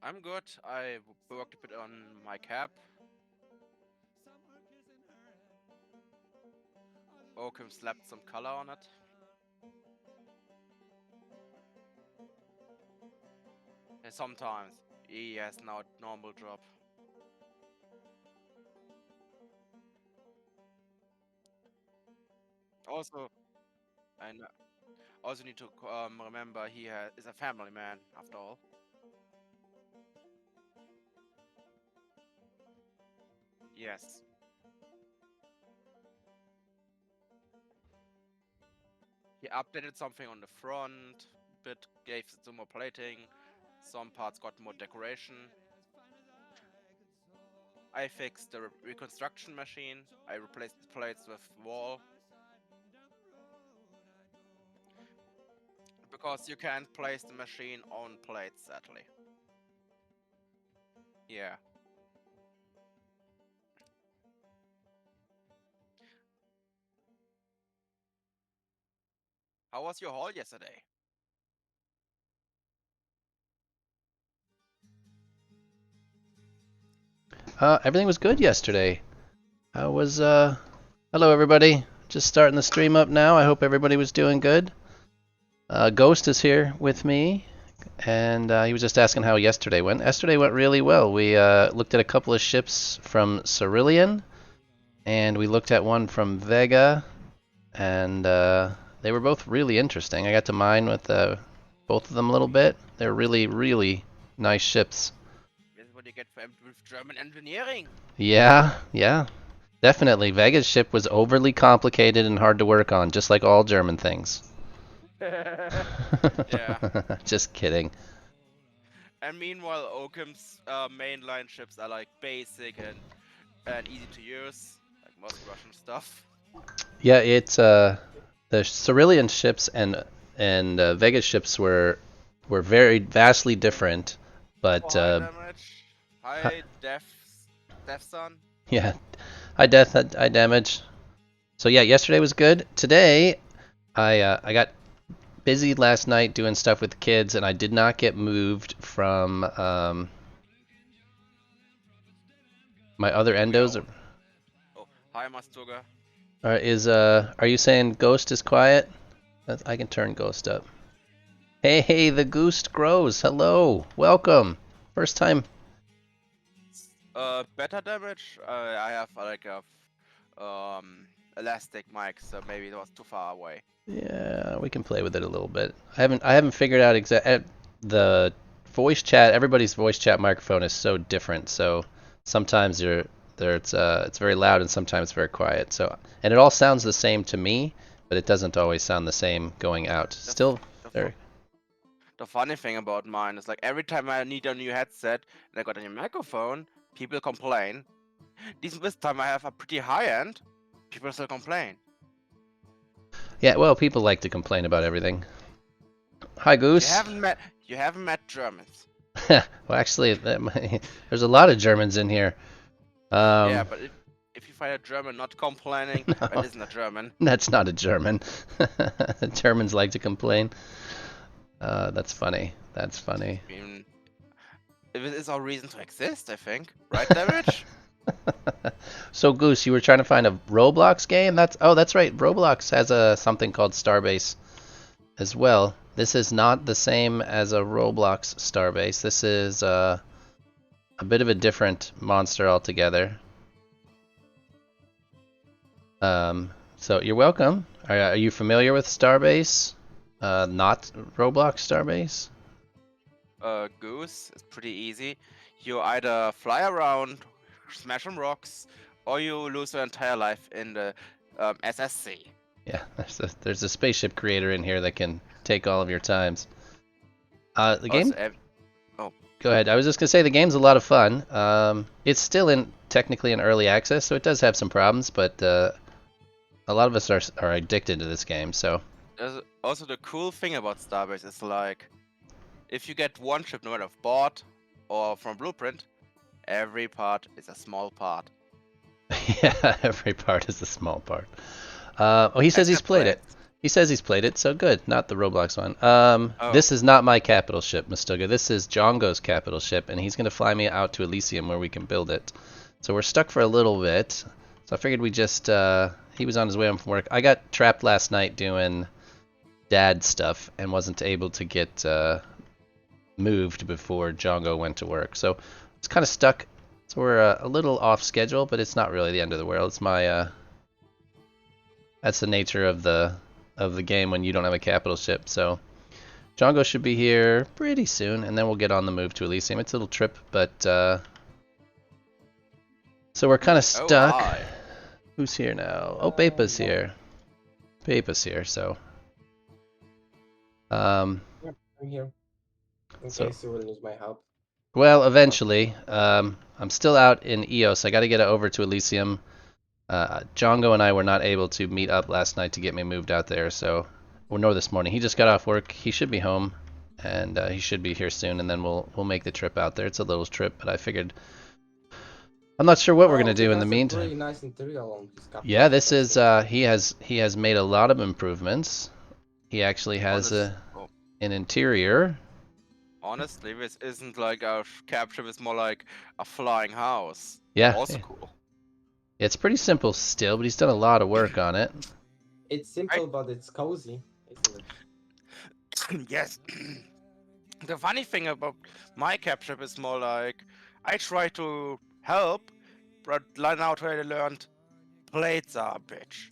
I'm good. I worked a bit on my cap. Oakham slapped some color on it. And sometimes he has now a normal job. Also, and also need to remember is a family man after all. Yes, he updated something on the front. Bit gave it some more plating. Some parts got more decoration. I fixed the reconstruction machine. I replaced the plates with wall because you can't place the machine on plates, sadly. Yeah. How was your haul yesterday? Everything was good yesterday. I was, hello everybody. Just starting the stream up now. I hope everybody was doing good. Ghost is here with me, and he was just asking how yesterday went. Yesterday went really well. We looked at a couple of ships from Cerulean, and we looked at one from Vega, and they were both really interesting. I got to mine with both of them a little bit. They're really, really nice ships. This is what you get for with German engineering. Yeah, yeah. Definitely. Vega's ship was overly complicated and hard to work on, just like all German things. Yeah. Just kidding. And meanwhile, Oakham's mainline ships are like basic and easy to use, like most Russian stuff. Yeah, it's the Cerulean ships and Vega's ships were very vastly different, but High damage, high death sun. yeah, high death, high damage. So yeah, yesterday was good. Today, I got busy last night doing stuff with the kids, and I did not get moved from my other We endos. are. Oh, hi, Mastuga. Are you saying Ghost is quiet? I can turn Ghost up. Hey, the Ghost grows. Hello, welcome. First time. Better damage. I have like a elastic mic, so maybe it was too far away. Yeah, we can play with it a little bit. I haven't figured out the voice chat. Everybody's voice chat microphone is so different. So sometimes it's very loud and sometimes very quiet. So and it all sounds the same to me, but it doesn't always sound the same going out. The, Still the, very. the funny thing about mine is like every time I need a new headset and I got a new microphone, people complain. This time I have a pretty high end, people still complain. Yeah, well, people like to complain about everything. Hi, You Goose. haven't met you haven't met Germans. Well, actually, there's a lot of Germans in here. Yeah, Um, but if you find a German not complaining, that no, isn't a German. that's not a German. Germans like to complain. That's funny. That's funny. I mean, it is our reason to exist, I think. Right, Damage? So Goose, you were trying to find a Roblox game? That's right. Roblox has a something called Starbase as well. This is not the same as a Roblox Starbase. This is a bit of a different monster altogether. So you're welcome. Are you familiar with Starbase? Not Roblox Starbase? Goose is pretty easy. You either fly around, smash some rocks, or you lose your entire life in the SSC. Yeah, there's a spaceship creator in here that can take all of your times. The Also, game. oh, Go ahead. I was just gonna say the game's a lot of fun. It's still in technically in early access, so it does have some problems, but a lot of us are addicted to this game. So also the cool thing about Starbase is like, if you get one ship, no matter if bought or from Blueprint, every part is a small part. yeah, every part is a small part. Oh, he says he's Except played it. plates. He says he's played it, so good. Not the Roblox one. Oh, This is not my capital ship, Mustuga. This is Jongo's capital ship, and he's gonna fly me out to Elysium where we can build it. So we're stuck for a little bit. So I figured we just he was on his way home from work. I got trapped last night doing dad stuff and wasn't able to get moved before Jongo went to work. So it's kind of stuck. So we're a little off schedule, but it's not really the end of the world. It's my that's the nature of the game when you don't have a capital ship. So Jongo should be here pretty soon, and then we'll get on the move to Elysium. It's a little trip, but so we're kind of oh, stuck. hi. Who's here now? Oh, Papa's here. Papa's here. So Yeah, I'm here. In So- case you will need my help. well, eventually. I'm still out in EOS. I got to get over to Elysium. Jongo and I were not able to meet up last night to get me moved out there, so nor this morning. He just got off work. He should be home, and he should be here soon. And then we'll make the trip out there. It's a little trip, but I figured I'm not sure what we're gonna do in the meantime. Really nice interior on his captain. Yeah, this is he has made a lot of improvements. He actually has Oh, an interior. honestly, this isn't like a capture. It's more like a flying house. Yeah, Also cool. it's pretty simple still, but he's done a lot of work on it. It's simple, but it's cozy, isn't it? Yes. The funny thing about my capture is more like I try to help, but now I learned plates are a bitch.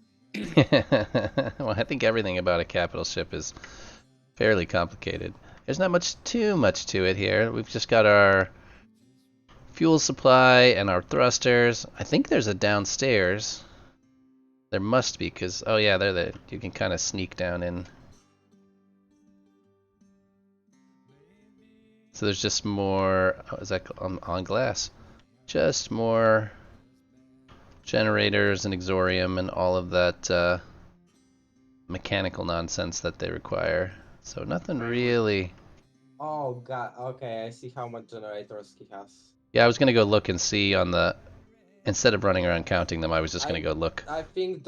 Well, I think everything about a capital ship is fairly complicated. There's not too much to it here. We've just got our fuel supply and our thrusters. I think there's a downstairs. There must be, because oh yeah, you can kind of sneak down in. So there's just more. Oh, is that on glass? Just more generators and exorium and all of that mechanical nonsense that they require. So nothing really. Oh god, okay, I see how much generators he has. Yeah, I was gonna go look and see on the. Instead of running around counting them, I was just gonna go look. I think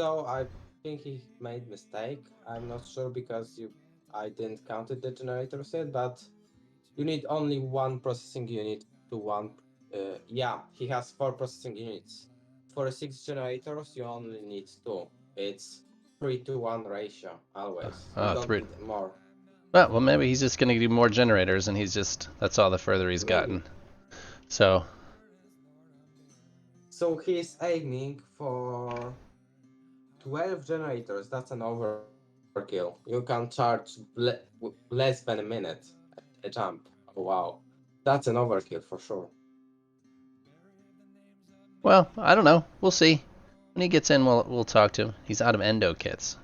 he made mistake. I'm not sure because I didn't count the generators yet, but you need only one processing unit to one. Yeah, he has 4 processing units. For 6 generators, you only need 2. It's 3-to-1 ratio always. You don't 3. need more. Well, maybe he's just gonna do more generators, and that's all the further he's Maybe. gotten. So He's aiming for 12 generators. That's an overkill. You can charge less than a minute a jump. Oh, wow. That's an overkill for sure. well, I don't know. We'll see. When he gets in, we'll talk to him. He's out of endo kits.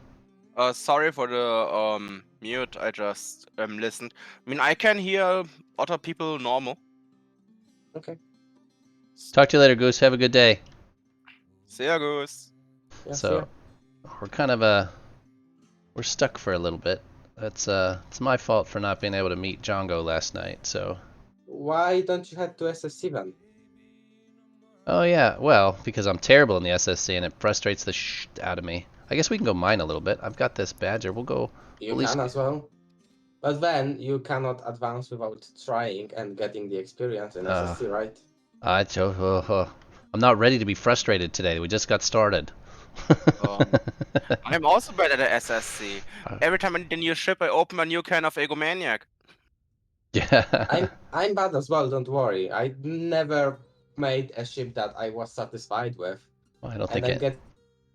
Sorry for the mute. I just listened. I mean, I can hear other people normal. Okay. Talk to you later, Goose. Have a good day. See ya, Goose. Yeah, So we're kind of we're stuck for a little bit. It's my fault for not being able to meet Jongo last night. So why don't you head to SSC then? oh yeah, well because I'm terrible in the SSC and it frustrates the out of me. I guess we can go mine a little bit. I've got this badger. We'll go. You least- can as well. But then you cannot advance without trying and getting the experience in SSC, right? I'm not ready to be frustrated today. We just got started. I'm also better at SSC. Every time I need a new ship, I open a new can of Egomaniac. Yeah. I'm bad as well. Don't worry. I never made a ship that I was satisfied with, Well, I don't and think I'm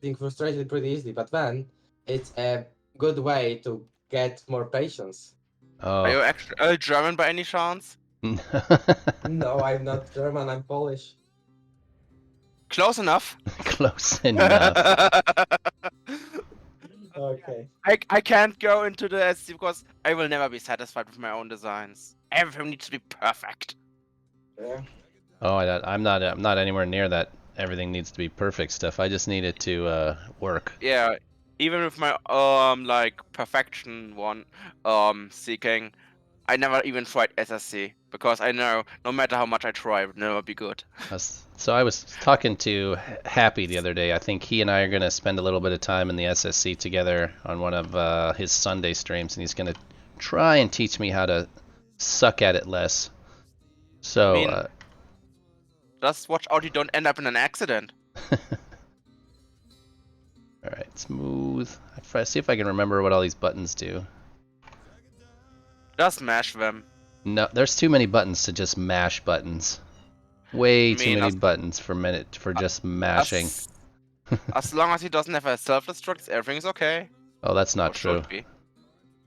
getting frustrated pretty easily. But then it's a good way to get more patience. Are you Oh. actually German by any chance? No, I'm not German. I'm Polish. Close enough. Close enough. Okay. I can't go into the SC because I will never be satisfied with my own designs. Everything needs to be perfect. Yeah. Oh, I'm not anywhere near that. Everything needs to be perfect stuff. I just need it to work. Yeah, even with my like perfection one seeking, I never even tried SSC because I know no matter how much I try, it would never be good. So I was talking to Happy the other day. I think he and I are going to spend a little bit of time in the SSC together on one of his Sunday streams, and he's going to try and teach me how to suck at it less. So, I mean, just watch out you don't end up in an accident. all right, smooth. See if I can remember what all these buttons do. Just mash them. No, there's too many buttons to just mash buttons. Way I too mean, many buttons for just mashing. as long as he doesn't have a self-destruct, everything's okay. Oh, that's not Or true. should be.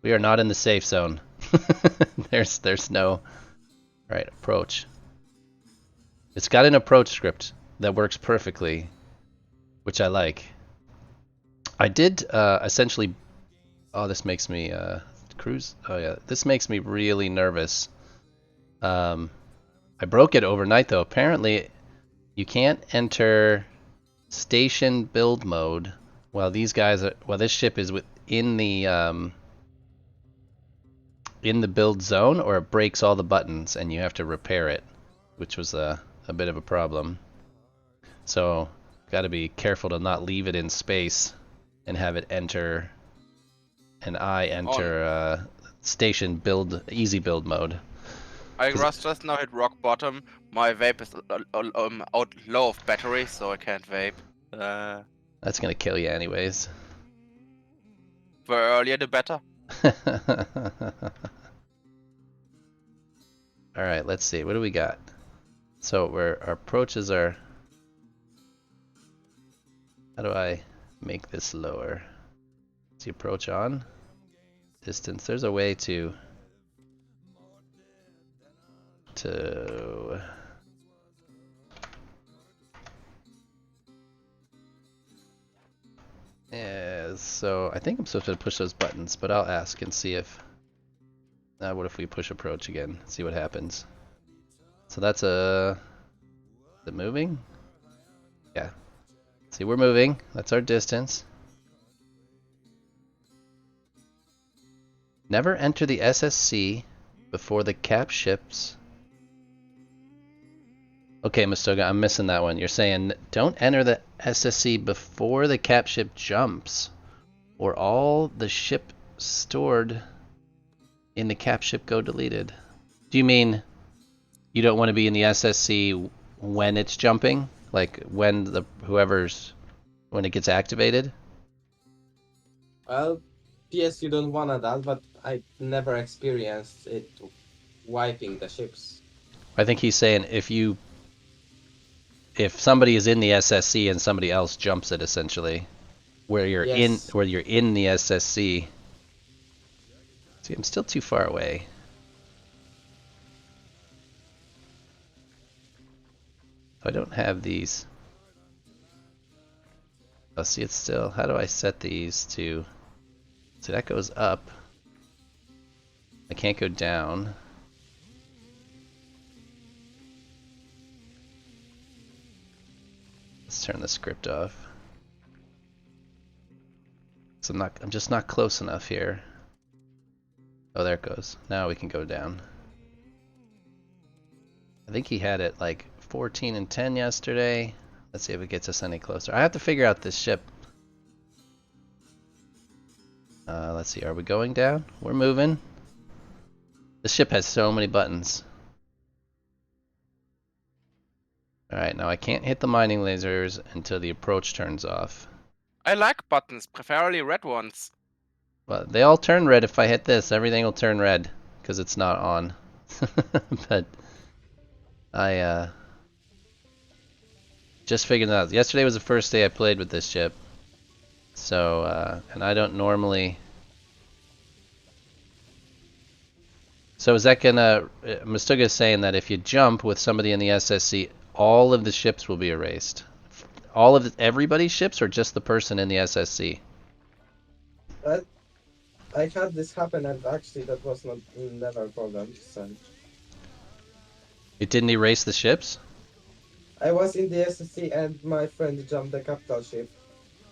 We are not in the safe zone. There's no... Alright, approach. It's got an approach script that works perfectly, which I like. I did essentially... Oh, this makes me... cruise? Oh yeah, this makes me really nervous. I broke it overnight though. Apparently, you can't enter station build mode while these guys are... While this ship is within the... in the build zone, or it breaks all the buttons and you have to repair it, which was a bit of a problem. So got to be careful to not leave it in space and have it enter, and I enter station build, easy build mode. I just now hit rock bottom. My vape is out low of battery, so I can't vape. That's gonna kill you anyways. The earlier the better. Alright, let's see. What do we got? So our approaches are... How do I make this lower? Is the approach on? Distance. There's a way to... Yeah, so I think I'm supposed to push those buttons, but I'll ask and see if... what if we push approach again? See what happens. So that's a... Is it moving? Yeah. See, we're moving. That's our distance. Never enter the SSC before the cap ships. Okay, Mustoga, I'm missing that one. You're saying don't enter the SSC before the cap ship jumps, or all the ship stored in the cap ship go deleted. Do you mean you don't want to be in the SSC when it's jumping? Like when when it gets activated? Well, yes, you don't wanna that, but I never experienced it wiping the ships. I think he's saying if somebody is in the SSC and somebody else jumps it, essentially, where you're in the SSC. See, I'm still too far away. I don't have these. Oh, see, it's still... How do I set these to... So that goes up. I can't go down. Let's turn the script off. So I'm just not close enough here. Oh, there it goes. Now we can go down. I think he had it like 14 and 10 yesterday. Let's see if it gets us any closer. I have to figure out this ship. Let's see, are we going down? We're moving. This ship has so many buttons. Alright, now I can't hit the mining lasers until the approach turns off. I like buttons, preferably red ones. Well, they all turn red if I hit this. Everything will turn red, because it's not on. But I just figured it out. Yesterday was the first day I played with this ship. So, and I don't normally... So is that gonna... Mustuga is saying that if you jump with somebody in the SSC, all of the ships will be erased. All of everybody's ships, or just the person in the SSC? I had this happen, and actually that was never a problem. So. It didn't erase the ships? I was in the SSC and my friend jumped the capital ship.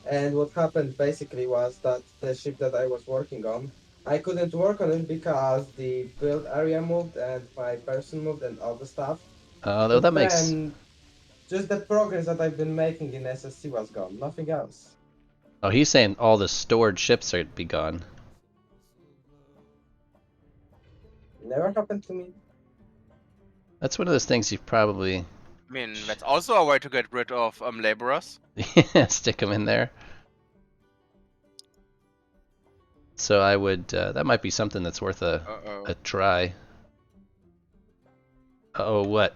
And what happened basically was that the ship that I was working on, I couldn't work on it because the build area moved and my person moved and all the stuff. Though that But makes. then just the progress that I've been making in SSC was gone. Nothing else. Oh, he's saying all the stored ships are be gone. Never happened to me. That's one of those things you've probably I mean, that's also a way to get rid of laborers. stick them in there. So I would. That might be something that's worth a Uh-oh. try. Oh, what?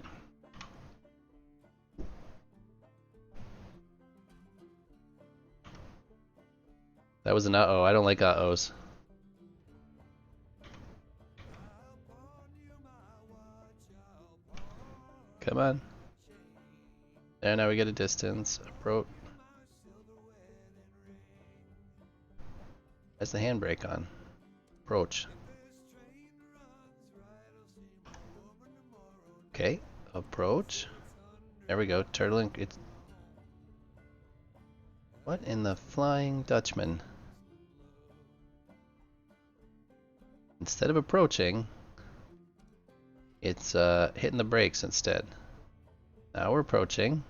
That was an uh-oh. I don't like uh-ohs. Come on. There, now we get a distance. Approach. Has the handbrake on. Approach. Okay. Approach. There we go. Turtling. It's. What in the Flying Dutchman? Instead of approaching, it's hitting the brakes instead. Now we're approaching.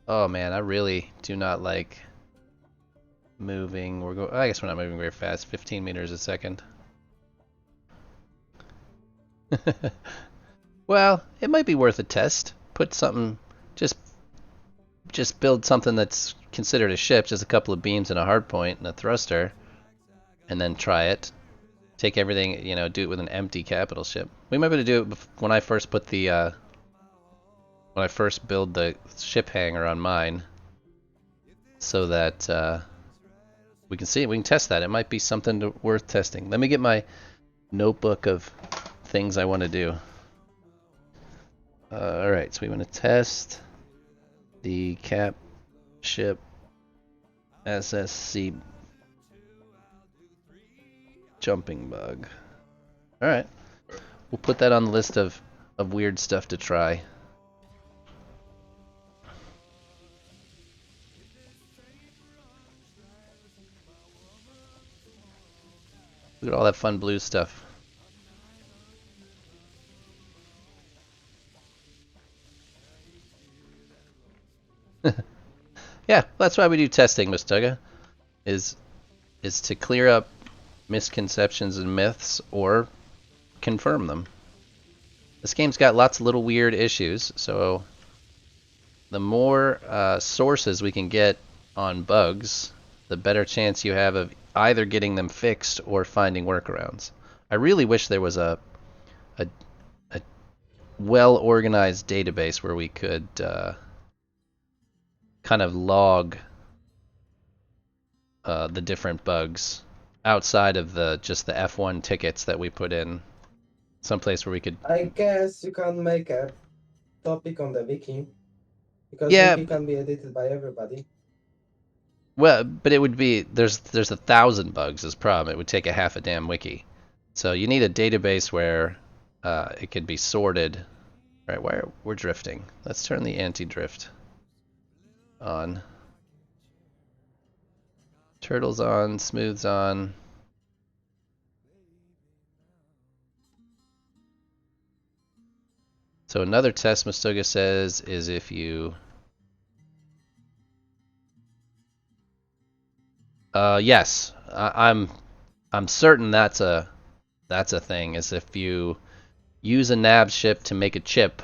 Oh man, I really do not like moving. We're going. I guess we're not moving very fast. 15 meters a second. Well, it might be worth a test. Put something. Just build something that's considered a ship. Just a couple of beams and a hardpoint and a thruster, and then try it. Take everything. You know, do it with an empty capital ship. We might be able to do it when I first put the. When I first build the ship hangar on mine, so that we can see it, we can test that. It might be something worth testing. Let me get my notebook of things I want to do. Alright, so we want to test the cap ship SSC jumping bug. Alright, we'll put that on the list of weird stuff to try. Look at all that fun blue stuff. Yeah, that's why we do testing, Mustaga. Is to clear up misconceptions and myths or confirm them. This game's got lots of little weird issues, so the more sources we can get on bugs, the better chance you have of either getting them fixed or finding workarounds. I really wish there was a well-organized database where we could kind of log the different bugs outside of just the F1 tickets that we put in. Someplace where we could. I guess you can make a topic on the wiki because Yeah, wiki can be edited by everybody. well, but it would be there's 1,000 bugs is the problem. It would take a half a damn wiki. So you need a database where it could be sorted. All right, we're drifting. Let's turn the anti-drift on. Turtles on, smooths on. So another test Mustoga says is if you yes, I'm certain that's a thing, is if you use a nav ship to make a chip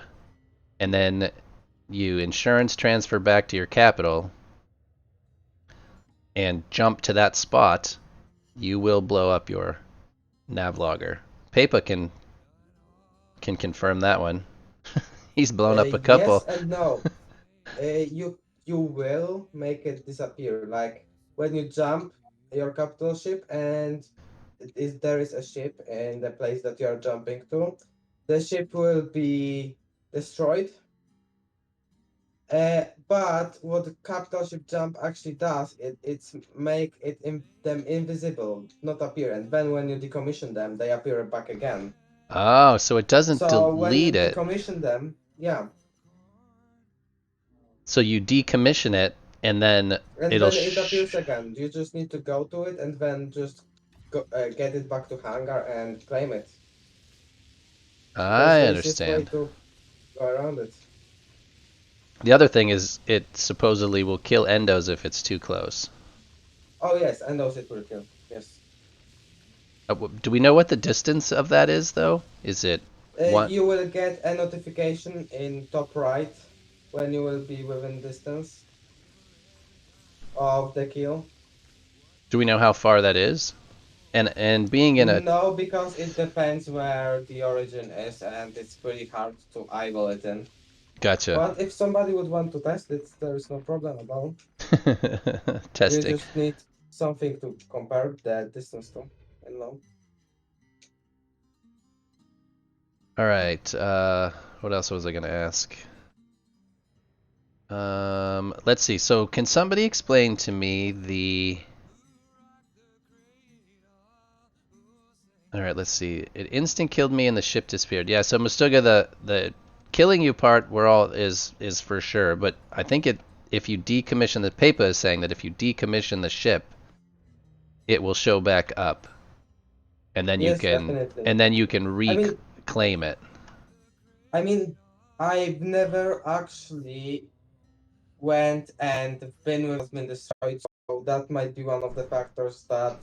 and then you insurance transfer back to your capital and jump to that spot, you will blow up your nav logger. Pepa can confirm that one. He's blown up a couple. Yes and no. You will make it disappear. Like when you jump your capital ship and there is a ship in the place that you are jumping to, the ship will be destroyed. But what the capital ship jump actually does, it's make them invisible, not appear. And then when you decommission them, they appear back again. Oh, so it doesn't So when you delete it. decommission them, yeah. So you decommission it and then And it'll then it appears again. You just need to go to it and then just get it back to hangar and claim it. That's I the easiest way understand. to go around it. The other thing is it supposedly will kill endos if it's too close. Oh yes, and those it will kill. Yes. Do we know what the distance of that is though? Is it one? You will get a notification in top right when you will be within distance of the kill. Do we know how far that is? And being in a No, because it depends where the origin is, and it's pretty hard to eyeball it in. gotcha. But if somebody would want to test it, there is no problem about. You Testing. just need something to compare the distance to, and know. All right. What else was I gonna ask? Let's see. So, can somebody explain to me the? All right. Let's see. It instant killed me and the ship disappeared. Yeah. So Mustuga, the killing you part, we're all is for sure. But I think it if you decommission the paper is saying that if you decommission the ship, it will show back up, and then you Yes, can definitely. and then you can I mean, reclaim it. I mean, I've never actually went and been with has been destroyed, so that might be one of the factors that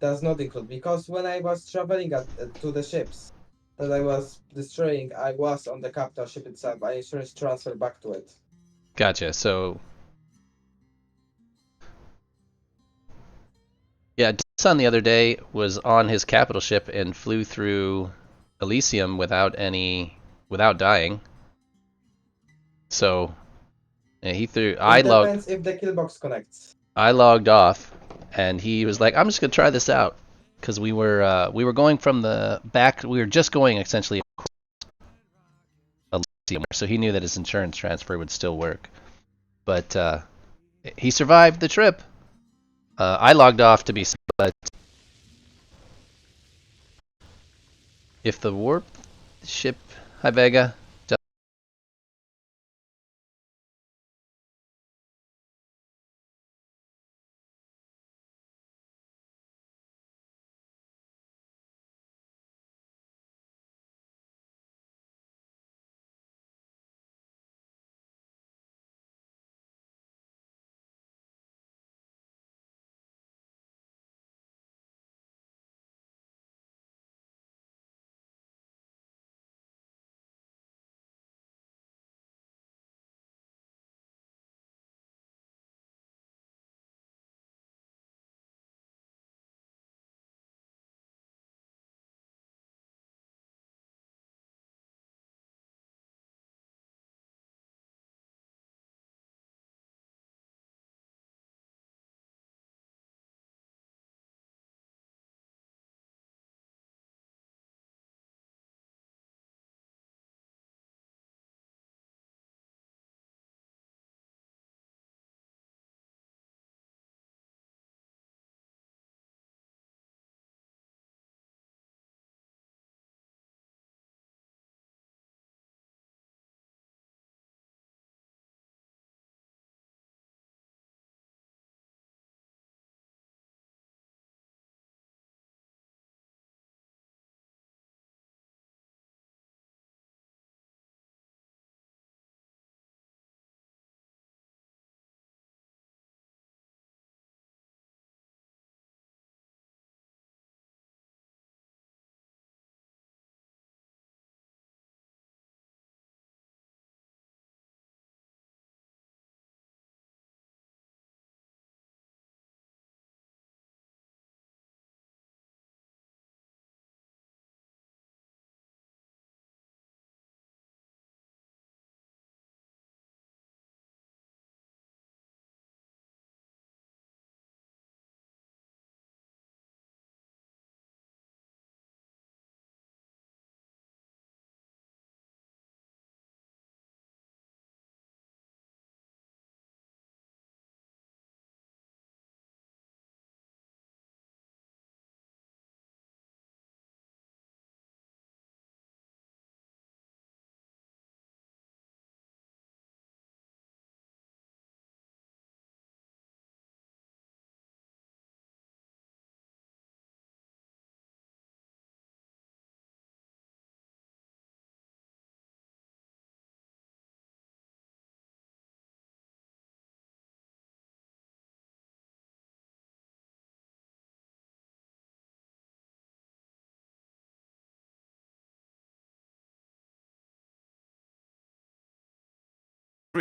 does not include. Because when I was traveling to the ships that I was destroying, I was on the capital ship itself. I just transferred back to it. Gotcha. So yeah, Sun the other day was on his capital ship and flew through Elysium without dying. So yeah, he threw. It depends if the kill box connects. I logged off, and he was like, "I'm just gonna try this out," because we were going from the back. We were just going essentially Elysium, so he knew that his insurance transfer would still work. But he survived the trip. I logged off to be, but if the warp ship, hi Vega,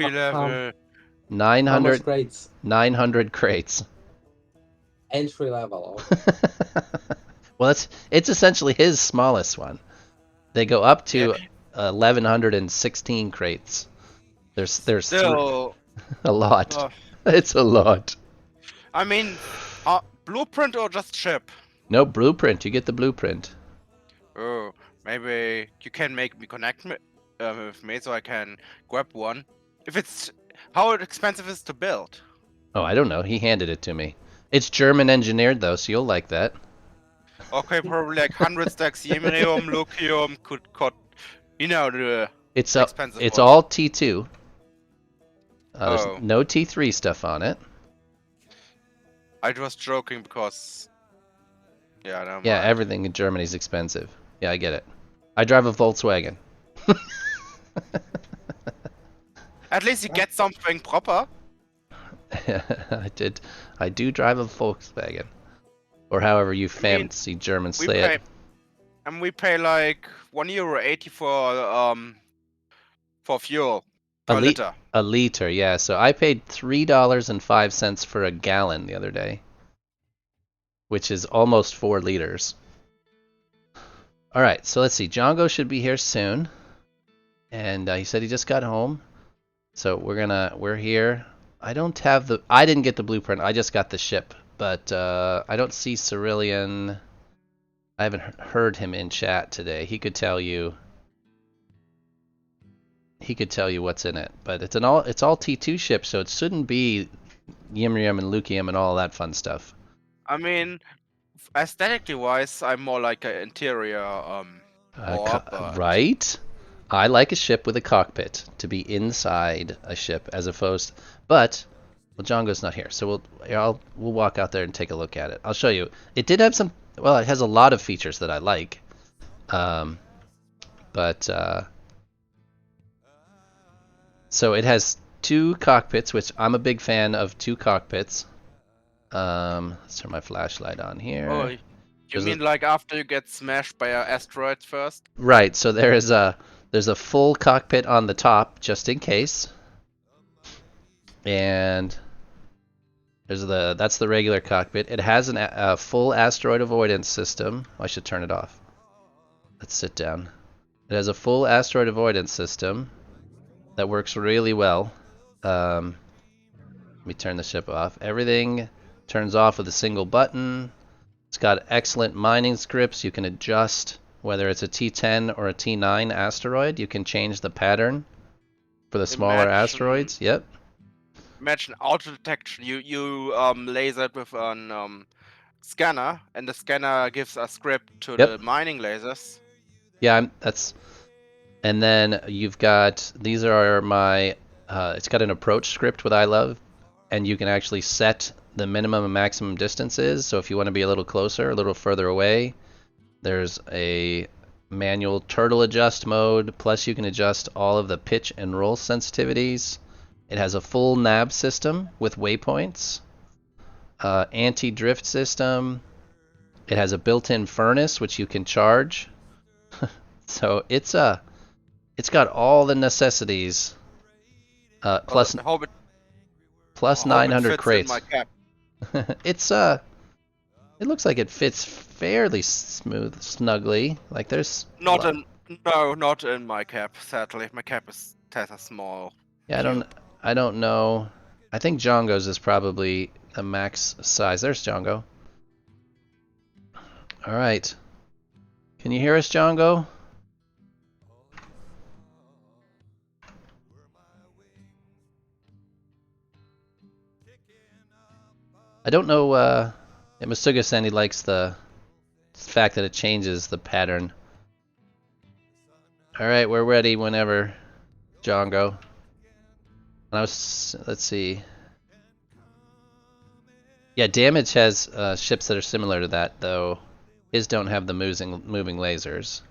Free level. 900, How much crates? 900 crates. Entry level. Well, it's essentially his smallest one. They go up to Yeah. 1116 crates. There's Still, a lot. uh, It's a lot. I mean, blueprint or just ship? No blueprint. You get the blueprint. Oh, maybe you can make me connect with me so I can grab one. If it's how expensive is to build? Oh, I don't know. He handed it to me. It's German engineered though, so you'll like that. Okay, probably like 100 stacks Yemenium, Lucium, could you know the It's expensive it's one. all T2. There's Oh, no T3 stuff on it. I was joking because yeah, never Yeah, mind. everything in Germany is expensive. Yeah, I get it. I drive a Volkswagen. At least you get something proper. I do drive a Volkswagen, or however you I mean, fancy Germans we say it. pay and we pay like €1.80 for fuel A per lit liter. a liter, yeah. So I paid $3.05 for a gallon the other day, which is almost 4 liters. All right, so let's see. Django should be here soon, and he said he just got home. So we're here. I didn't get the blueprint. I just got the ship, but I don't see Cerulean. I haven't heard him in chat today. He could tell you. He could tell you what's in it, but it's all T2 ships, so it shouldn't be Yimrium and Lucium and all that fun stuff. I mean, aesthetically wise, I'm more like an interior but Right? I like a ship with a cockpit to be inside a ship as opposed. But well, Django's not here, so we'll walk out there and take a look at it. I'll show you. It did have some. Well, it has a lot of features that I like. Um, but so it has 2 cockpits, which I'm a big fan of 2 cockpits. Let's turn my flashlight on here. oh, you There's mean like after you get smashed by an asteroid first? Right, so there's a full cockpit on the top just in case. And that's the regular cockpit. It has a full asteroid avoidance system. I should turn it off. Let's sit down. It has a full asteroid avoidance system that works really well. Let me turn the ship off. Everything turns off with a single button. It's got excellent mining scripts. You can adjust whether it's a T10 or a T9 asteroid. You can change the pattern for the smaller asteroids. Yep. Imagine auto detection. You laser it with an scanner, and the scanner gives a script to Yep. the mining lasers. Yeah, and then you've got these are my it's got an approach script with I love, and you can actually set the minimum and maximum distances. So if you want to be a little closer, a little further away, there's a manual turtle adjust mode, plus you can adjust all of the pitch and roll sensitivities. It has a full nav system with waypoints, anti-drift system. It has a built-in furnace which you can charge. So it's got all the necessities. Plus I hope plus I hope it 900 fits crates. in my cap. It looks like it fits fairly snugly. Like there's Not in my cap. Sadly, my cap is a small. Yeah, cube. I don't know. I think Django's is probably the max size. There's Django. All right. Can you hear us, Django? I don't know. Masuga said he likes the fact that it changes the pattern. All right, we're ready whenever, Django. Let's see. Yeah, Damage has ships that are similar to that, though his don't have the moving lasers.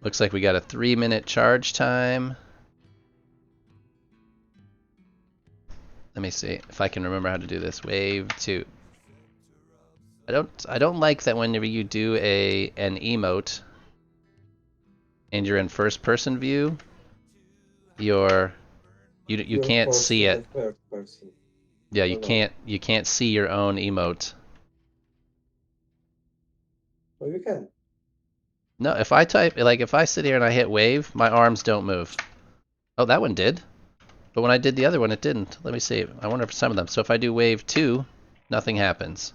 Looks like we got a 3-minute charge time. Let me see if I can remember how to do this. Wave 2. I don't like that whenever you do an emote and you're in first person view, your You You're can't forced see to it. the third person. Yeah, Oh, no. you can't see your own emote. Oh, you can. No, if I type if I sit here and I hit wave, my arms don't move. Oh, that one did. But when I did the other one, it didn't. Let me see. I wonder if some of them. So if I do wave 2, nothing happens.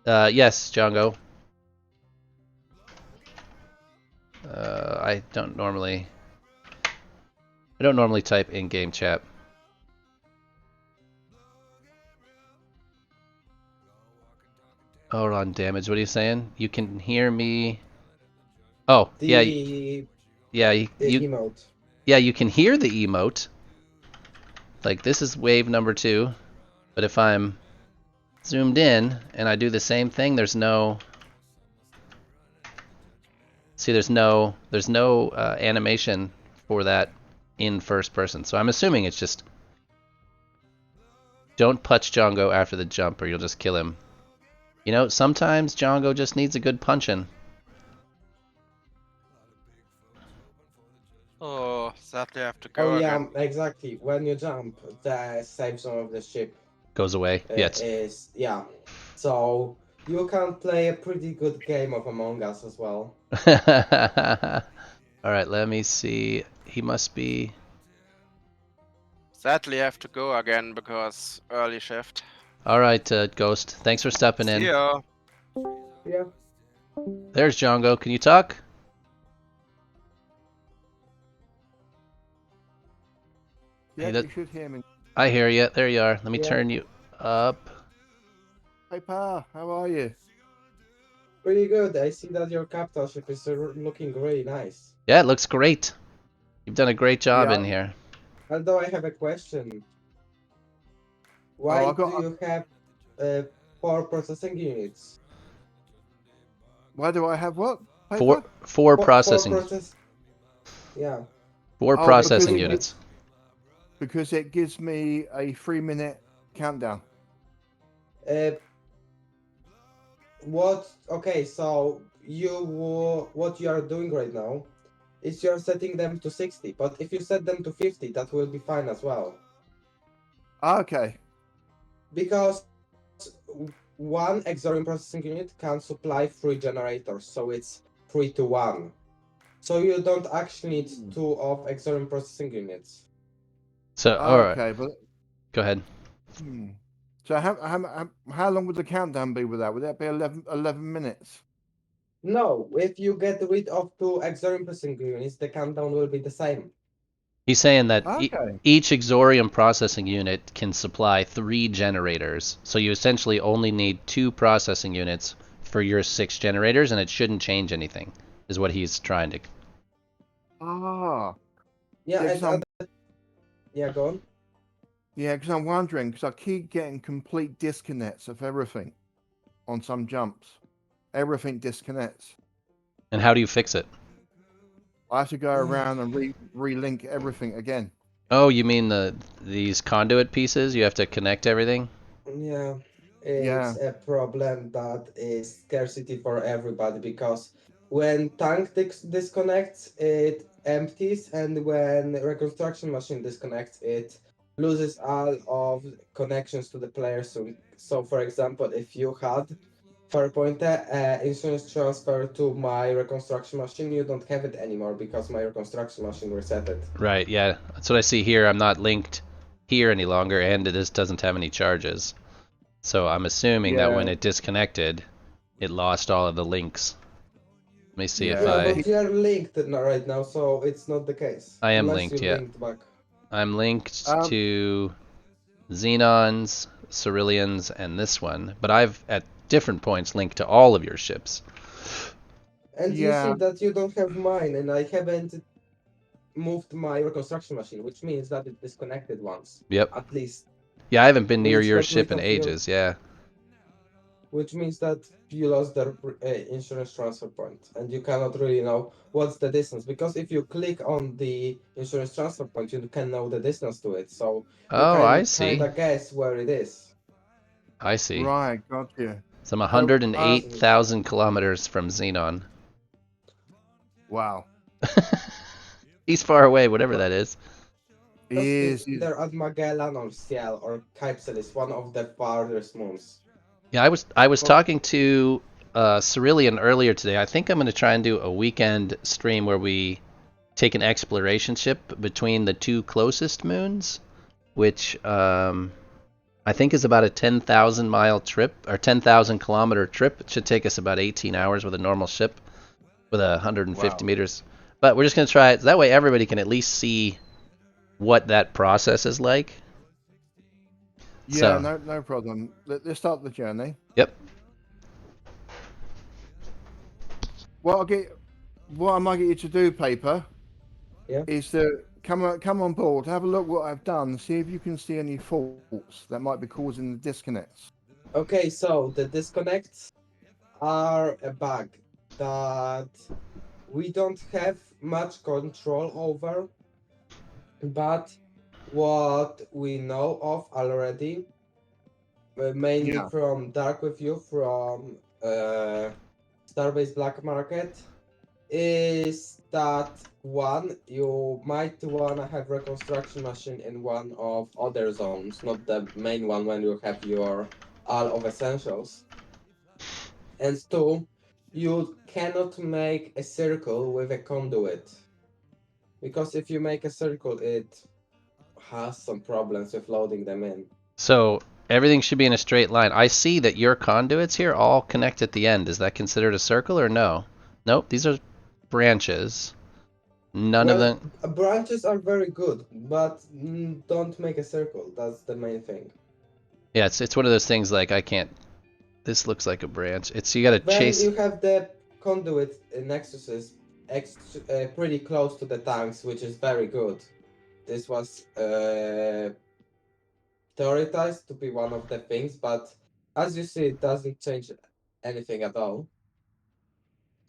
Yes, Django. I don't normally type in-game chat. Hold on, damage. What are you saying? You can hear me. Oh, yeah, The yeah. emote. Yeah, you can hear the emote. Like this is wave number 2, but if I'm zoomed in and I do the same thing, there's no. See, there's no animation for that in first person. So I'm assuming it's just don't punch Django after the jump or you'll just kill him. You know, sometimes Django just needs a good punching. Oh, sadly I have to Oh go yeah, again. exactly. When you jump, the safe zone of the ship Goes away. Yes. is So you can play a pretty good game of Among Us as well. All right, let me see. He must be. Sadly I have to go again because early shift. All right, Ghost. Thanks for stepping See in. ya. Yeah. There's Django. Can you talk? Yeah, Hey, that you should hear me. I hear you. There you are. Let me Yeah. turn you up. Hey, Pa, how are you? Pretty good. I see that your capital ship is looking really nice. Yeah, it looks great. You've done a great job Yeah. in here. Although I have a question. Oh, Why I got. do you have 4 processing units? Why do I have what? Four Paper? four Four processing process. Yeah. four Oh, processing units. Because it gives me a 3-minute countdown. Uh, what? Okay, so what you are doing right now is you're setting them to 60, but if you set them to 50, that will be fine as well. Okay. Because one Exorium processing unit can supply 3 generators, so it's 3 to 1. So you don't actually need 2 of Exorium processing units. So, all right. Okay, but Go ahead. so how long would the countdown be with that? Would that be 11 minutes? No, if you get rid of 2 Exorium processing units, the countdown will be the same. He's saying that Okay. each Exorium processing unit can supply 3 generators. So you essentially only need 2 processing units for your 6 generators, and it shouldn't change anything, is what he's trying to. Ah. Yeah, Yeah, and yeah, go on. Yeah, because I'm wondering, because I keep getting complete disconnects of everything on some jumps. Everything disconnects. And how do you fix it? I have to go around and relink everything again. Oh, you mean these conduit pieces? You have to connect everything? Yeah, Yeah. it's a problem that is scarcity for everybody because when tank disconnects, it empties, and when reconstruction machine disconnects, it loses all of connections to the player. So for example, if you had Farpoint insurance transfer to my reconstruction machine, you don't have it anymore because my reconstruction machine reset it. Right, yeah. That's what I see here. I'm not linked here any longer, and this doesn't have any charges. So I'm assuming that when Yeah. it disconnected, it lost all of the links. Let me see if Yeah. Yeah, I... but you are linked right now, so it's not the case. I am Unless you linked, yeah. linked back. I'm linked to Xenons, Ceruleans, and this one, but I've at different points linked to all of your ships. And you Yeah. see that you don't have mine, and I haven't moved my reconstruction machine, which means that it disconnected once, Yep. at least. Yeah, I haven't been near Which your got ship rid in of your, ages, yeah. which means that you lost the insurance transfer point, and you cannot really know what's the distance. Because if you click on the insurance transfer point, you can know the distance to it, so you Oh, I can see. kind of guess where it is. I see. Right. Got you. So I'm So, 108,000 kilometers from Xenon. wow. He's far away, whatever that is. Because He it's is. He's, either at Magellan or Ciel or Kypselis, one of the farthest moons. Yeah, I was Oh. talking to Cerulean earlier today. I think I'm going to try and do a weekend stream where we take an exploration ship between the two closest moons, which I think is about a 10,000 mile trip or 10,000 kilometer trip. It should take us about 18 hours with a normal ship with 150 Wow. meters. But we're just going to try it. That way everybody can at least see what that process is like. yeah, So, no problem. Let's start the journey. yep. What I might get you to do, Paper, Yeah. is to come on board, have a look what I've done, see if you can see any faults that might be causing the disconnects. Okay, so the disconnects are a bug that we don't have much control over, but what we know of already, mainly Yeah. from Dark with You, from Starbase Black Market, is that one, you might wanna have reconstruction machine in one of other zones, not the main one when you have your all of essentials. And two, you cannot make a circle with a conduit. Because if you make a circle, it has some problems with loading them in. So everything should be in a straight line. I see that your conduits here all connect at the end. Is that considered a circle or no? Nope, these are branches. None of Well, them. branches are very good, but don't make a circle. That's the main thing. Yeah, it's one of those things like I can't. This looks like a branch. It's you got to When chase. you have the conduit nexuses pretty close to the tanks, which is very good. This was theorized to be one of the things, but as you see, it doesn't change anything at all.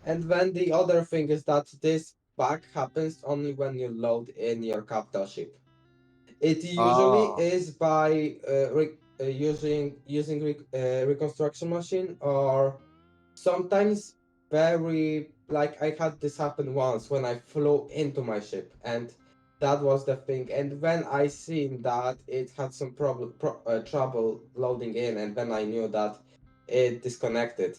And then the other thing is that this bug happens only when you load in your capital ship. It usually Ah. is by using reconstruction machine, or sometimes very, like I had this happen once when I flew into my ship, and that was the thing. And when I seen that it had some trouble loading in, and then I knew that it disconnected.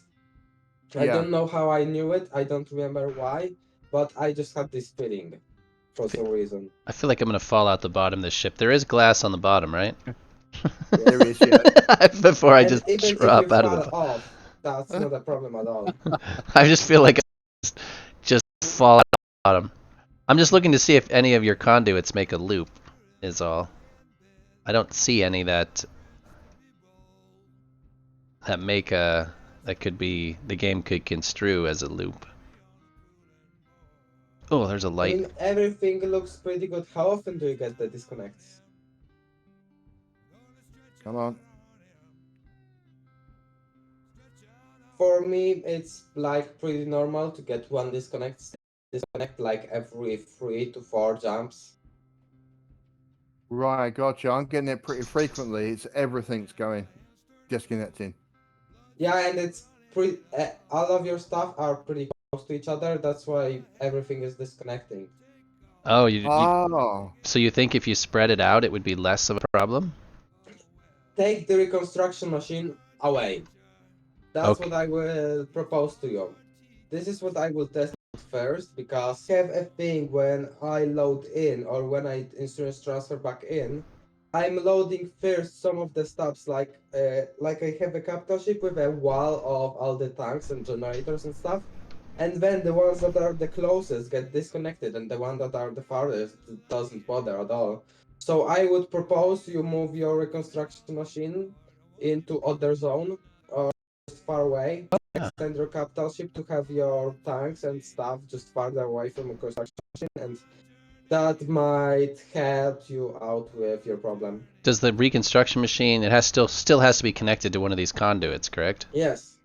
I Yeah. don't know how I knew it. I don't remember why, but I just had this feeling for some reason. I feel like I'm gonna fall out the bottom of this ship. There is glass on the bottom, right? There is, yeah. Before I And just even if you drop out of fall the. off, that's not a problem at all. I just feel like I just fall out the bottom. I'm just looking to see if any of your conduits make a loop. Is all. I don't see any that make a that could be the game could construe as a loop. Oh, there's a I light. mean, everything looks pretty good. How often do you get the disconnects? Come on. For me, it's like pretty normal to get one disconnect like every 3 to 4 jumps. Right, gotcha. I'm getting it pretty frequently. It's everything's going disconnecting. Yeah, and it's pretty. All of your stuff are pretty close to each other. That's why everything is disconnecting. Oh, you Oh. so you think if you spread it out, it would be less of a problem? Take the reconstruction machine away. That's Okay. what I will propose to you. This is what I will test first, because I have a thing when I load in or when I insurance transfer back in, I'm loading first some of the stuffs, like I have a capital ship with a wall of all the tanks and generators and stuff, and then the ones that are the closest get disconnected, and the ones that are the farthest doesn't bother at all. So I would propose you move your reconstruction machine into other zone, or just far away. Yeah. Extend your capital ship to have your tanks and stuff just farther away from the construction machine, and that might help you out with your problem. Does the reconstruction machine? It has still has to be connected to one of these conduits, correct? Yes.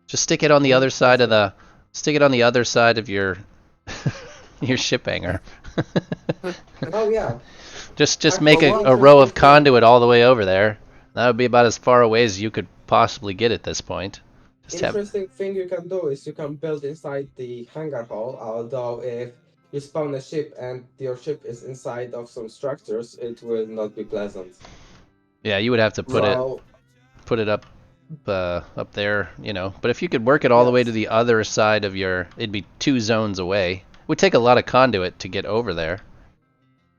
Just stick it on the Mhm, other side that's of the. Stick it on the other side of your your ship hangar. Oh yeah. Just make Actually, a row of interesting thing. conduit all the way over there. That would be about as far away as you could possibly get at this point. Just have. Interesting thing you can do is you can build inside the hangar hall, although if you spawn a ship and your ship is inside of some structures, it will not be pleasant. Yeah, you would have to So put it up up there, you know. But if you could work it all the way to yes, the other side of your, it'd be 2 zones away. It would take a lot of conduit to get over there.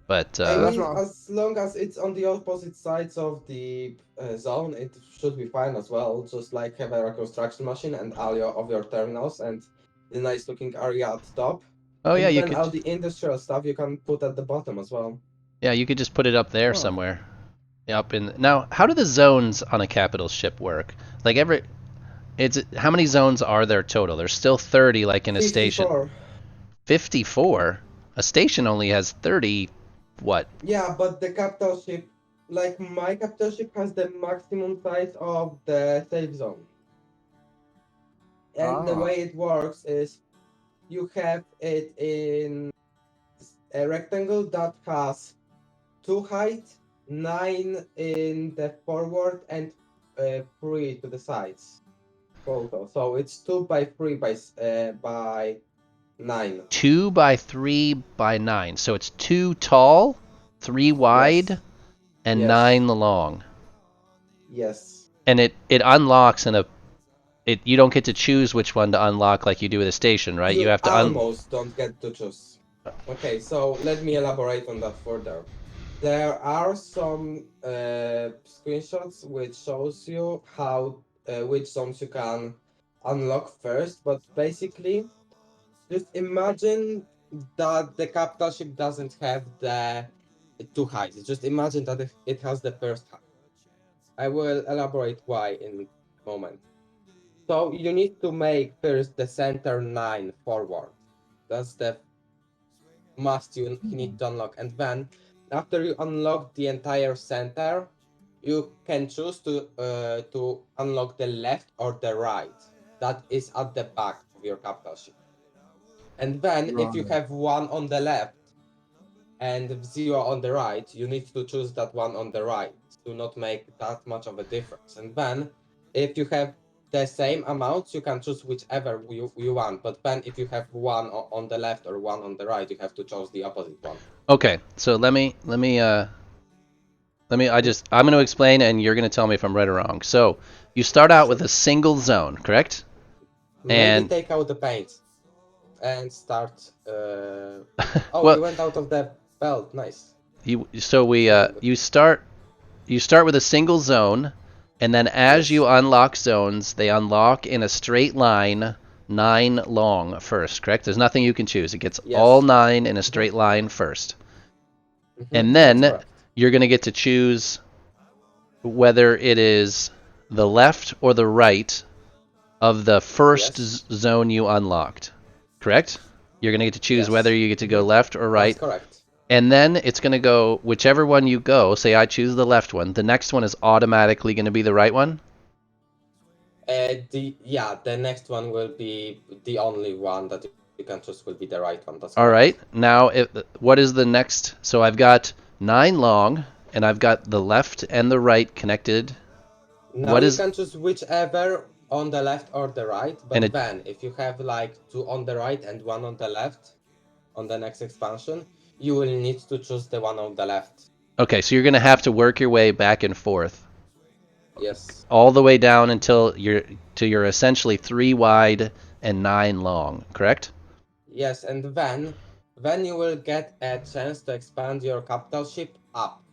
But I That's mean, what as long as it's on the opposite sides of the zone, it should be fine as well. Just like have a construction machine and all of your terminals and the nice looking area at the top. oh yeah, And you then could, all the industrial stuff you can put at the bottom as well. yeah, you could just put it up there oh, somewhere. Yeah, up in now. How do the zones on a capital ship work? Like how many zones are there total? There's still 30, like in a station. 54. 54. A station only has 30. What? Yeah, but the capital ship, like my capital ship, has the maximum size of the safe zone. And the ah, way it works is you have it in a rectangle that has 2 height, 9 in the forward, and 3 to the sides. Total. So it's 2 by 3 by 9. 2 by 3 by 9. So it's 2 tall, 3 wide, Yes. and Yes. 9 long. Yes. And it unlocks in a you don't get to choose which one to unlock like you do with a station, right? You You have to almost don't get to choose. Okay, so let me elaborate on that further. There are some screenshots which shows you how which zones you can unlock first, but basically, just imagine that the capital ship doesn't have the 2 heights. Just imagine that it has the first height. I will elaborate why in a moment. So you need to make first the center 9 forward. That's the must you need to unlock. And then after you unlock the entire center, you can choose to unlock the left or the right. That is at the back of your capital ship. And then if you right. have one on the left and 0 on the right, you need to choose that one on the right to not make that much of a difference. And then if you have the same amounts, you can choose whichever you want. But then if you have one on the left or one on the right, you have to choose the opposite one. Okay, so I'm going to explain and you're going to tell me if I'm right or wrong. So, you start out with Sure. a single zone, correct? Maybe And take out the paint and start. Oh, well, you went out of the belt. Nice. Splendid. you start with a single zone, and then as you Yes. unlock zones, they unlock in a straight line, 9 long first, correct? There's nothing you can choose. It gets all Yes. 9 in a Mm-hmm. straight line first. And That's then correct. you're going to get to choose whether it is the left or the right of the first Yes. zone you unlocked, correct? You're going to get to choose whether Yes. you get to go Mm-hmm. left or That's right. correct. And then it's going to go whichever one you go. Say I choose the left one. The next one is automatically going to be the right one. The next one will be the only one that you can choose will be the right one. That's All right. correct. Now, what is the next? So I've got 9 long, and I've got the left and the right connected. Now What you is can choose whichever on the left or the right, and but it? then if you have like 2 on the right and 1 on the left on the next expansion, you will need to choose the one on the left. Okay, so you're going to have to work your way back and forth Yes. all the way down until you're essentially 3 wide and 9 long, correct? Yes, and then you will get a chance to expand your capital ship up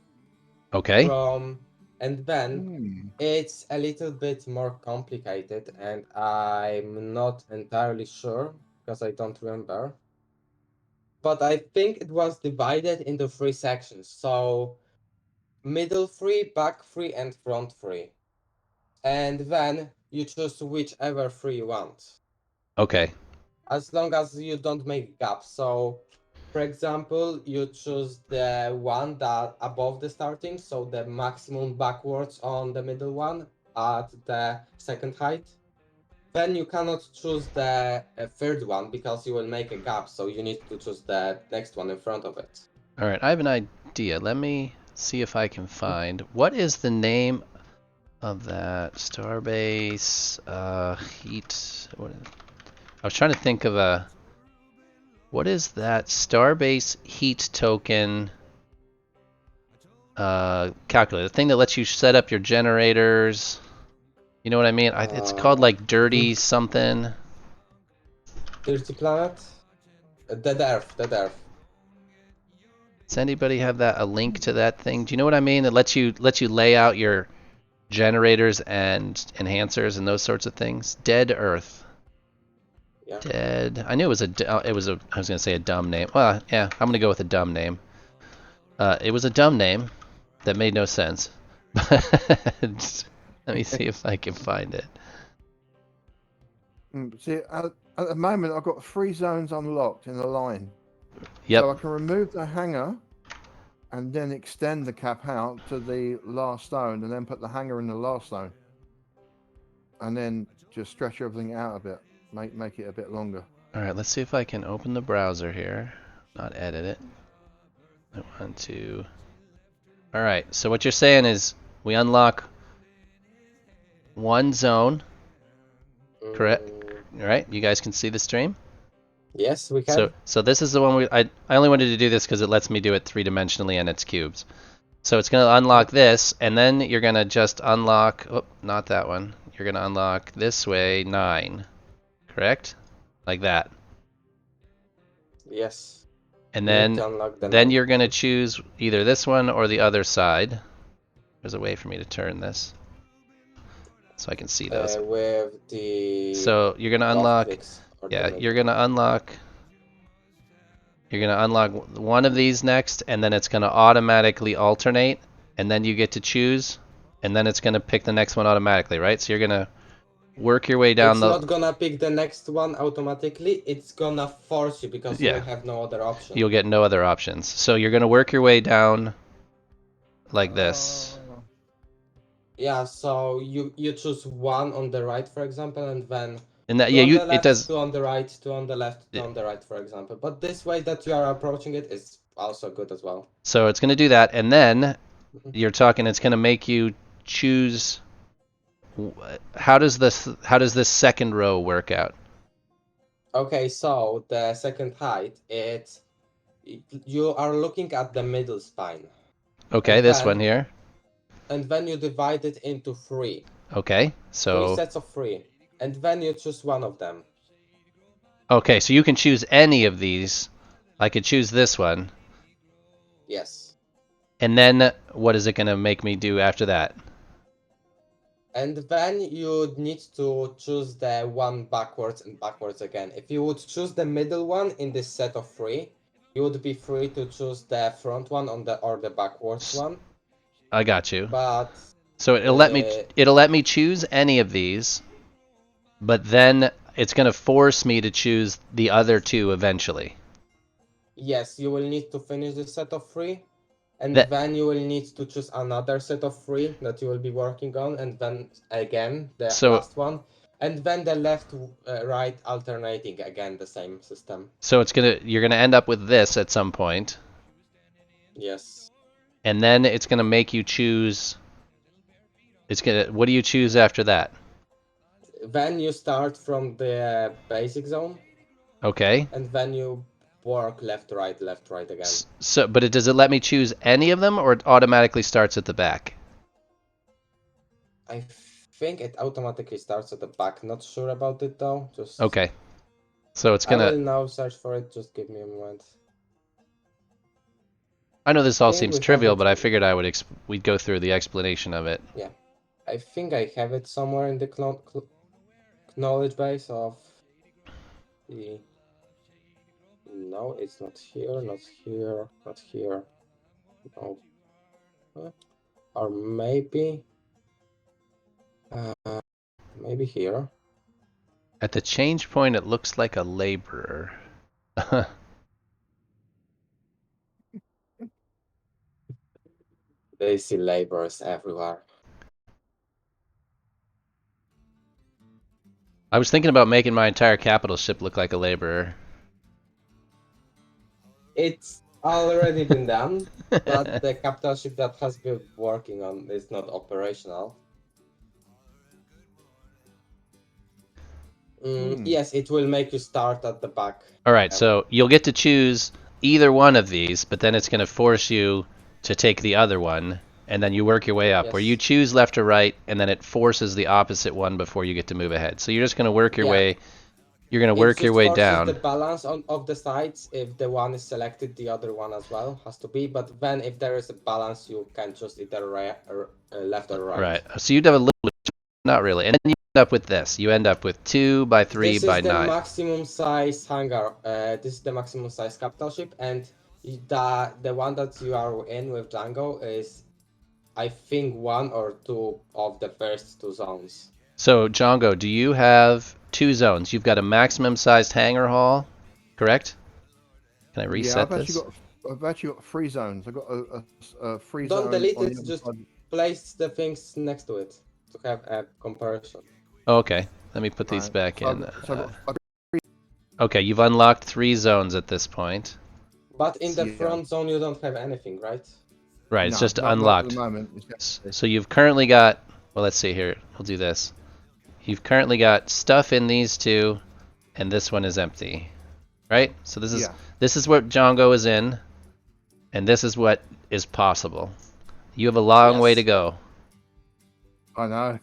Okay. from and then Hmm. it's a little bit more complicated and I'm not entirely sure because I don't remember. But I think it was divided into 3 sections. So middle 3, back 3, and front 3. And then you choose whichever 3 you want. Okay. As long as you don't make gaps. So for example, you choose the one that above the starting, so the maximum backwards on the middle one at the second height. Then you cannot choose the third one because you will make a gap, so you need to choose the next one in front of it. All right. I have an idea. Let me see if I can find what is the name of that Starbase heat. I was trying to think of a. What is that? Starbase heat token calculator. The thing that lets you set up your generators. You know what I mean? It's called like Dirty something. Dirty Planet? Dead Earth, Dead Earth. Does anybody have a link to that thing? Do you know what I mean? It lets you lay out your generators and enhancers and those sorts of things. Dead Earth. Yeah. Dead. I knew it was I was gonna say a dumb name. Well, yeah, I'm gonna go with a dumb name. It was a dumb name that made no sense. Let me see if I can find it. See, at the moment, I've got 3 zones unlocked in a line. Yep. So I can remove the hanger and then extend the cap out to the last zone and then put the hanger in the last zone. And then just stretch everything out a bit, make it a bit longer. All right, let's see if I can open the browser here, not edit it. I want to. All right, so what you're saying is we unlock one zone, correct? All right, you guys can see the stream? Yes, we can. So this is the one I only wanted to do this because it lets me do it 3-dimensionally and it's cubes. So it's going to unlock this, and then you're going to just unlock, oh, not that one. You're going to unlock this way 9, correct? Like that. Yes. And You need then to unlock the then node. you're going to choose either this one or the other side. There's a way for me to turn this so I can see those. With the So you're going to left unlock, clicks or yeah, the you're going to unlock one of these next, and then it's going to automatically alternate, and then you get to choose, and then it's going to pick the next one automatically, right? So you're going to work your way down It's the... not gonna pick the next one automatically. It's gonna force you because you Yeah. will have no other option. You'll get no other options. So you're going to work your way down like this. Yeah, so you choose one on the right, for example, and then And that, two yeah, on the it left, does... two on the right, two on the left, two Yeah. on the right, for example. But this way that you are approaching it is also good as well. So it's going to do that, and then Mhm. you're talking it's going to make you choose... How does this second row work out? Okay, so the second height, you are looking at the middle spine. Okay, And this then- one here. And then you divide it into 3. Okay, 3 so... sets of 3. And then you choose one of them. Okay, so you can choose any of these. I could choose this one. Yes. And then what is it going to make me do after that? And then you need to choose the one backwards and backwards again. If you would choose the middle one in this set of 3, you would be free to choose the front one or the backwards one. I got you. But So it'll let me choose any of these, but then it's going to force me to choose the other two eventually. yes, you will need to finish the set of 3. And That- then you will need to choose another set of 3 that you will be working on, and then again the last one, and then the left, right alternating again, the same system. So you're gonna end up with this at some point, Yes. and then it's gonna make you choose. What do you choose after that? Then you start from the basic zone, Okay. and then you work left, right again. But does it let me choose any of them, or it automatically starts at the back? I think it automatically starts at the back. Not sure about it though. Just Okay. So it's I gonna. will now search for it. Just give me a moment. I know this all think seems we have trivial, it. but I figured we'd go through the explanation of it. Yeah, I think I have it somewhere in the knowledge base of the. No, it's not here. Not here. Not here. No. Or maybe. Maybe here. At the change point, it looks like a laborer. They see laborers everywhere. I was thinking about making my entire capital ship look like a laborer. It's already been done, but the capital ship that has been working on is not operational. Yes, it will make you start at the back. All right, so you'll get to choose either one of these, but then it's going to force you to take the other one, and then you work your way up. Yes. Where you choose left or right, and then it forces the opposite one before you get to move ahead. So you're just going to work your Yeah. way. You're going to It work your just way forces down. the balance of the sides. If the one is selected, the other one as well has to be. But then if there is a balance, you can just either right or left or right. Right. So you'd have a little bit, not really. And then you end up with this. You end up with 2 by 3 This by is the 9. maximum size hangar. This is the maximum size capital ship, and the one that you are in with Django is, I think, 1 or 2 of the first 2 zones. So Django, do you have 2 zones? You've got a maximum sized hangar hall, correct? Can I reset this? I've actually got 3 zones. I've got a free Don't zone delete on it, the other just side. place the things next to it to have a comparison. Oh, okay. Let me put these Right. back So in. I've got Okay, you've unlocked 3 zones at this point. But in the Yeah. front zone, you don't have anything, right? Right, it's no, just not at unlocked. the moment. It's just- So you've currently got, well, let's see here. We'll do this. You've currently got stuff in these 2, and this one is empty. Right? So this is Yeah. this is what Django is in, and this is what is possible. You have a long way Yes. to go. I know.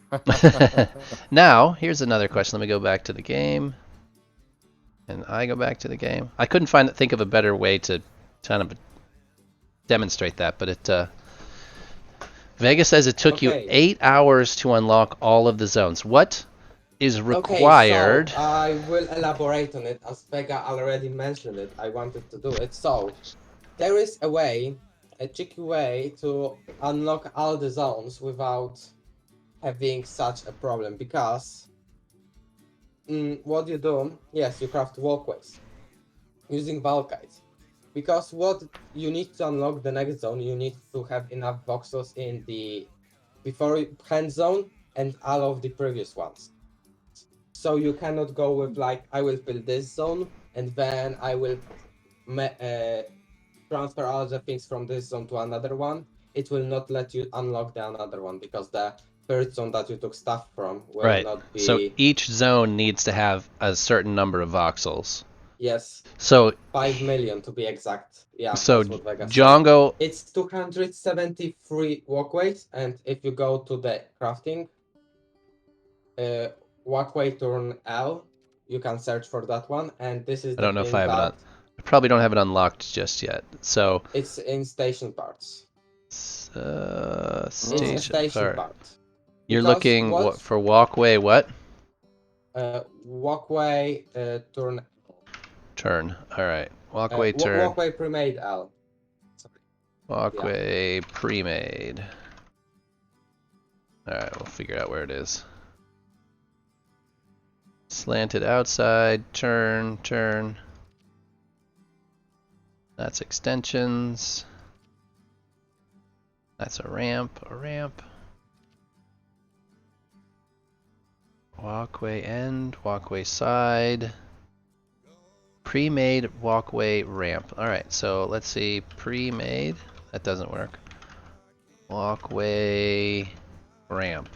Now, here's another question. Let me go back to the game. And I go back to the game. I couldn't think of a better way to kind of demonstrate that, but it Vega says it took you Okay. 8 hours to unlock all of the zones. What is required? Okay, so I will elaborate on it, as Vega already mentioned it. I wanted to do it. So there is a way, a tricky way to unlock all the zones without having such a problem, because what you do, yes, you craft walkways using Valkyries. Because what you need to unlock the next zone, you need to have enough voxels in the beforehand zone and all of the previous ones. So you cannot go with like, I will fill this zone and then I will transfer all the things from this zone to another one. It will not let you unlock the another one because the first zone that you took stuff from will Right. not be. So each zone needs to have a certain number of voxels. Yes, So 5 million to be exact. Yeah, so that's what Vega said. Django, It's 273 walkways, and if you go to the crafting, walkway turn L, you can search for that one, and this is I don't the know if thing I have it that on. I probably don't have it unlocked just yet. So it's in station parts. It's a station station part. part. You're Because looking what- for walkway what? Walkway turn Turn. All right. Walkway turn. walkway pre-made L. Walkway pre-made. All right, we'll figure out where it is. Slanted outside, turn, turn. That's extensions. That's a ramp, a ramp. Walkway end, walkway side. Pre-made walkway ramp. Alright, so let's see. Pre-made. That doesn't work. Walkway ramp.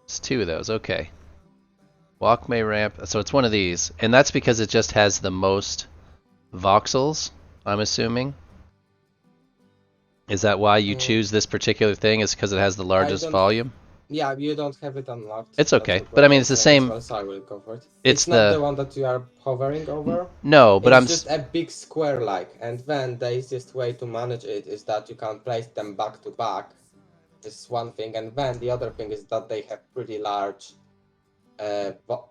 It's 2 of those, okay. Walkway ramp. So it's one of these. And that's because it just has the most voxels, I'm assuming. Is that why you choose this particular thing? Is because it has the largest don't- volume? Yeah, you don't have it unlocked. It's That's okay, what but I Vega mean, it's the said as same- well, so I will go for it. It's not the- the one that you are hovering over. No, but It's I'm just a big square like, and then the easiest way to manage it is that you can place them back to back. This is one thing, and then the other thing is that they have pretty large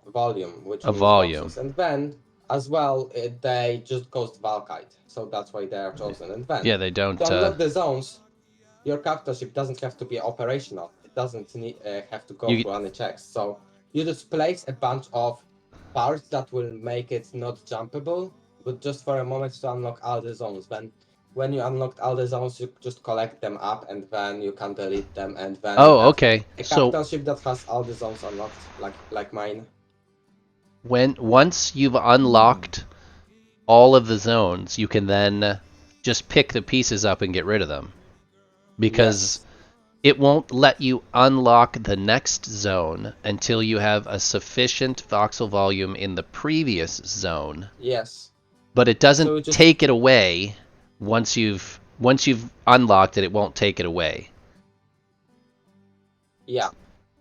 volume, which A means volume. voxels. And then as well, they just cost Valkite, so that's why they are chosen. And then yeah, they don't. to unlock the zones, your capital ship doesn't have to be operational. It doesn't need have to go You- through any checks. So you just place a bunch of parts that will make it not jumpable, but just for a moment to unlock all the zones. Then when you unlocked all the zones, you just collect them up, and then you can delete them, and then you Oh, have okay. a So capital ship that has all the zones unlocked, like mine. once you've unlocked all of the zones, you can then just pick the pieces up and get rid of them. Because it won't let you unlock the next zone until you have a sufficient voxel volume in the previous zone. Yes. But it doesn't So just take it away once you've unlocked it. It won't take it away. yeah.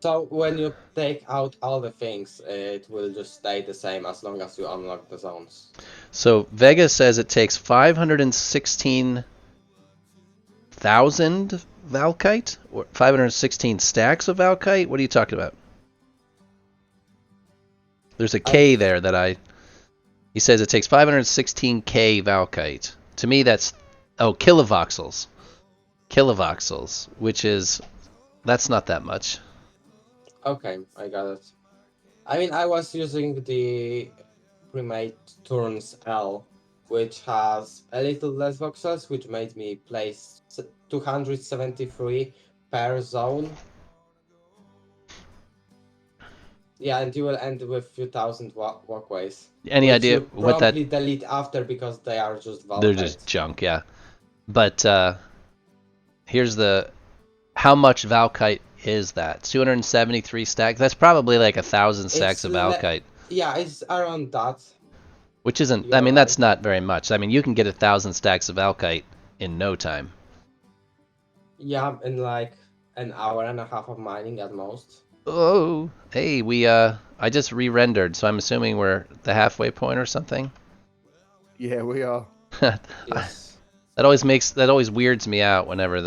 So when you take out all the things, it will just stay the same as long as you unlock the zones. So Vega says it takes 516,000 Valkite or 516 stacks of Valkite. What are you talking about? There's a K there that he says it takes 516k Valkite. To me, that's kilovoxels, which is that's not that much. Okay, I got it. I mean, I was using the pre-made turns L, which has a little less voxels, which made me place 273 per zone. Yeah, and you will end with few thousand walkways. Any which idea you what that? promptly delete after because they are just They're Valkite. just junk, yeah. But here's how much Valkite is that? 273 stacks. That's probably like 1,000 stacks of Valkite. Yeah, it's around that. Which isn't. You're I mean, that's right. not very much. I mean, you can get 1,000 stacks of Valkite in no time. Yeah, in like an hour and a half of mining at most. Oh, hey, I just re-rendered, so I'm assuming we're the halfway point or something. Yeah, we are. Yes. That always weirds me out whenever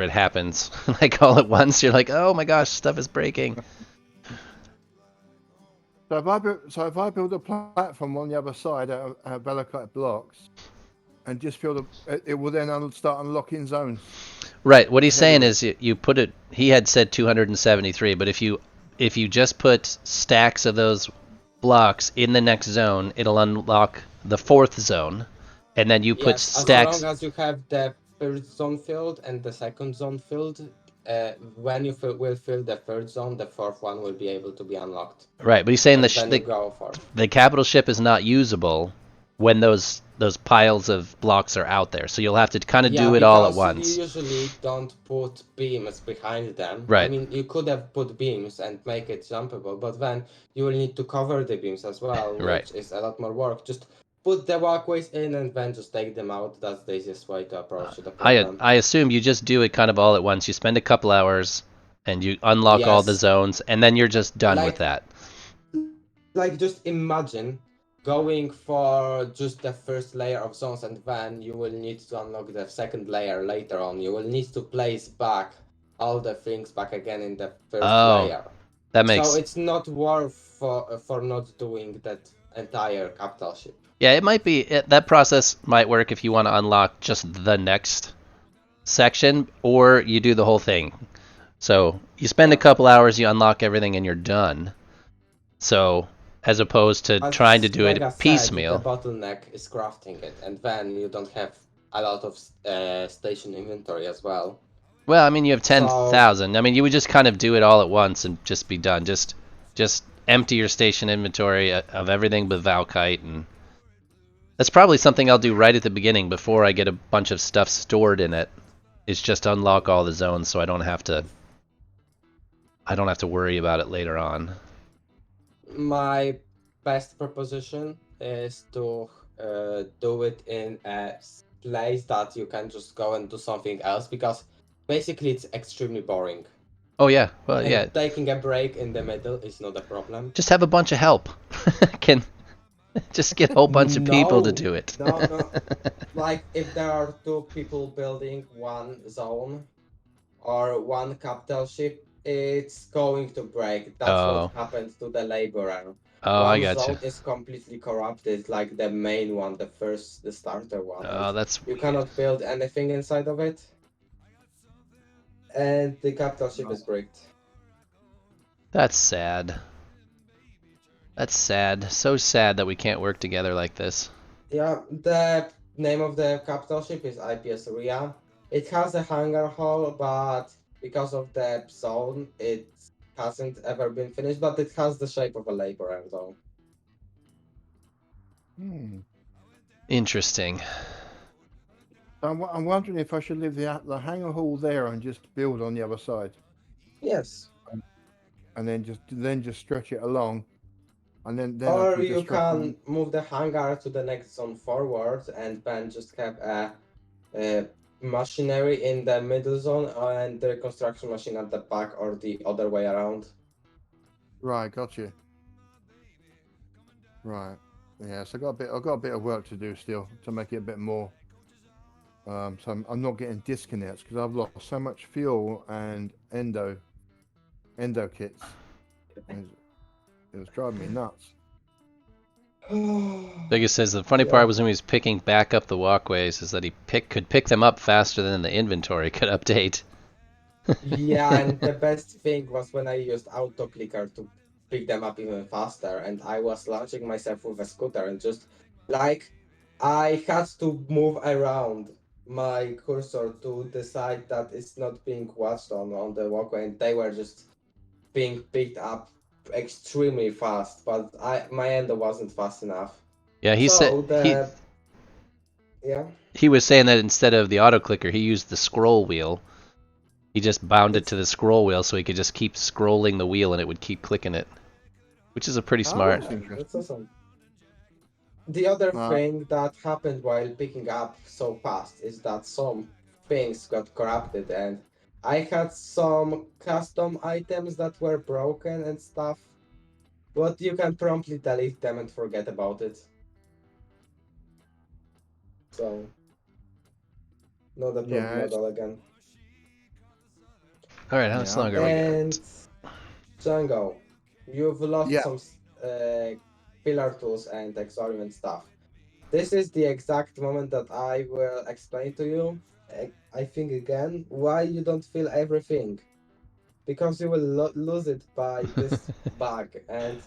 it happens. Like all at once, you're like, oh my gosh, stuff is breaking. So if I build a platform on the other side out of Valakite blocks, and just build it will then start unlocking zones. Right. What he's Ahead of saying it. is you put it. He had said 273, but if you just put stacks of those blocks in the next zone, it'll unlock the fourth zone, and then you put Yes, as long stacks. as you have the third zone filled and the second zone filled, when you will fill the third zone, the fourth one will be able to be unlocked. Right, but he's saying And then you go for. the capital ship is not usable when those piles of blocks are out there. So you'll have to kind of Yeah, do it all at because you once. usually don't put beams behind them. I Right. mean, you could have put beams and make it jumpable, but then you will need to cover the beams as well, Right. which is a lot more work. Just put the walkways in and then just take them out. That's the easiest way to approach the problem. I assume you just do it kind of all at once. You spend a couple hours and you unlock all the Yes. zones, and then you're just done with that. Like, just imagine going for just the first layer of zones, and then you will need to unlock the second layer later on. You will need to place back all the things back again in the first layer. That makes. So it's not worth for not doing that entire capital ship. Yeah, it might be. That process might work if you want to unlock just the next section, or you do the whole thing. So you spend a couple hours, you unlock everything, and you're done. So as opposed to As trying to do Vega it said, piecemeal. the bottleneck is crafting it, and then you don't have a lot of station inventory as well. Well, I mean, you have 10,000. I mean, you would just kind of do it all at once and just be done. Just empty your station inventory of everything but Valkite, and that's probably something I'll do right at the beginning before I get a bunch of stuff stored in it. Is just unlock all the zones so I don't have to worry about it later on. My best proposition is to do it in a place that you can just go and do something else, because basically it's extremely boring. Oh yeah, well And yeah. taking a break in the middle is not a problem. Just have a bunch of help. Can just get a whole bunch of people to do it. No. Like, if there are two people building one zone or one capital ship, it's going to break. That's what happened to the laborer. Oh, One I got zone you. is completely corrupted, like the main one, the starter one. Oh, that's you weird. cannot build anything inside of it. And the capital ship is bricked. That's sad. That's sad. So sad that we can't work together like this. Yeah, the name of the capital ship is IPS Ria. It has a hangar hall, but because of the zone, it hasn't ever been finished, but it has the shape of a laborer though. Interesting. I'm wondering if I should leave the hangar hall there and just build on the other side, Yes. and then just stretch it along, and then I Or can just you stretch can them. move the hangar to the next zone forward and then just have a machinery in the middle zone and the construction machine at the back or the other way around. Right, got you. Right. Yeah, so I've got a bit of work to do still to make it a bit more. So I'm not getting disconnects because I've lost so much fuel and endo kits. And it was driving me nuts. Vegas says the funny Yeah. part was when he was picking back up the walkways is that he could pick them up faster than the inventory could update. Yeah, and the best thing was when I used auto clicker to pick them up even faster, and I was launching myself with a scooter and just like I had to move around my cursor to decide that it's not being watched on the walkway, and they were just being picked up extremely fast, but my endo wasn't fast enough. Yeah, he said So the yeah. he was saying that instead of the auto clicker, he used the scroll wheel. He just bound it It's to the scroll wheel so he could just keep scrolling the wheel and it would keep clicking it, which is a pretty Oh, smart. that's yeah, that's interesting. awesome. The other Uh, thing that happened while picking up so fast is that some things got corrupted, and I had some custom items that were broken and stuff, but you can promptly delete them and forget about it. So, not a yeah, problem at all again. All right, how much yeah, longer we got? And Django, you've lost yeah. some pillar tools and exorbitant stuff. This is the exact moment that I will explain to you, I think again, why you don't feel everything. Because you will lose it by this bug. And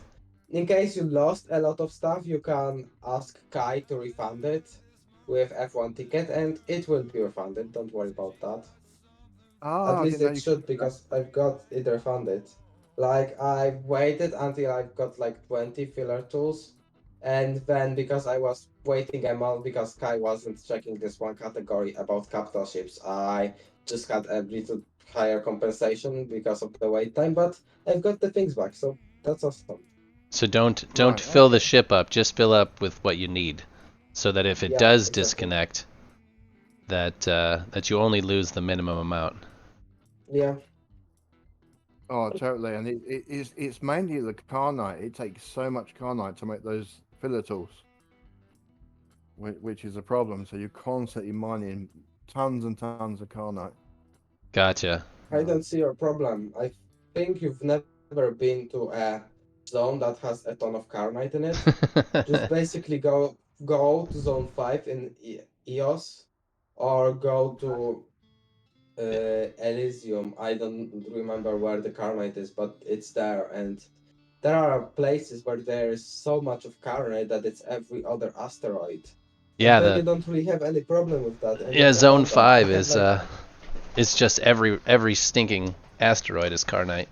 in case you lost a lot of stuff, you can ask Kai to refund it with F1 ticket and it will be refunded. Don't worry about that. At Oh, I least didn't know it you could should do that. because I've got it refunded. Like I waited until I've got like 20 filler tools, and then because I was waiting a month because Kai wasn't checking this one category about capital ships, I just had a little higher compensation because of the wait time. But I've got the things back, so that's awesome. So don't Right. fill the Okay. ship up. Just fill up with what you need, so that if it Yeah, does exactly. disconnect, that you only lose the minimum amount. Yeah, Oh, totally. And it's mainly the carnite. It takes so much carnite to make those filler tools, which is a problem. So you're constantly mining tons and tons of carnite. Gotcha. I don't see your problem. I think you've never been to a zone that has a ton of carbonite in it. Just basically go to zone 5 in EOS or go to Elysium. I don't remember where the Carnite is, but it's there. And there are places where there is so much of Carnite that it's every other asteroid. And Yeah, then the you don't really have any problem with that, and yeah it's zone abundant. I 5 have like is just every stinking asteroid is Carnite.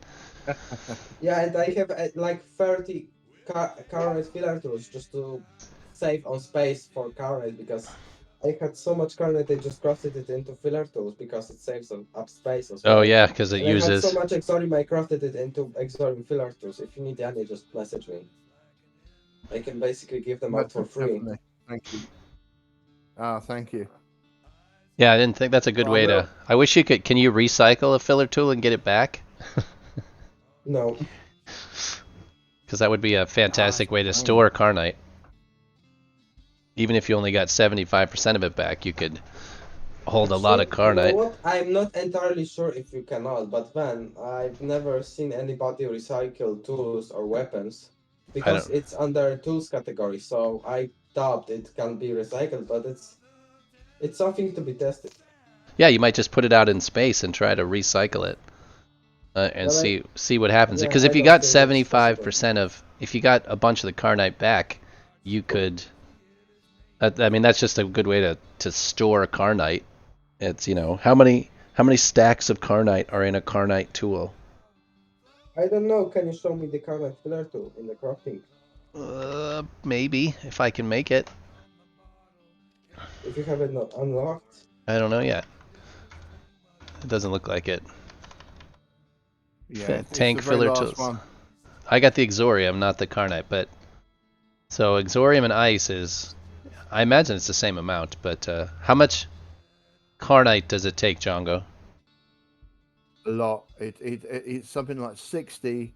yeah, and I have like 30 Carnite filler tools just to save on space for Carnite because I had so much Carnite I just crafted it into filler tools because it saves up space as Oh well. yeah, because it And I had so uses. much Exorium I crafted it into Exorium filler tools. If you need any, just message me. I can basically give them But out for free. definitely. Thank you. Ah, thank you. Yeah, I didn't think that's a good Well, I way will. to. I wish you could. Can you recycle a filler tool and get it back? No. Because that would be a Ah, fantastic it's way to a pain. store Carnite. Even if you only got 75% of it back, you could hold a lot of Actually, you know Carnite. what? I'm not entirely sure if you cannot, but then I've never seen anybody recycle tools or weapons I because don't. it's under tools category. So I doubt it can be recycled, but it's something to be tested. Yeah, you might just put it out in space and try to recycle it and But see what happens. yeah, Because I if you don't got think it's possible. 75% of, if you got a bunch of the Carnite back, you could. I mean, that's just a good way to store Carnite. It's how many stacks of Carnite are in a Carnite tool? I don't know. Can you show me the current filler tool in the crafting? Maybe if I can make it. If you have it not unlocked. I don't know yet. It doesn't look like it. Yeah, it's Tank the very filler last tools. one. I got the Exorium, not the Carnite, but so Exorium and Ice is, I imagine it's the same amount, but how much Carnite does it take, Django? A lot. It's something like 60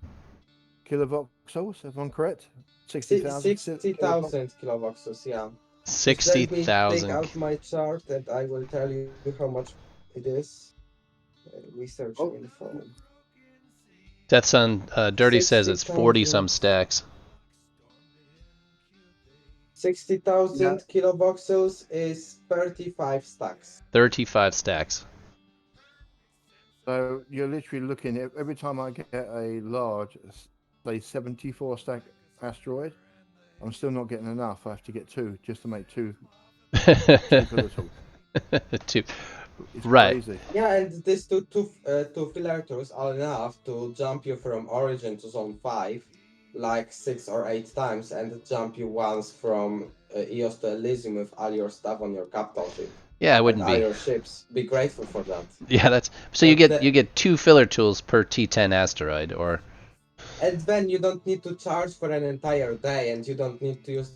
kilovoxels, if I'm correct. 60,000 kilovoxels. 60,000 kilovoxels, yeah. Just let me take 60,000. out my chart and I will tell you how much it is. Research Oh, info. Death Sun Dirty says it's 40 some 60,000 stacks. 60,000 yeah. kilovoxels is 35 stacks. 35 stacks. So you're literally looking at every time I get a large, say 74 stack asteroid, I'm still not getting enough. I have to get two just to make two filler tools. Two. It's Right. crazy. Yeah, and these two filler tools are enough to jump you from Origin to Zone 5 like 6 or 8 times and jump you once from EOS to Elysium with all your stuff on your capital ship Yeah, it and wouldn't all be. your ships. Be grateful for that. Yeah, that's so you But get 2 filler tools per T10 asteroid, or and then you don't need to charge for an entire day, and you don't need to use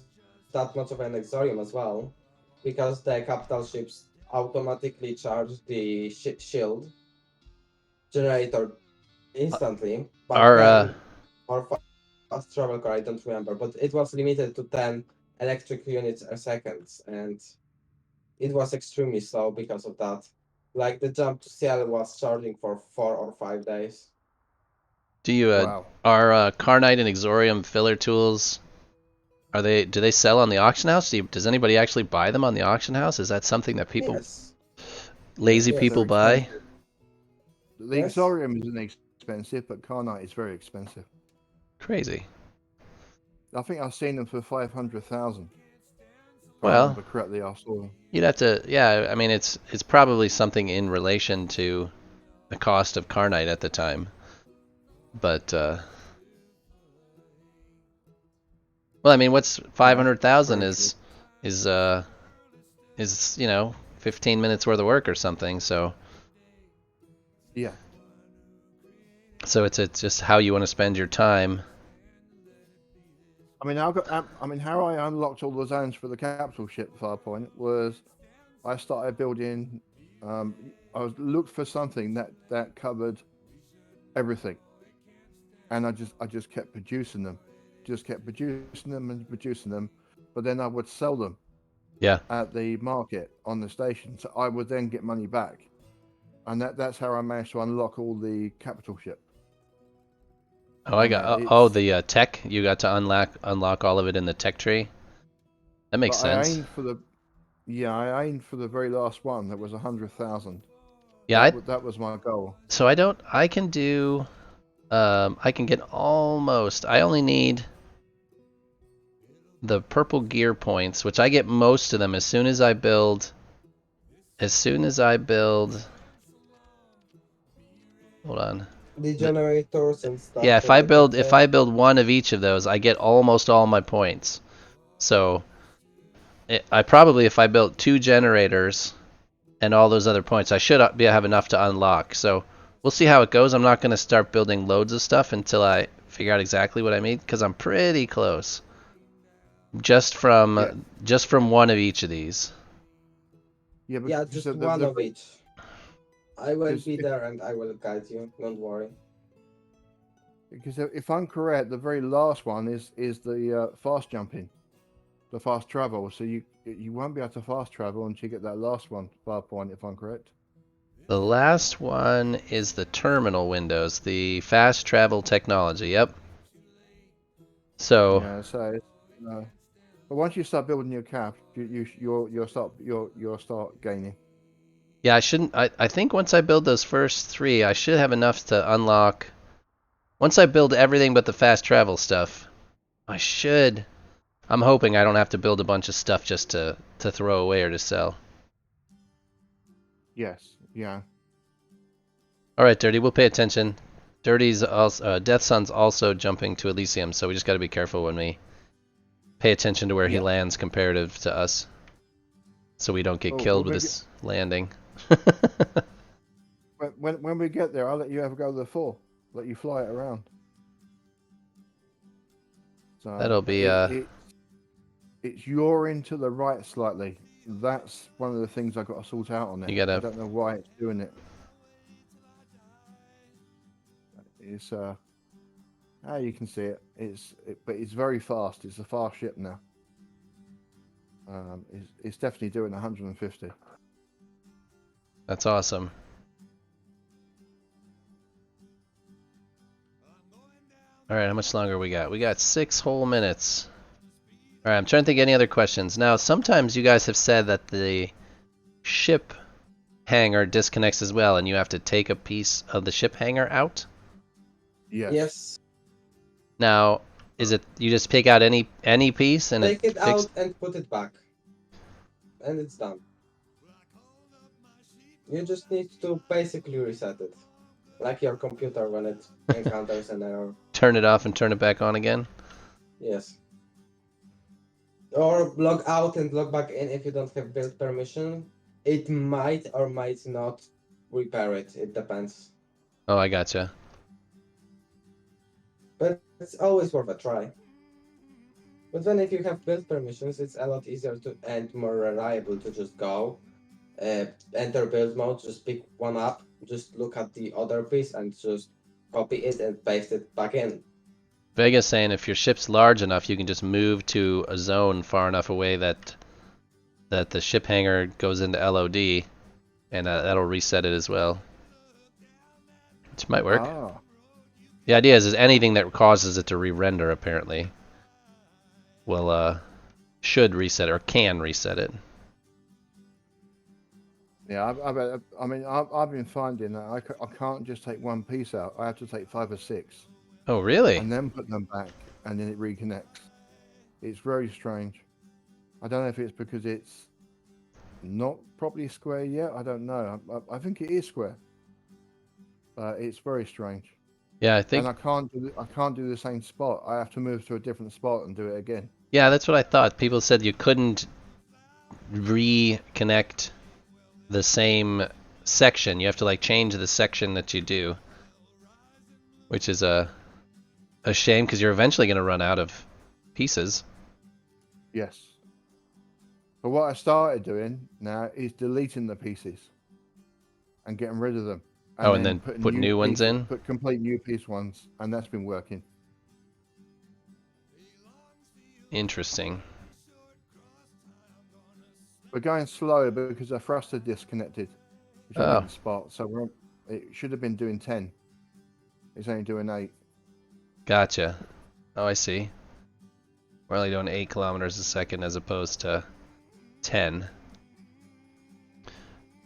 that much of an Exorium as well, because the capital ships automatically charge the shield generator instantly. But our then, or fast travel car, I don't remember, but it was limited to 10 electric units a second, and it was extremely slow because of that. Like the jump to Ciel was charging for 4 or 5 days. do you Wow. our Carnite and Exorium filler tools, do they sell on the auction house? Does anybody actually buy them on the auction house? Is that something that people, Yes, lazy yes, people They're buy? expensive. The yes. Exorium isn't expensive, but Carnite is very expensive. Crazy. I think I've seen them for 500,000. If I Well, remember correctly, I saw them. you'd have to, yeah, I mean it's probably something in relation to the cost of Carnite at the time. But well, I mean what's No, it's 500,000 very cheap. is 15 minutes worth of work or something, so Yeah. it's just how you want to spend your time. I mean, how I unlocked all the zones for the capital ship Farpoint was I started building. I was looked for something that covered everything, and I just kept producing them, and producing them, but then I would sell them Yeah. at the market on the station, so I would then get money back, and that's how I managed to unlock all the capital ship. Oh, I And got it's the tech. You got to unlock all of it in the tech tree. That makes but I sense. aimed for the I aimed for the very last one that was 100,000. Yeah, That was my goal. so I can do I can get almost, I only need the purple gear points, which I get most of them as soon as I build hold on. The generators and stuff Yeah, for the if capital. I build one of each of those, I get almost all my points. So I probably, if I built 2 generators and all those other points, I should have enough to unlock. So we'll see how it goes. I'm not going to start building loads of stuff until I figure out exactly what I need, because I'm pretty close. Just from Yeah, one of each of these. yeah, Yeah, because just one of each. I will because be there and I will guide you. Don't worry. if I'm correct, the very last one is the fast jumping, the fast travel. So you won't be able to fast travel until you get that last one, Farpoint, if I'm correct. The last one is the terminal windows, the fast travel technology. Yep. So Yeah, so but once you start building your cap, you'll start gaining. yeah, I shouldn't. I think once I build those first 3, I should have enough to unlock. Once I build everything but the fast travel stuff, I should. I'm hoping I don't have to build a bunch of stuff just to throw away or to sell. Yes, yeah. All right, Dirty, we'll pay attention. Dirty's also Death Sun's also jumping to Elysium, so we just got to be careful when we pay attention to where he Yeah. lands comparative to us, so we don't get Well, killed with maybe this landing. When we get there, I'll let you have a go to the 4. Let you fly it around. So That'll be it's yawing to the right slightly. That's one of the things I got to sort out on it. You gotta- I don't know why it's doing it. It's you can see it. But it's very fast. It's a fast ship now. It's definitely doing 150. That's awesome. All right, how much longer we got? We got 6 whole minutes. All right, I'm trying to think of any other questions. Now, sometimes you guys have said that the ship hangar disconnects as well, and you have to take a piece of the ship hangar out. Yes. Yes. Now, is it you just pick out any piece and Take it fix- out and put it back. And it's done. You just need to basically reset it. Like your computer when it encounters an error. turn it off and turn it back on again? Yes. Or log out and log back in if you don't have build permission. It might or might not repair it. It depends. Oh, I gotcha. But it's always worth a try. But then if you have build permissions, it's a lot easier to and more reliable to just go, enter build mode, just pick one up, just look at the other piece and just copy it and paste it back in. Vega's saying if your ship's large enough, you can just move to a zone far enough away that the ship hangar goes into LOD, and that'll reset it as well. Which might work. Ah. The idea is anything that causes it to re-render apparently will should reset or can reset it. Yeah, I've been finding that I can't just take one piece out. I have to take 5 or 6 Oh, really? and then put them back, and then it reconnects. It's very strange. I don't know if it's because it's not properly square yet. I don't know. I think it is square, but it's very strange. Yeah, I think. And I can't do the same spot. I have to move to a different spot and do it again. Yeah, that's what I thought. People said you couldn't reconnect the same section. You have to like change the section that you do, which is a shame because you're eventually going to run out of pieces. Yes. But what I started doing now is deleting the pieces and getting rid of them. And then put new ones in? Put complete new piece ones, and that's been working. Interesting. We're going slow because our thruster disconnected, which I Oh. didn't spot. So it should have been doing 10. It's only doing 8. Gotcha. Oh, I see. We're only doing 8 kilometers a second as opposed to 10.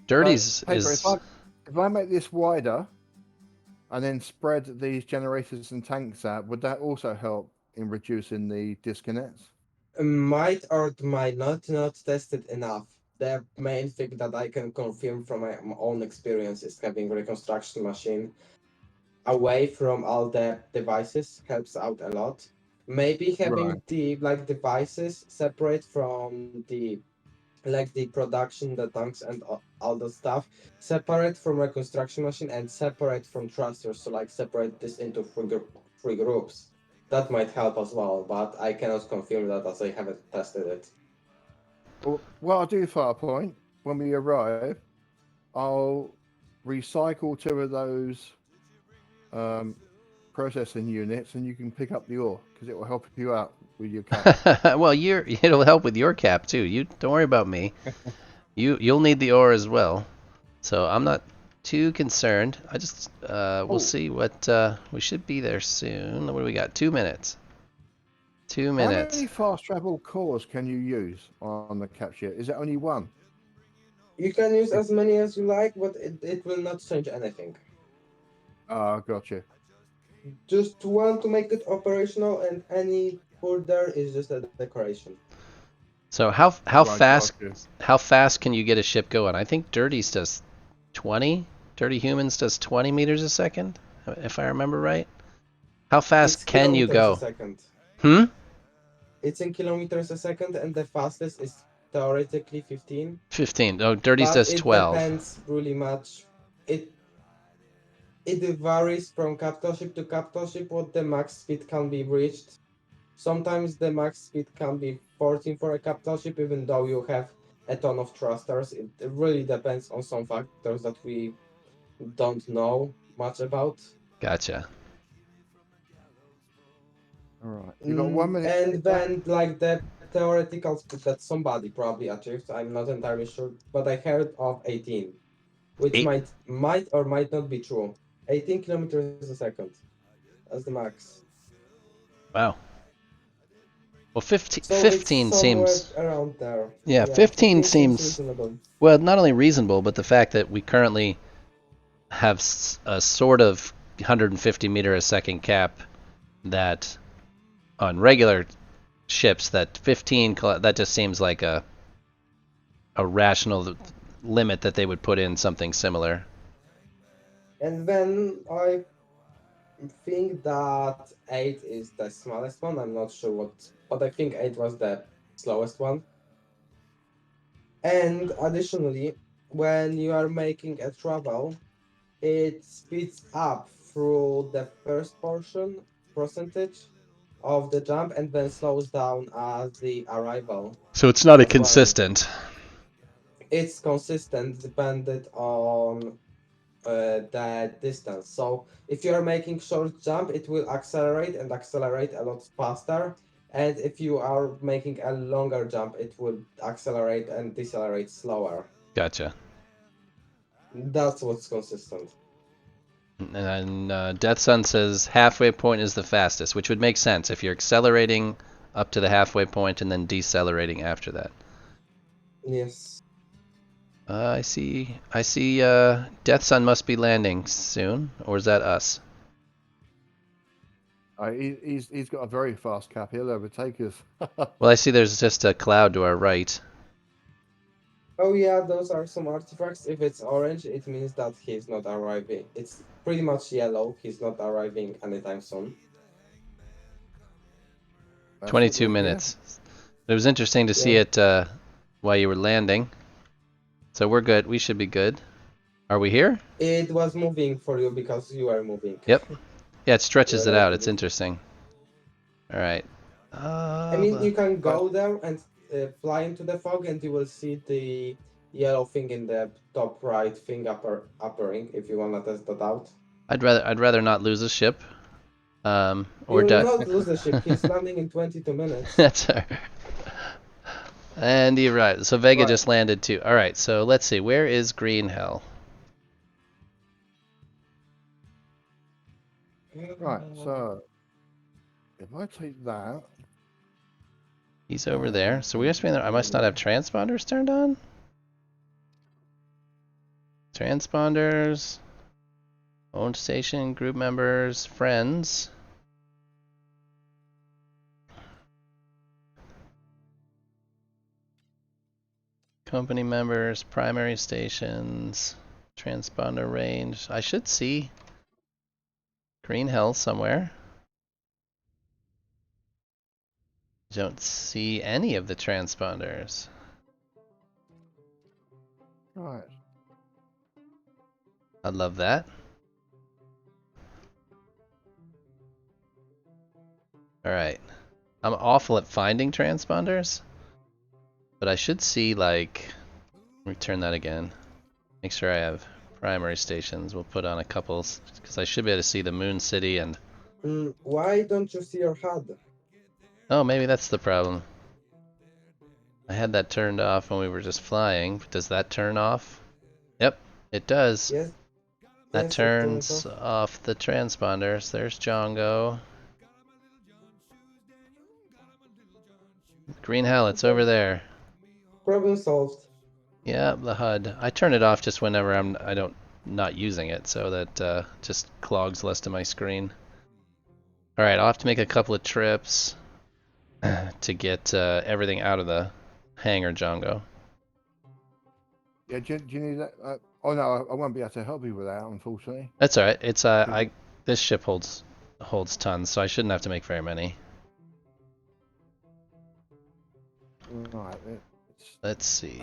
Dirty's Paper, is. if I make this wider and then spread these generators and tanks out, would that also help in reducing the disconnects? Might or might not tested enough. The main thing that I can confirm from my own experience is having reconstruction machine away from all the devices helps out a lot. Maybe having Right. the devices separate from the production, the tanks and all the stuff, separate from reconstruction machine and separate from thrusters. So separate this into three groups. That might help as well, but I cannot confirm that as I haven't tested it. Well, what I'll do, Firepoint, when we arrive, I'll recycle 2 of those processing units, and you can pick up the ore because it will help you out with your cap. Well, it'll help with your cap too. You don't worry about me. You'll need the ore as well. So I'm not too concerned. I just we'll see what we should be there soon. What do we got? 2 minutes. 2 How minutes. many fast travel cores can you use on the cap ship? Is it only 1? You can use as many as you like, but it will not change anything. Ah, gotcha. Just one to make it operational, and any further is just a decoration. So how Right, fast gotcha. how fast can you get a ship going? I think Dirty's does 20. Dirty Humans does 20 meters a second, if I remember right. How fast It's can you kilometers go? a second. Hmm? It's in kilometers a second, and the fastest is theoretically 15. 15. Oh, Dirty But says it 12. depends really much. It varies from capital ship to capital ship what the max speed can be reached. Sometimes the max speed can be 14 for a capital ship, even though you have a ton of thrusters. It really depends on some factors that we don't know much about. Gotcha. All right. You got 1 minute. And then, like the theoretical speed that somebody probably achieved, I'm not entirely sure, but I heard of 18, which Eight. might or might not be true. 18 kilometers a second as the max. Wow. Well, 15, So it's 15 somewhere seems. around there. Yeah, Yeah, 15 15 seems seems. reasonable. Well, not only reasonable, but the fact that we currently have a sort of 150 meter a second cap that on regular ships that 15 that just seems like a rational limit that they would put in something similar. And then I think that 8 is the smallest one. I'm not sure what, but I think 8 was the slowest one. And additionally, when you are making a travel, it speeds up through the first percentage of the jump and then slows down as the arrival So it's not a as well. consistent. It's consistent dependent on the distance. So if you are making short jump, it will accelerate and accelerate a lot faster. And if you are making a longer jump, it will accelerate and decelerate slower. Gotcha. That's what's consistent. And Death Sun says halfway point is the fastest, which would make sense if you're accelerating up to the halfway point and then decelerating after that. Yes. I see. Death Sun must be landing soon, or is that us? He's got a very fast cap. He'll overtake us. Well, I see there's just a cloud to our right. Oh yeah, those are some artifacts. If it's orange, it means that he's not arriving. It's pretty much yellow. He's not arriving anytime soon. That's 22 what we hear. minutes. It was interesting to see Yeah. it while you were landing. So we're good. We should be good. Are we here? It was moving for you because you are moving. Yep. Yeah, it stretches it out. It's Relatively. interesting. All right. I mean, you can Right. go there and fly into the fog, and you will see the yellow thing in the top right thing uppering if you wanna test that out. I'd rather not lose a ship. Or You will die. not lose the ship. He's landing in 22 minutes. That's all right. And you're right. So Vega Right. just landed too. All right. So let's see. Where is Green Hell? Right. So if I take that, He's over there. So we must be in there. I must not have transponders turned on. Transponders. Owned station. Group members. Friends. Company members. Primary stations. Transponder range. I should see Green Hell somewhere. Don't see any of the transponders. right. I love that. Alright. I'm awful at finding transponders. But I should see, like... Let me turn that again. Make sure I have primary stations. We'll put on a couple, because I should be able to see the Moon City and... Why don't you see your HUD? Oh, maybe that's the problem. I had that turned off when we were just flying. Does that turn off? Yep, it does. Yes. That Yes, it turns turns off. off the transponders. There's Django. Green Hell, it's over there. Problem solved. Yeah, the HUD. I turn it off just whenever I don't not using it, so that just clogs less of my screen. All right, I'll have to make a couple of trips to get everything out of the hangar, Django. Yeah. Do you need that? Oh no, I won't be able to help you with that, unfortunately. That's all right. It's this ship holds tons, so I shouldn't have to make very many. Right. Let's see.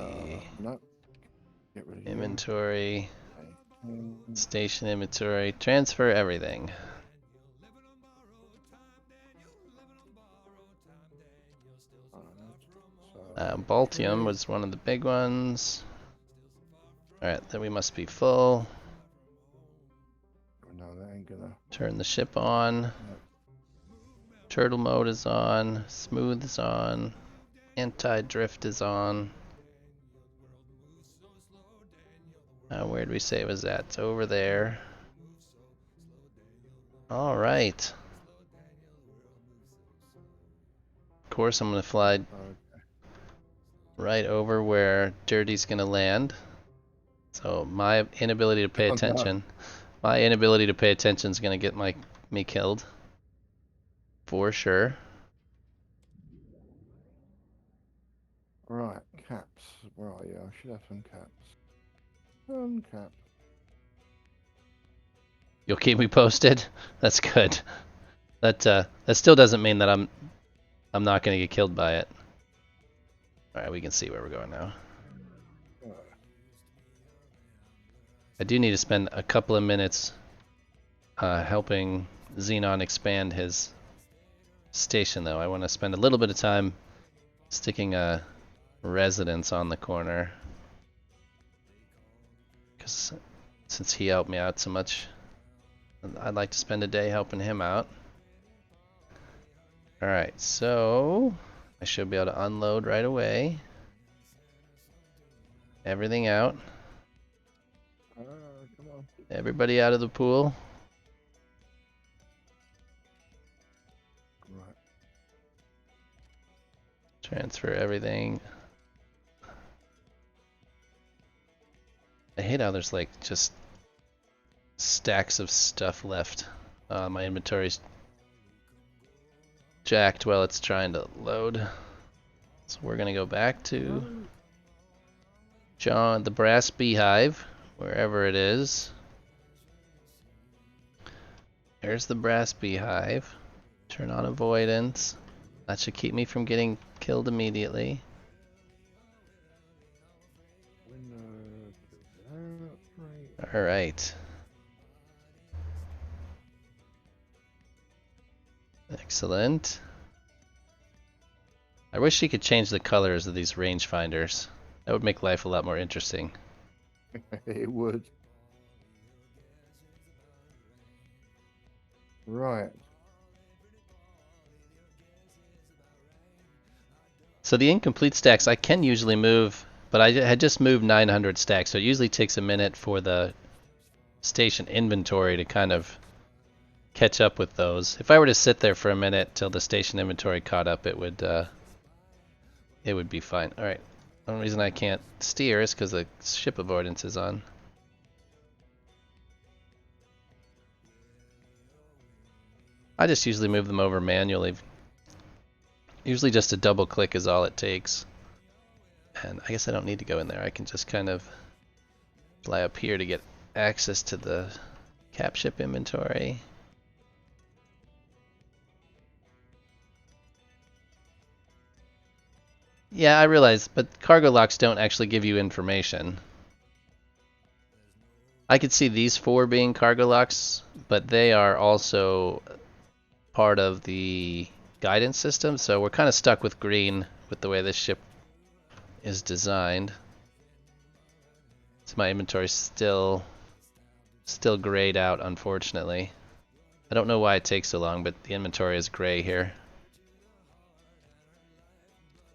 No. Get rid of you. Inventory, Okay. station inventory, transfer everything. Baltium was one of the big ones. Alright, then we must be full. No, that ain't gonna. Turn the ship on. Turtle mode is on. Smooth is on. Anti-drift is on. Where did we say it was at? It's over there. Alright. Of course, I'm going to fly right over where Dirty's going to land. So my inability to pay Oh, no. attention. My inability to pay attention is going to get me killed. For sure. Right, caps. Where are you? I should have some caps. Some cap. You'll keep me posted? That's good. That still doesn't mean that I'm not going to get killed by it. Alright, we can see where we're going now. I do need to spend a couple of minutes helping Xenon expand his station, though. I want to spend a little bit of time sticking a residence on the corner. Because since he helped me out so much, I'd like to spend a day helping him out. Alright, so I should be able to unload right away. Everything out. Come on. Everybody out of the pool. Right. Transfer everything. I hate how there's like just stacks of stuff left. My inventory's jacked while it's trying to load. So we're gonna go back to the Brass Beehive, wherever it is. There's the Brass Beehive. Turn on avoidance. That should keep me from getting killed immediately. Alright. Excellent. I wish you could change the colors of these rangefinders. That would make life a lot more interesting. It would. Right. So the incomplete stacks I can usually move, but I had just moved 900 stacks, so it usually takes a minute for the station inventory to kind of catch up with those. If I were to sit there for a minute till the station inventory caught up, it would be fine. All right. The only reason I can't steer is because the ship avoidance is on. I just usually move them over manually. Usually just a double click is all it takes. And I guess I don't need to go in there. I can just kind of fly up here to get access to the cap ship inventory. Yeah, I realize, but cargo locks don't actually give you information. I could see these 4 being cargo locks, but they are also part of the guidance system, so we're kind of stuck with green with the way this ship is designed. So my inventory's still grayed out, unfortunately. I don't know why it takes so long, but the inventory is gray here.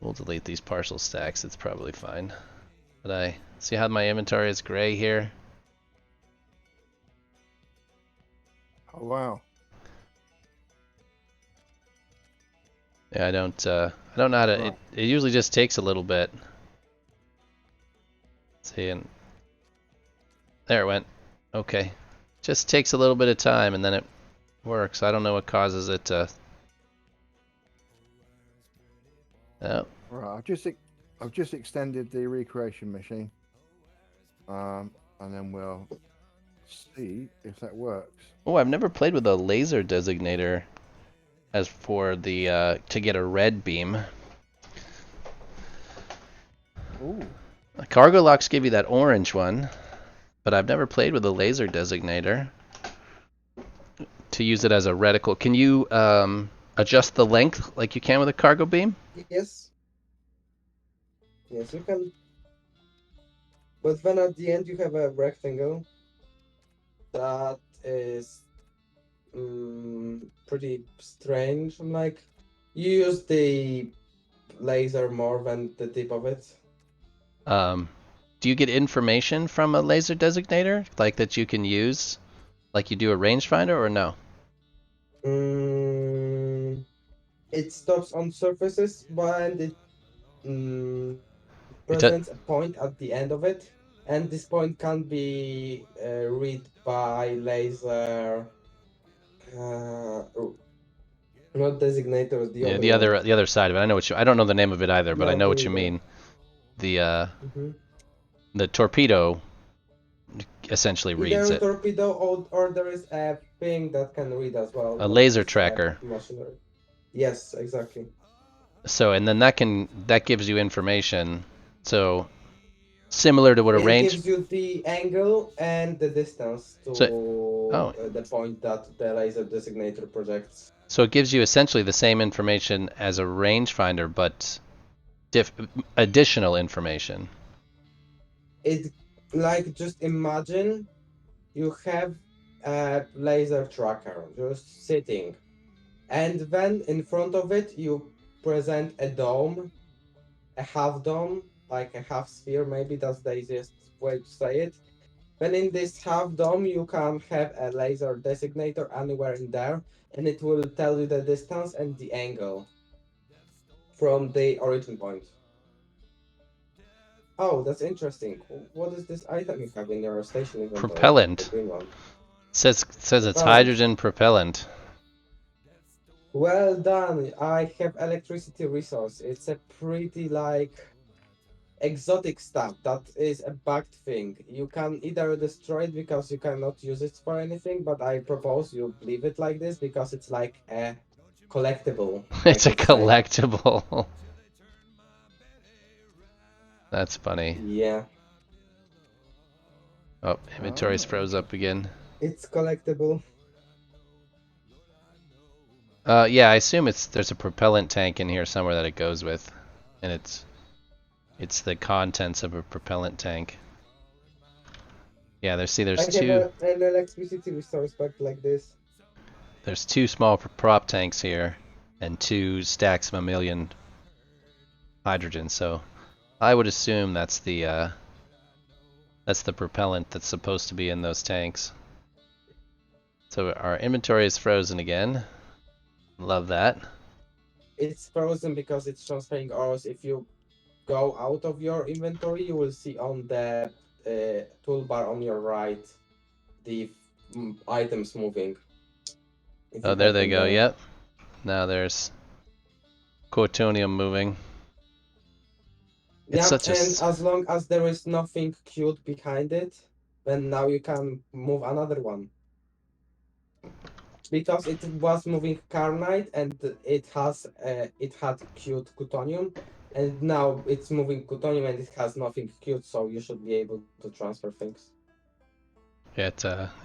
We'll delete these partial stacks, it's probably fine. But I see how my inventory is gray here? Oh wow. Yeah, I don't know how to. It usually just takes a little bit. Let's see, and there it went. Okay, just takes a little bit of time, and then it works. I don't know what causes it to. Oh. Right. I've just extended the recreation machine. And then we'll see if that works. Oh, I've never played with a laser designator as for the to get a red beam. Ooh. Cargo locks give you that orange one, but I've never played with a laser designator to use it as a reticle. Can you adjust the length like you can with a cargo beam? Yes. Yes, you can. But then at the end you have a rectangle that is pretty strange. Like you use the laser more than the tip of it. Do you get information from a laser designator like that you can use like you do a rangefinder or no? Mm, it stops on surfaces when it mm, It does. presents a point at the end of it, and this point can be read by laser. Uh, Not designator, the Yeah, other one. the other side of it. I know what you. I don't know the name of it either, but I No, know the what you reader. mean. The Hmm. the torpedo essentially reads Either it. torpedo or there is a thing that can read as well, A but laser it's a tracker. machinery. Yes, exactly. So and then that gives you information. So similar to what a It range. gives you the angle and the distance So to oh, the point that the laser designator projects. so it gives you essentially the same information as a rangefinder, but additional information. It like just imagine you have a laser tracker just sitting, and then in front of it you present a dome, a half dome, like a half sphere, maybe that's the easiest way to say it. Then in this half dome, you can have a laser designator anywhere in there, and it will tell you the distance and the angle from the origin point. Oh, that's interesting. What is this item you have in your station inventory? The Propellant. green one. Says it's Propellant. hydrogen propellant. Well done. I have electricity resource. It's a pretty like exotic stuff that is a bugged thing. You can either destroy it because you cannot use it for anything, but I propose you leave it like this because it's like a collectible, I It's a could say. collectible. That's funny. Yeah, Oh, Ah, inventory's froze interesting. up again. it's collectible. Yeah, I assume there's a propellant tank in here somewhere that it goes with, and it's the contents of a propellant tank. Yeah, I there's have two an electricity resource back like this. there's two small prop tanks here, and two stacks of a million hydrogen. So I would assume that's the propellant that's supposed to be in those tanks. So our inventory is frozen again. Love that. It's frozen because it's transferring ores. If you go out of your inventory, you will see on the toolbar on your right the items moving. If Oh, you there have they them go. there. Yep. Now there's Quotonium moving. It's Yeah, such a and as long as there is nothing cute behind it, then now you can move another one. Because it was moving Carnite and it had cute Cutonium, and now it's moving Cutonium and it has nothing cute, so you should be able to transfer things.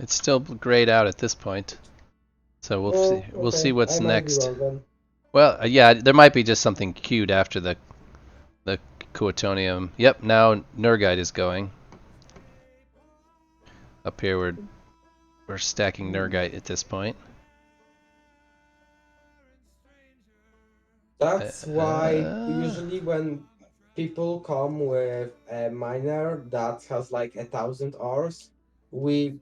it's still grayed out at this point. So Oh, we'll see okay. I what's might be next. wrong then. Well, yeah, there might be just something queued after the Quotonium. Yep, now Nergite is going. Up here we're stacking Nergite at this point. That's why Uh, usually when people come with a miner that has like 1,000 hours, we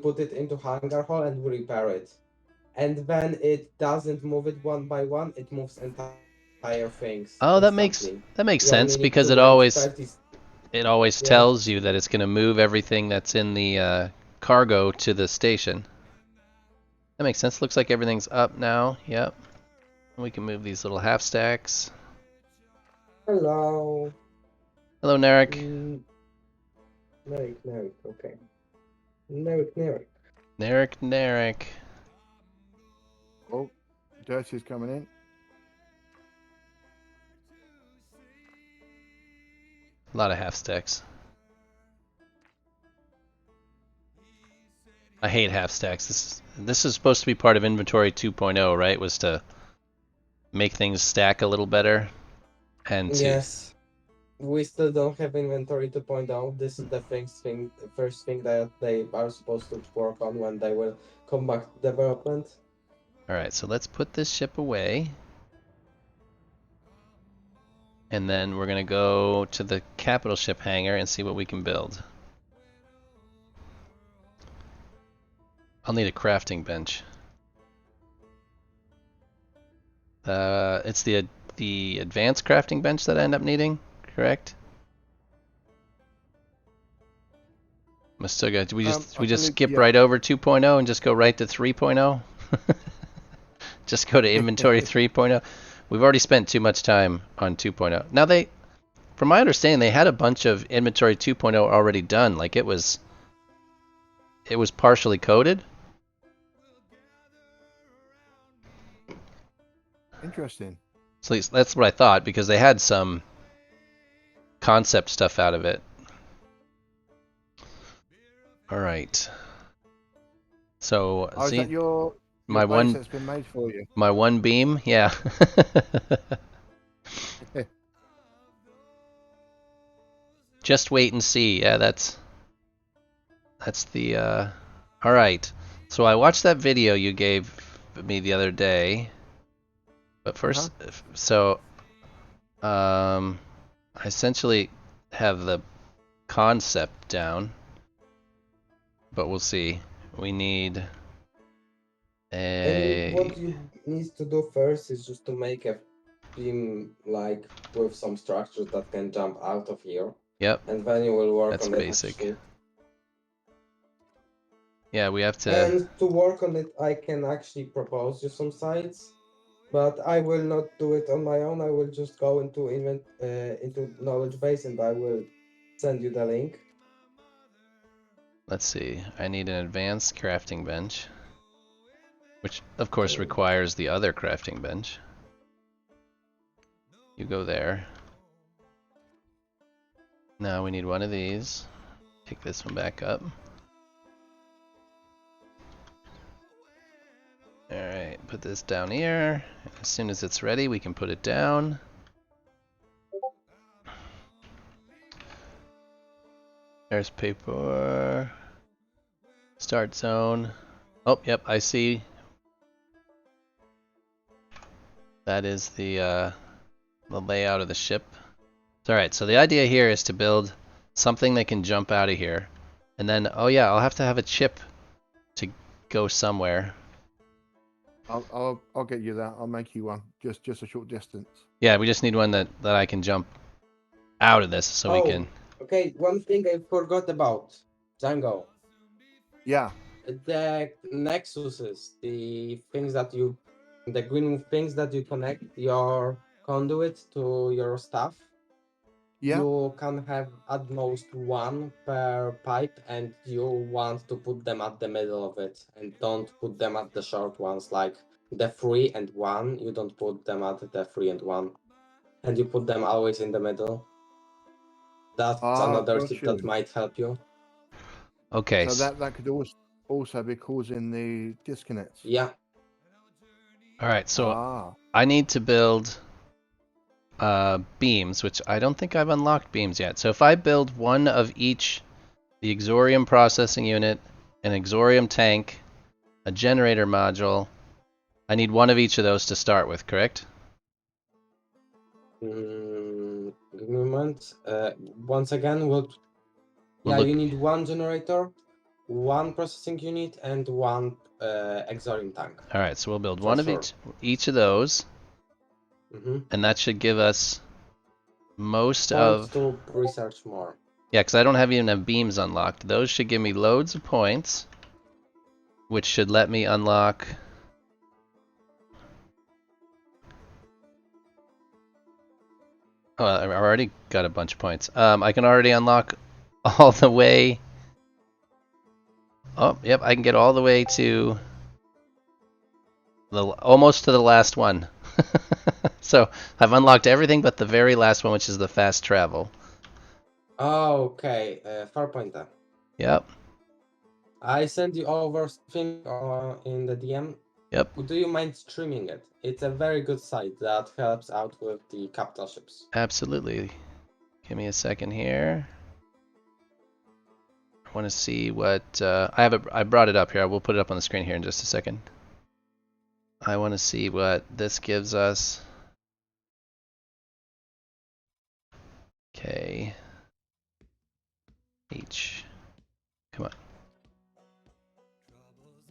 put it into hangar hall and we repair it. And then it doesn't move it one by one, it moves entire things oh, instantly. that You makes only sense need to because wait 30. it always Yeah. tells you that it's going to move everything that's in the cargo to the station. That makes sense. Looks like everything's up now. Yep. We can move these little half stacks. Hello. Hello, Narek. Mm, Narek, okay. Narek. Narek. Oh, Dirty's coming in. A lot of half stacks. I hate half stacks. This is supposed to be part of inventory 2.0, right? Was to make things stack a little better and to Yes. We still don't have inventory 2.0. This is the first thing that they are supposed to work on when they will come back to development. All right, so let's put this ship away. And then we're going to go to the capital ship hangar and see what we can build. I'll need a crafting bench. It's the advanced crafting bench that I end up needing, correct? Do we just I we just believe- skip yeah. right over 2.0 and just go right to 3.0? Just go to inventory 3.0. We've already spent too much time on 2.0. Now from my understanding, they had a bunch of inventory 2.0 already done. Like it was partially coded. Interesting. So at least that's what I thought, because they had some concept stuff out of it. All right. So Oh, is that your my base one that's been made for you? my one beam, yeah. Just wait and see. Yeah, that's the all right. So I watched that video you gave me the other day. But first, so I essentially have the concept down, but we'll see. We need And what a you need to do first is just to make a beam like with some structures that can jump out of here, yep. and then you will work That's on it basic. actually. Yeah, we have to. And to work on it, I can actually propose you some sites, but I will not do it on my own. I will just go into knowledge base and I will send you the link. Let's see. I need an advanced crafting bench, which of course requires the other crafting bench. You go there. Now we need one of these. Pick this one back up. Alright, put this down here. As soon as it's ready, we can put it down. There's paper. Start zone. Oh, yep, I see. That is the layout of the ship. Alright, so the idea here is to build something that can jump out of here. And then, oh yeah, I'll have to have a chip to go somewhere. I'll get you that. I'll make you one. Just a short distance. Yeah, we just need one that I can jump out of this so we can. Okay, one thing I forgot about Django. Yeah. The nexuses, the green things that you connect your conduit to your stuff. Yeah. You can have at most one per pipe, and you want to put them at the middle of it, and don't put them at the short ones like the 3 and 1. You don't put them at the 3 and 1, and you put them always in the middle. That's another Got tip you. that might help you. Okay. So that could also be causing the disconnects. Yeah. Alright, so I need to build beams, which I don't think I've unlocked beams yet. So if I build one of each, the Exorium processing unit, an Exorium tank, a generator module, I need one of each of those to start with, correct? Give me a moment. Once again, We'll you need one generator, one processing unit, and one exorium tank. Alright, so we'll build For one of sure. each of those, Mm-hmm. and that should give us most Points of. to research more. Yeah, because I don't even have beams unlocked. Those should give me loads of points, which should let me unlock. Oh, I've already got a bunch of points. I can already unlock all the way. Oh, yep, I can get all the way to almost to the last one. So I've unlocked everything but the very last one, which is the fast travel. Okay, far pointer. Yep. I send you over something in the DM. Yep. Do you mind streaming it? It's a very good site that helps out with the capital ships. Absolutely. Give me a second here. I want to see what I brought it up here. I will put it up on the screen here in just a second. I want to see what this gives us. Okay. H. Come on.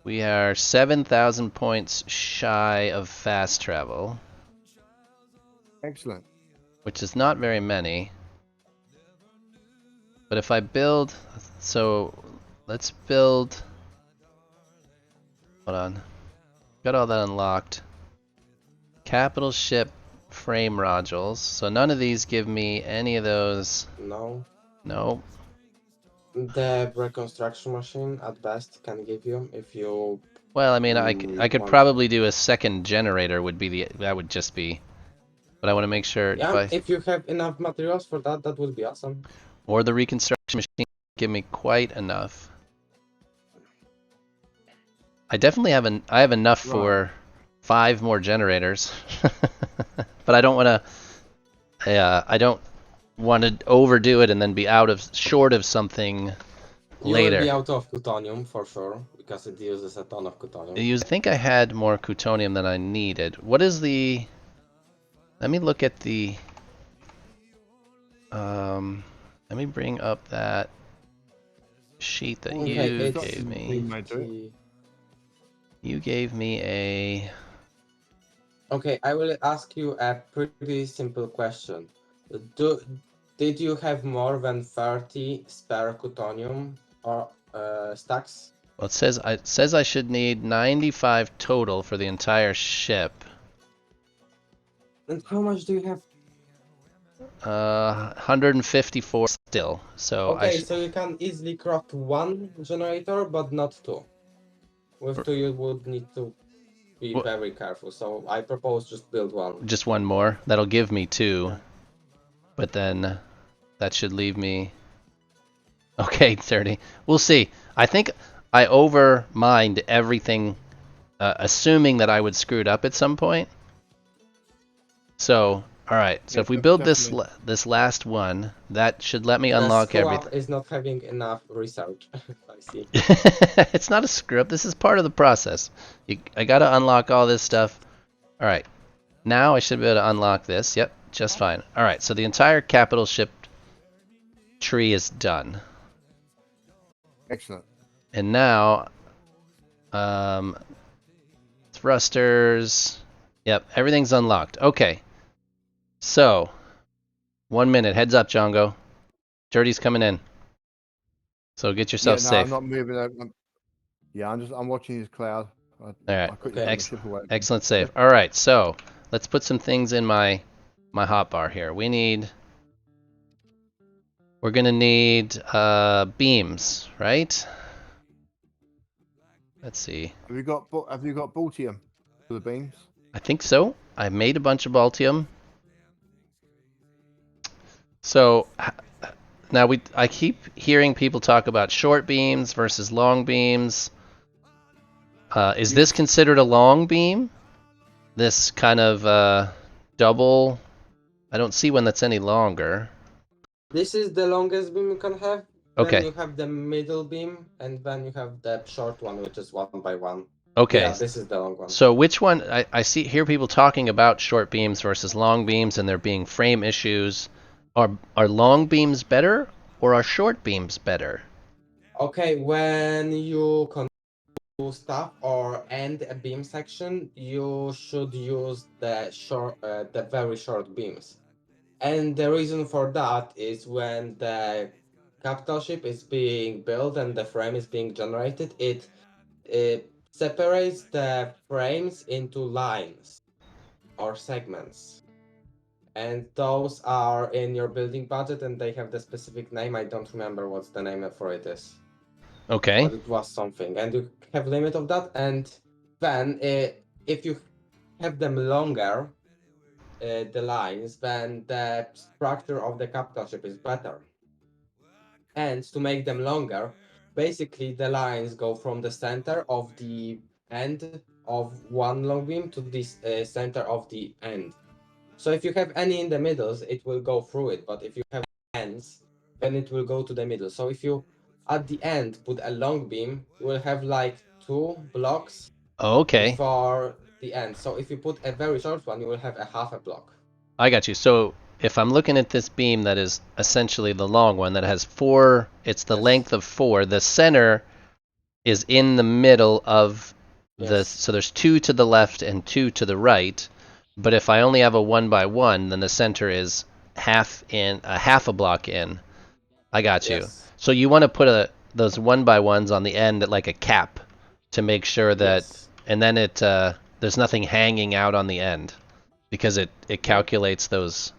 We are 7,000 points shy of fast travel, Excellent. which is not very many. But if I build, so let's build. Hold on. Got all that unlocked. Capital ship frame modules. So none of these give me any of those. No. No. The reconstruction machine at best can give you if you. Well, I mean, I could want. probably do a second generator. That would just be. But I want to make sure Yeah, if you have enough materials for that, that would be awesome. or the reconstruction machine give me quite enough. I definitely I have enough Right. for 5 more generators, but I don't want to. I don't want to overdo it and then be short of something You will be later. out of plutonium for sure because it uses a ton of plutonium. I think I had more plutonium than I needed. What is the? Let me look at the. Let me bring up that sheet that Okay, you it's gave me. Being made to it. 50. You gave me a. Okay, I will ask you a pretty simple question. Do did you have more than 30 spare plutonium or stacks? Well, it says I should need 95 total for the entire ship. And how much do you have? 154 still. So Okay, so you can easily craft one generator, but not two. With two, you would need to be very careful. So I propose just build one. just one more. That'll give me 2. Yeah. But then that should leave me. Okay, 30. We'll see. I think I overmined everything, assuming that I would screw it up at some point. So, all right. So Yeah, if we build definitely. this last one, that should let me The unlock screw everything. up is not having enough research. I see. It's not a screw up. This is part of the process. I gotta unlock all this stuff. All right. Now I should be able to unlock this. Yep, just fine. All right. So the entire capital ship tree is done. Excellent. And now, um, thrusters. Yep, everything's unlocked. Okay. So, 1 minute. Heads up, Django. Dirty's coming in. So get yourself Yeah, no, safe. I'm not moving. I'm watching his cloud. All right. I quickly Okay. put the ship away. Excellent save. All right. So let's put some things in my hotbar here. We're gonna need beams, right? Let's see. Have you got Baltium for the beams? I think so. I made a bunch of Baltium. So now I keep hearing people talk about short beams versus long beams. Is this considered a long beam? This kind of double. I don't see one that's any longer. This is the longest beam you can have. Okay. Then you have the middle beam, and then you have the short one, which is 1 by 1. Okay. Yeah, this is the long one. So which one? I hear people talking about short beams versus long beams, and there being frame issues. Are long beams better, or are short beams better? Okay, when you do stuff or end a beam section, you should use the very short beams. And the reason for that is when the capital ship is being built and the frame is being generated, it separates the frames into lines or segments. And those are in your building budget and they have the specific name. I don't remember what the name for it is. Okay. But it was something. And you have limit of that. And then if you have them longer, the lines, then the structure of the capital ship is better. ends to make them longer, basically the lines go from the center of the end of one long beam to this center of the end. So if you have any in the middles, it will go through it. But if you have ends, then it will go to the middle. So if you at the end put a long beam, you will have like 2 blocks Okay, before the end. So if you put a very short one, you will have a half a block. I got you. So if I'm looking at this beam that is essentially the long one that has 4, it's the Yes. length of 4. The center is in the middle of the, Yes. so there's 2 to the left and 2 to the right. But if I only have a 1 by 1, then the center is half a block in. I got you. Yes. So you want to put those 1 by 1s on the end at like a cap to make sure that, Yes. and then there's nothing hanging out on the end because it calculates those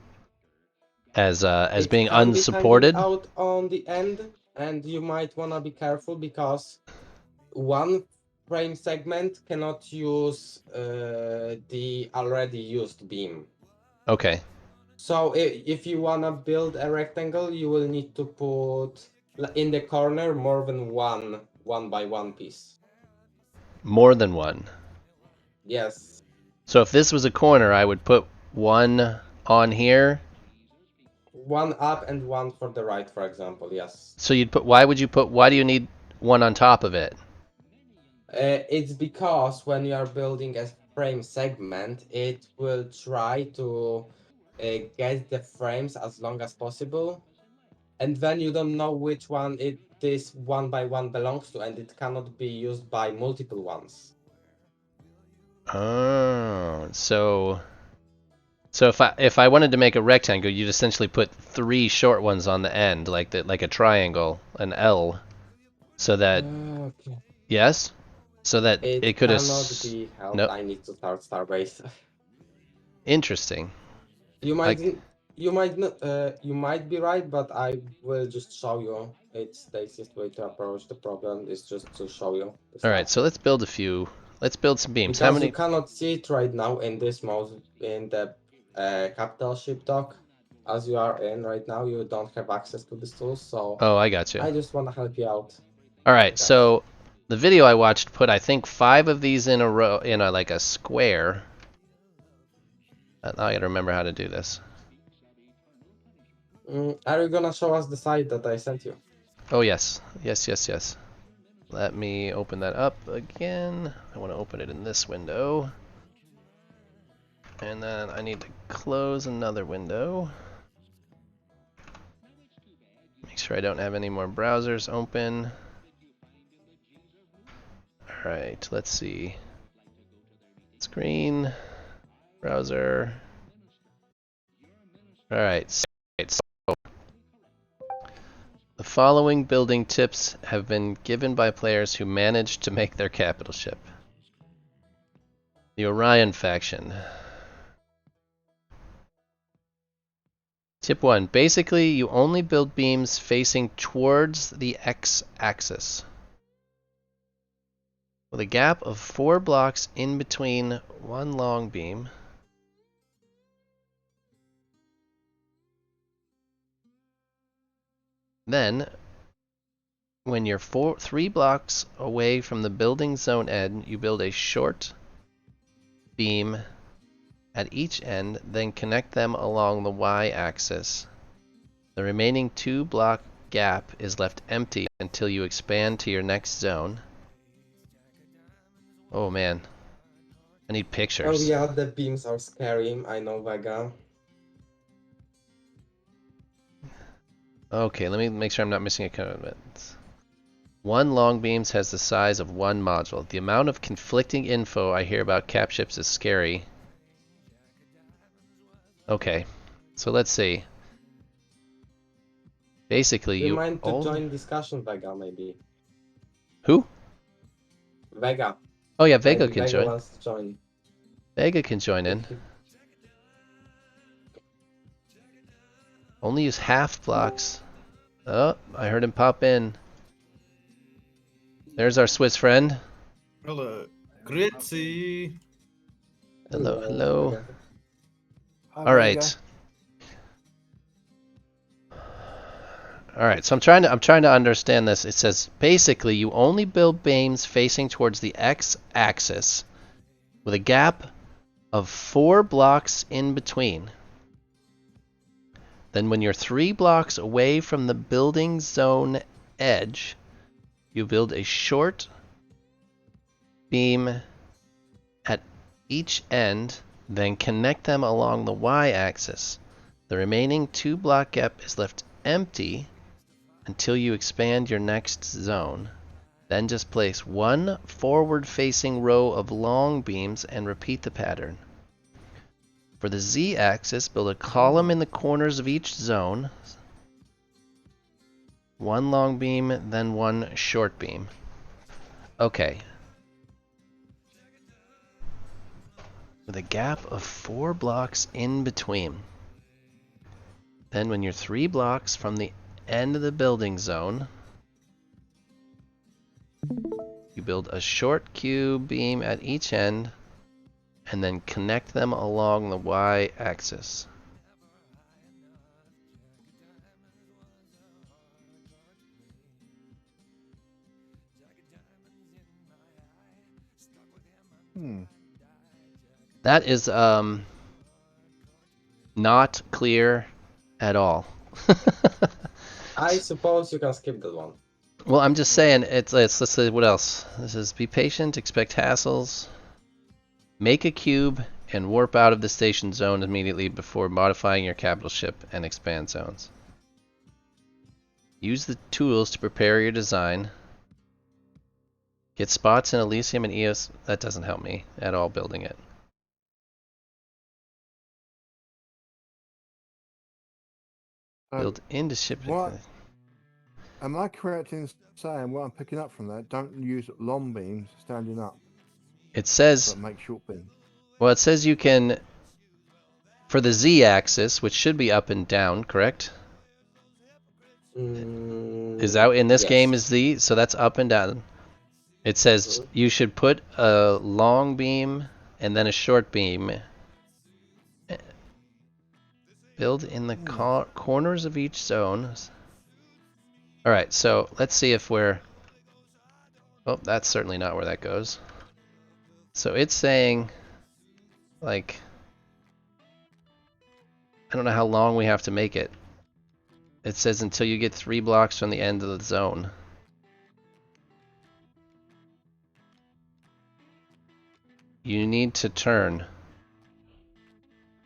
as It being can be hanging unsupported. out on the end, and you might wanna be careful because one frame segment cannot use the already used beam. Okay. So if you wanna build a rectangle, you will need to put in the corner more than one by one piece. More than one. Yes. So if this was a corner, I would put one on here. One up and one for the right, for example. Yes. So why do you need one on top of it? It's because when you are building a frame segment, it will try to get the frames as long as possible, and then you don't know which one this one by one belongs to, and it cannot be used by multiple ones. Oh, so if I wanted to make a rectangle, you'd essentially put 3 short ones on the end, like a triangle, an L, so that Okay. yes, so that It it could cannot be helped. no I need to start Starbase. interesting. You might Like you might not you might be right, but I will just show you. It's the easiest way to approach the problem is just to show you the all right, stuff. so let's build a few. Let's build some beams. How Because you many? cannot see it right now in this mode in the capital ship dock as you are in right now. You don't have access to this tool, so Oh, I got you. I just want to help you out. All right, With that. so the video I watched put I think 5 of these in a row in a like a square. Now I gotta remember how to do this. Are you gonna show us the site that I sent you? Oh yes, yes. Let me open that up again. I want to open it in this window. And then I need to close another window. Make sure I don't have any more browsers open. Alright, let's see. Screen, browser. Alright, so the following building tips have been given by players who managed to make their capital ship. The Orion faction. Tip 1. Basically, you only build beams facing towards the x-axis, with a gap of 4 blocks in between one long beam Then, when you're 3 blocks away from the building zone end, you build a short beam at each end, then connect them along the y-axis. The remaining 2 block gap is left empty until you expand to your next zone. Oh man, I need Oh pictures. yeah, the beams are scary. I know, Vega. Okay, let me make sure I'm not missing a comment. 1 long beams has the size of 1 module. The amount of conflicting info I hear about cap ships is scary. Okay, so let's see. Basically, Do you you mind to only... join discussion, Vega? Maybe Who? Vega. Oh yeah, Vega Maybe can Vega join. wants to join. Vega can join in. Only use half blocks. Oh, I heard him pop in. There's our Swiss friend. Hello. Grüezi. Hello, hello. Vega. All right. All right, so I'm trying to understand this. It says basically you only build beams facing towards the x-axis with a gap of 4 blocks in between. Then when you're 3 blocks away from the building zone edge, you build a short beam at each end, then connect them along the y-axis. The remaining 2 block gap is left empty until you expand your next zone. Then just place 1 forward-facing row of long beams and repeat the pattern. For the z-axis, build a column in the corners of each zone. 1 long beam, then 1 short beam. Okay. With a gap of 4 blocks in between. Then when you're 3 blocks from the end of the building zone, you build a short Q beam at each end and then connect them along the y-axis. That is not clear at all. I suppose you can skip that one. Well, I'm just saying, let's say what else. This is be patient, expect hassles, make a cube, and warp out of the station zone immediately before modifying your capital ship and expand zones. Use the tools to prepare your design. Get spots in Elysium and EOS. That doesn't help me at all building it. Build into ship. What? Am I correct in saying what I'm picking up from that? Don't use long beams standing up, It says, but make short beams. well, it says you can, for the z-axis, which should be up and down, correct? Is that in this game is z? So that's up and down. It says you should put a long beam and then a short beam. Build in the corners of each zone. Alright, so let's see if we're... Oh, that's certainly not where that goes. So it's saying, like... I don't know how long we have to make it. It says until you get 3 blocks from the end of the zone. You need to turn.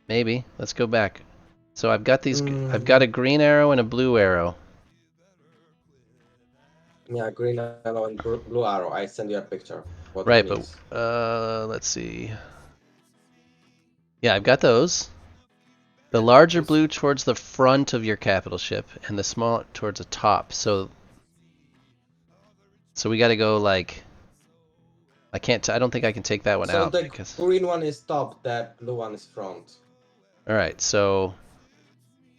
Maybe. Let's go back. So I've got these. I've got a green arrow and a blue arrow. Yeah, green arrow and blue arrow. I send you a picture. What Right, it but means. let's see. Yeah, I've got those. The larger blue towards the front of your capital ship, and the small towards the top. So we got to go like. I can't. I don't think I can take that one So out the because. green one is top, the blue one is front. All right, so.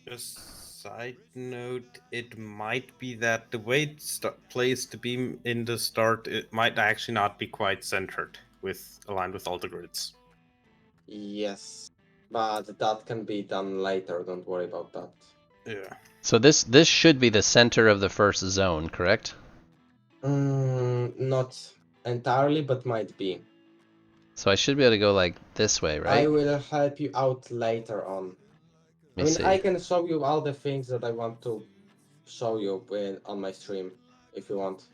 Just side note, it might be that the way it's placed the beam in the start, it might actually not be quite centered with aligned with all the grids. Yes, but that can be done later. Don't worry about that. Yeah. So this should be the center of the first zone, correct? Not entirely, but might be. So I should be able to go like this way, right? I will help you out later on. Let me I mean, see. I can show you all the things that I want to show you on my stream, if you want.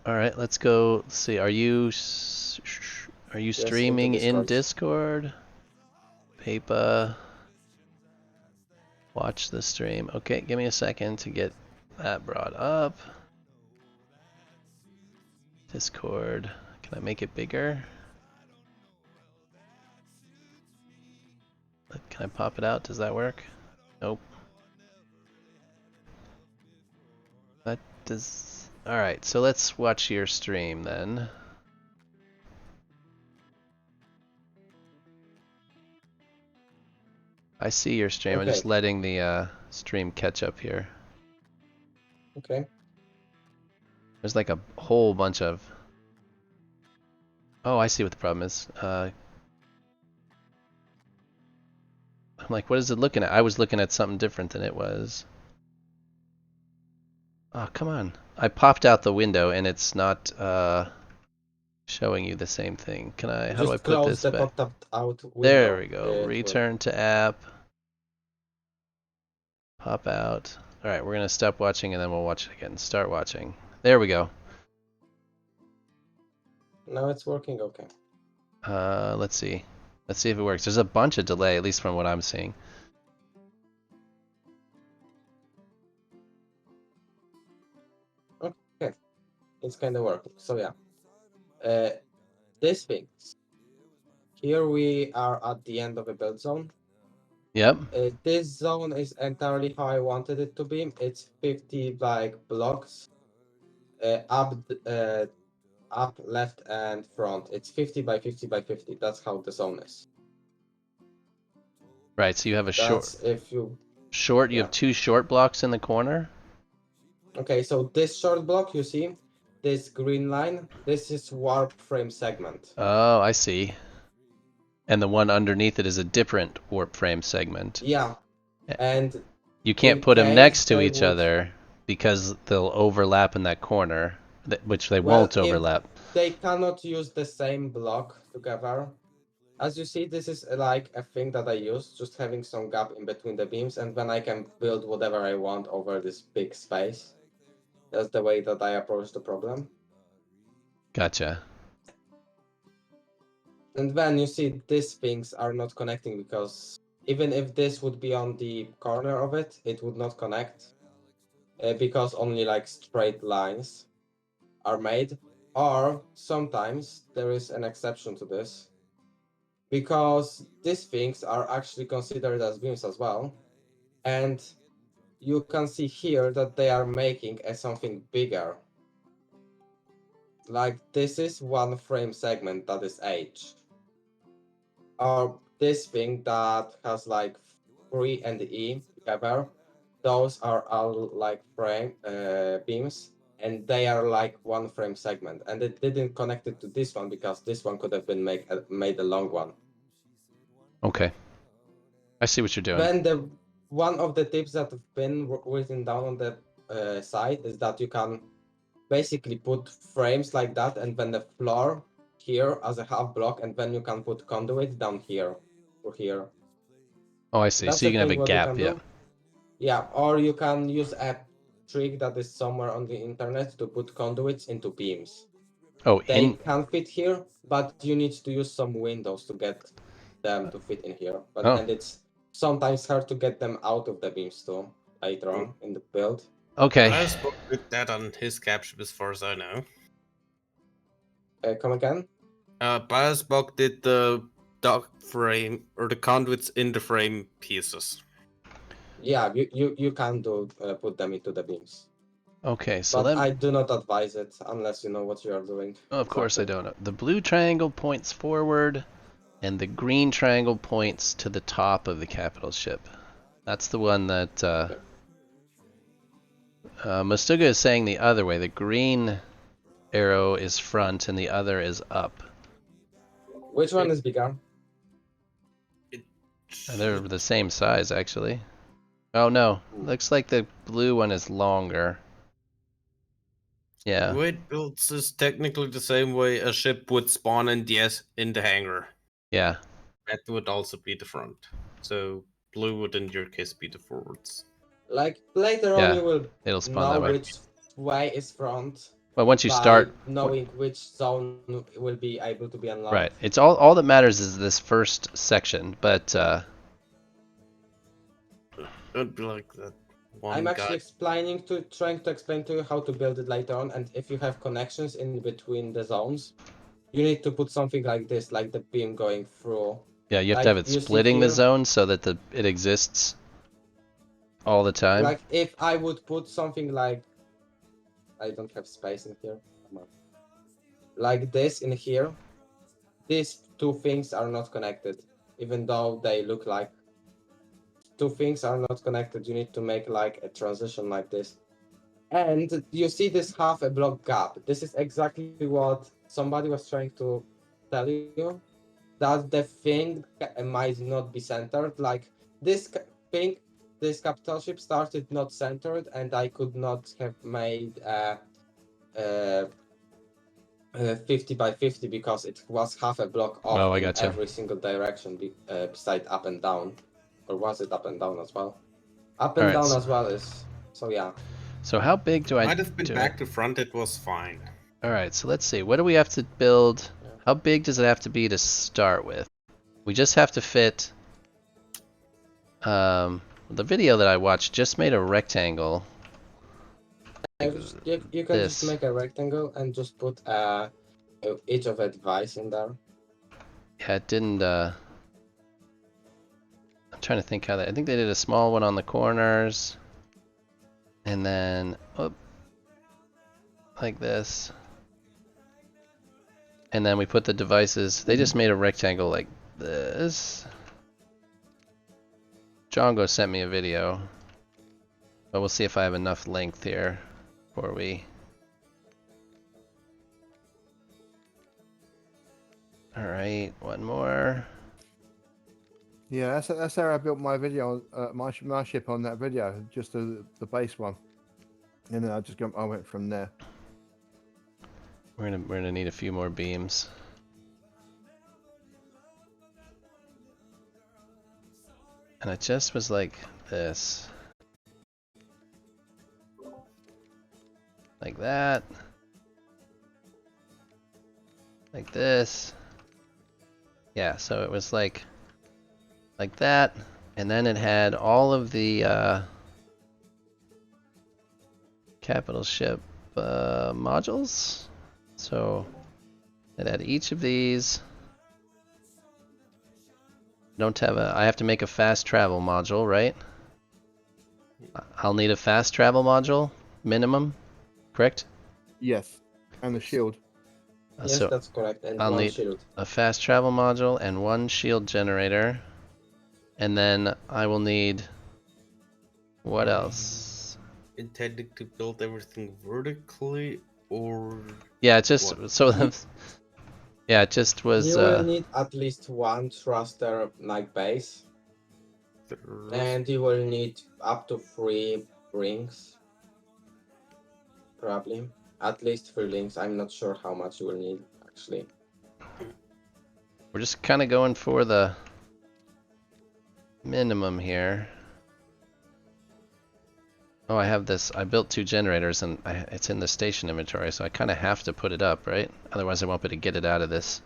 All right, let's go. Let's see. Are you into streaming in Discord. Discord? Paper. Watch the stream. Okay, give me a second to get that brought up. Discord. Can I make it bigger? Can I pop it out? Does that work? Nope. That does. Alright, so let's watch your stream then. I see your stream. Okay. I'm just letting the stream catch up here. Okay. There's like a whole bunch of... Oh, I see what the problem is. I'm like, what is it looking at? I was looking at something different than it was. Oh, come on. I popped out the window and it's not showing you the same thing. How do I Just put close this the back? popped out window. There we go. It will. Return to app. Pop out. All right, we're going to stop watching and then we'll watch it again. Start watching. There we go. Now it's working okay. Let's see. Let's see if it works. There's a bunch of delay, at least from what I'm seeing. Okay, it's kind of working. So yeah, this thing. Here we are at the end of a build zone. Yep. This zone is entirely how I wanted it to be. It's 50 like blocks, up, left, and front. It's 50 by 50 by 50. That's how the zone is. Right, so you have a That's if you. short, you Yeah. have two short blocks in the corner? Okay, so this short block you see, this green line, this is warp frame segment. Oh, I see. And the one underneath it is a different warp frame segment. Yeah, and You can't in put them case next to they each would. other because they'll overlap in that corner, which they Well, won't if overlap. they cannot use the same block together. As you see, this is like a thing that I use, just having some gap in between the beams, and then I can build whatever I want over this big space. That's the way that I approach the problem. Gotcha. And then you see these things are not connecting because even if this would be on the corner of it, it would not connect because only like straight lines are made. Or sometimes there is an exception to this because these things are actually considered as beams as well. And you can see here that they are making something bigger. Like this is one frame segment that is H. Or this thing that has like 3 and E together, those are all like frame beams, and they are like one frame segment. And it didn't connect it to this one because this one could have been made a long one. Okay. I see what you're doing. Then the one of the tips that have been written down on the side is that you can basically put frames like that, and then the floor here as a half block, and then you can put conduit down here or here. Oh, I see. That's So you the can have a thing what you gap, can yeah. do. Yeah, or you can use a trick that is somewhere on the internet to put conduits into beams. Oh, They can fit here, but you need to use some windows to get them to fit in here. Oh. And it's sometimes hard to get them out of the beams too later on in the build. Okay. Biosbook did that on his capture, as far as I know. Come again? Biosbook did the dock frame or the conduits in the frame pieces. Yeah, you can do put them into the beams. Okay, so But I do not advise it unless you know what you are doing. of course I don't know. The blue triangle points forward, and the green triangle points to the top of the capital ship. That's the one that Mustuga is saying the other way. The green arrow is front, and the other is up. Which one is bigger? And they're the same size, actually. Oh no, looks like the blue one is longer. Yeah. The way it builds is technically the same way a ship would spawn in the hangar. Yeah. That would also be the front. So blue would in your case be the forwards. Like later on, Yeah, you will it'll spawn know that way. which way is front But once you by start, knowing which zone will be able to be unlocked. right, it's all that matters is this first section. But It'd be like that one I'm actually guy. trying to explain to you how to build it later on, and if you have connections in between the zones, you need to put something like this, like the beam going through. yeah, you have Like to have it you see splitting the here, zone so that it exists all the time. like if I would put something like, I don't have space in here. Come on. Like this in here, these two things are not connected, even though they look like two things are not connected. You need to make like a transition like this. And you see this half a block gap. This is exactly what somebody was trying to tell you, that the thing might not be centered. Like this thing this capital ship started not centered, and I could not have made a 50 by 50 because it was half a block off Oh, I in gotcha. every single direction beside up and down. Or was it up and down as well? Up and Alright, down so- as well is, so yeah. So how big do I Might have been do back it? to front, it was fine. Alright, so let's see. What do we have to build? Yeah. How big does it have to be to start with? We just have to fit... the video that I watched just made a rectangle. You can just make a rectangle and just put each of a device in there. Yeah, it didn't, I'm trying to think how I think they did a small one on the corners. And then, like this. And then we put the devices, they just made a rectangle like this. Django sent me a video. But we'll see if I have enough length here before we... Alright, one more. Yeah, that's how I built my video, my ship on that video, just the base one, and then I went from there. We're gonna need a few more beams. And it just was like this. Like that. Like this. Yeah, so it was like that, and then it had all of the capital ship modules. So it had each of these. I have to make a fast travel module, right? I'll need a fast travel module minimum, correct? Yes, and the shield. Yes, So that's correct. And I'll one need shield. a fast travel module and one shield generator. And then I will need... What else? Intending to build everything vertically, or Yeah, it just... what? So... yeah, it just was... You will need at least one thruster like base, and you will need up to 3 rings. Probably. At least 3 rings. I'm not sure how much you will need, actually. We're just kind of going for the minimum here. Oh, I have this. I built 2 generators, and it's in the station inventory, so I kind of have to put it up, right? Otherwise, I won't be able to get it out of this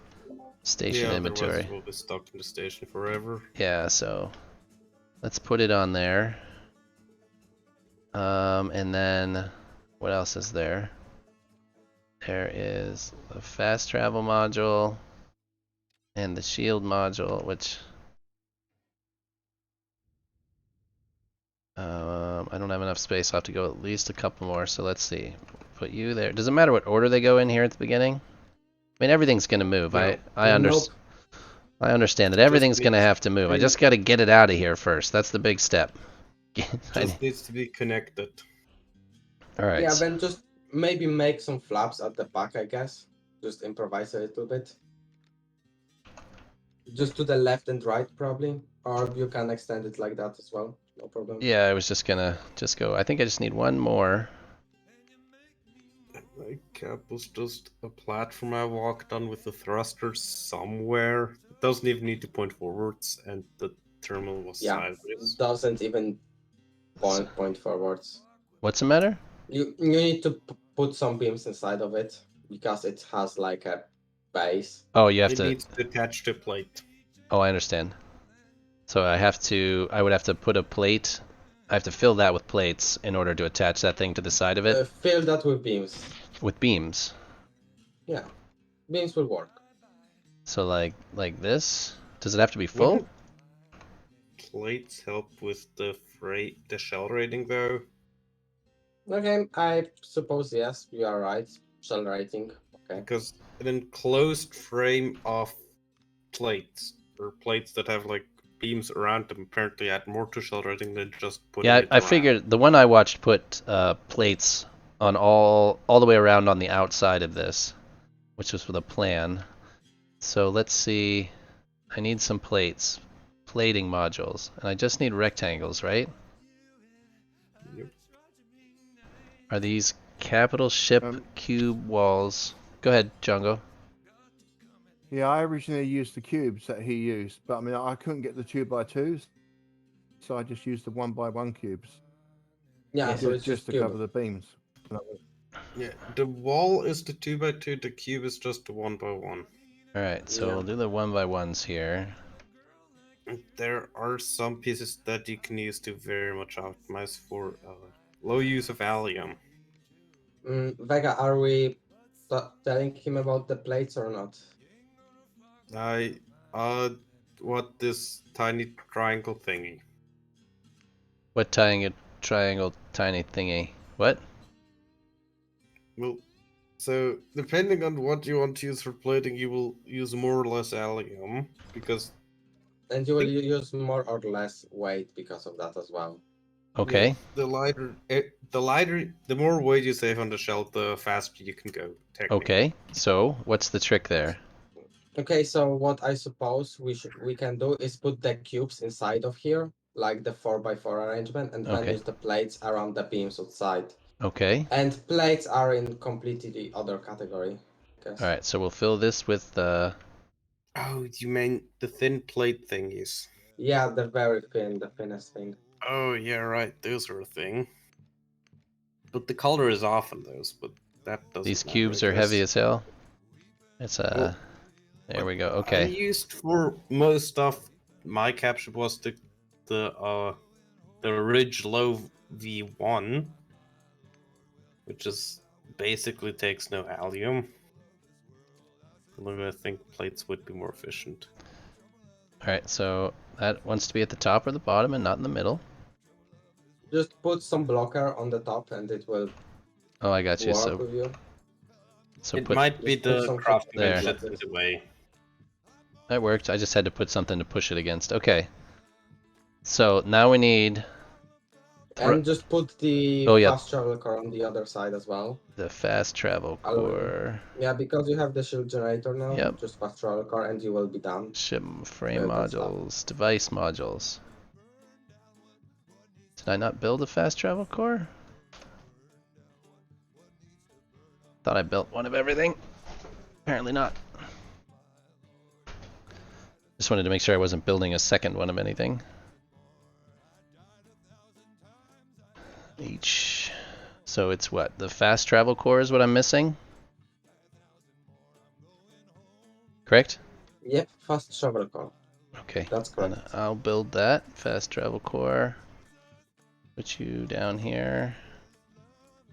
station Yeah, inventory. otherwise it will be stuck in the station forever. Yeah, so let's put it on there. And then what else is there? There is a fast travel module and the shield module, which I don't have enough space. I'll have to go at least a couple more. So let's see. Put you there. Does it matter what order they go in here at the beginning? I mean, everything's gonna move. No. I understand. I understand that everything's gonna have to move. I just gotta get it out of here first. That's the big step. Just needs to be connected. All right. Yeah, then just maybe make some flaps at the back, I guess. Just improvise a little bit. Just to the left and right, probably. Or you can extend it like that as well. No problem. Yeah, I was just gonna go. I think I just need one more. My cap was just a platform I walked on with the thrusters somewhere. It doesn't even need to point forwards, and the terminal was sideways. Doesn't even point forwards. What's the matter? You need to put some beams inside of it because it has like a base. Oh, you have It to. needs to attach to plate. Oh, I understand. So I would have to put a plate. I have to fill that with plates in order to attach that thing to the side of it. Fill that with beams. With beams. Yeah, beams will work. So like this. Does it have to be full? Wouldn't plates help with the shell rating though? Okay, I suppose yes, you are right. Shell rating. Okay. Because an enclosed frame of plates, or plates that have like beams around them, apparently add more to shell rating than just putting Yeah, it I around. figured the one I watched put plates on all the way around on the outside of this, which was with a plan. So let's see. I need some plates, plating modules, and I just need rectangles, right? Are these capital ship cube walls? Go ahead, Django. Yeah, I originally used the cubes that he used, but I mean, I couldn't get the 2x2s, so I just used the 1x1 cubes. Yeah, so it's just to cube. cover the beams. Yeah, the wall is the 2x2, the cube is just the 1x1. Alright, so Yeah. we'll do the 1x1s here. There are some pieces that you can use to very much optimize for low use of allium. Vega, are we telling him about the plates or not? What this tiny triangle thingy? What triangle tiny thingy? What? Well, so depending on what you want to use for plating, you will use more or less allium because And you will use more or less weight because of that as well. Okay. yeah, the more weight you save on the shell, the faster you can go. Technically. Okay. So what's the trick there? Okay, so what I suppose we can do is put the cubes inside of here, like the 4x4 arrangement, and then Okay. use the plates around the beams outside. Okay. And plates are in completely the other category, I guess. Alright, so we'll fill this with Oh, you mean the thin plate thingies? Yeah, they're very thin, the thinnest thing. Oh yeah, right. Those are a thing. But the color is off on those, but that doesn't these matter, cubes I are heavy guess. as hell. It's Well, there we go. I Okay. used for most stuff. My capture was the Ridge Low V1, which is basically takes no allium. Although I think plates would be more efficient. Alright, so that wants to be at the top or the bottom and not in the middle. Just put some blocker on the top and it will Oh, I got you. work with you. So It put might be just put the some crafting there. bench that's in the way. that worked. I just had to put something to push it against. Okay. So now we need And just put the Oh, yeah. fast travel core on the other side as well. the fast travel Already. core. Yeah, because you have the shield generator now, Yep. just fast travel core and you will be done. Ship frame Good stuff. modules, device modules. Did I not build a fast travel core? Thought I built one of everything. Apparently not. Just wanted to make sure I wasn't building a second one of anything. Each. So it's what? The fast travel core is what I'm missing? Correct? Yep, fast travel core. Okay. That's correct. Then I'll build that. Fast travel core. Put you down here.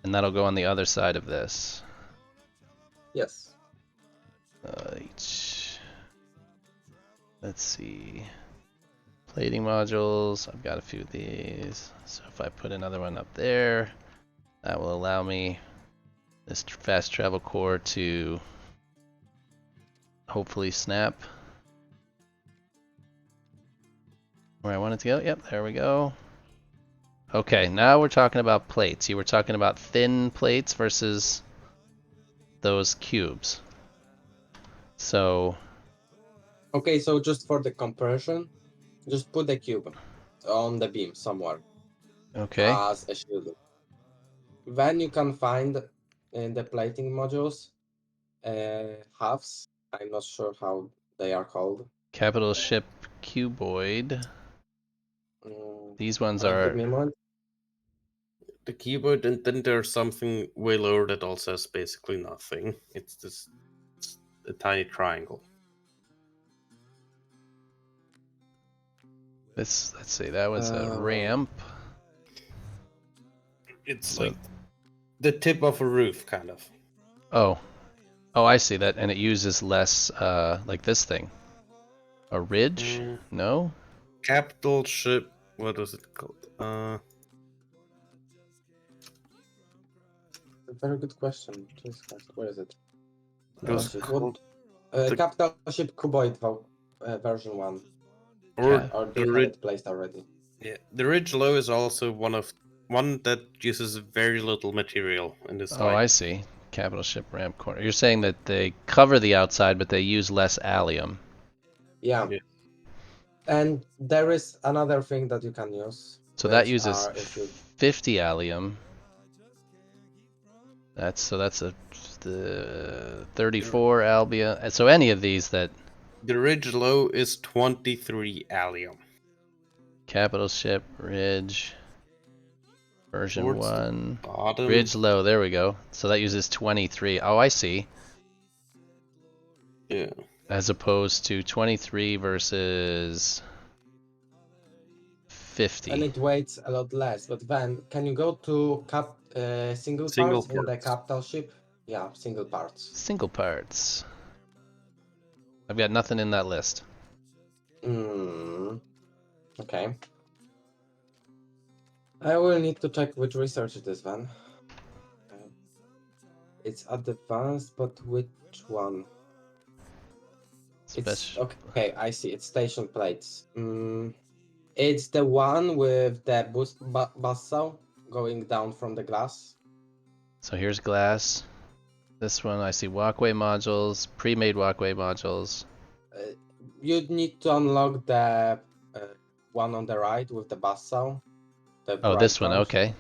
And that'll go on the other side of this. Yes. Let's see. Plating modules. I've got a few of these. So if I put another one up there, that will allow me this fast travel core to hopefully snap where I want it to go. Yep, there we go. Okay, now we're talking about plates. You were talking about thin plates versus those cubes. So Okay, so just for the compression, just put the cube on the beam somewhere okay. as a shield. Then you can find in the plating modules halves. I'm not sure how they are called. Capital ship cuboid. These ones Give are me a moment. The keyboard, and then there's something way lower that also has basically nothing. It's just a tiny triangle. this. Let's see. That was a ramp. It's So- like the tip of a roof, kind of. Oh, I see that, and it uses less, like this thing. A ridge? No. Capital ship. What was it called? Very good question. Jeez, guys, where is it? It was Ship. called What? the- Capital Ship Cuboid version 1. or Or do the you have ridge. it placed already? Yeah, the ridge low is also one that uses very little material in this. Oh, I see. Capital ship ramp corner. You're saying that they cover the outside, but they use less allium. Yeah. Yeah. And there is another thing that you can use. So that which uses are if you 50 allium. That's the 34 Albion. So any of these that The ridge low is 23 allium. capital ship ridge version Towards the 1 bottom. ridge low. There we go. So that uses 23. Oh, I see. Yeah. As opposed to 23 versus 50. And it weighs a lot less. But then, can you go to single Single parts in the parts. capital ship? Yeah, single parts. Single parts. I've got nothing in that list. Okay. I will need to check which research it is then. It's advanced, but which one? It's Special. okay. I see. It's station plates. It's the one with the buzzsaw going down from the glass. So here's glass. This one I see walkway modules, pre-made walkway modules. You need to unlock the one on the right with the buzzsaw. Oh, this one. Okay.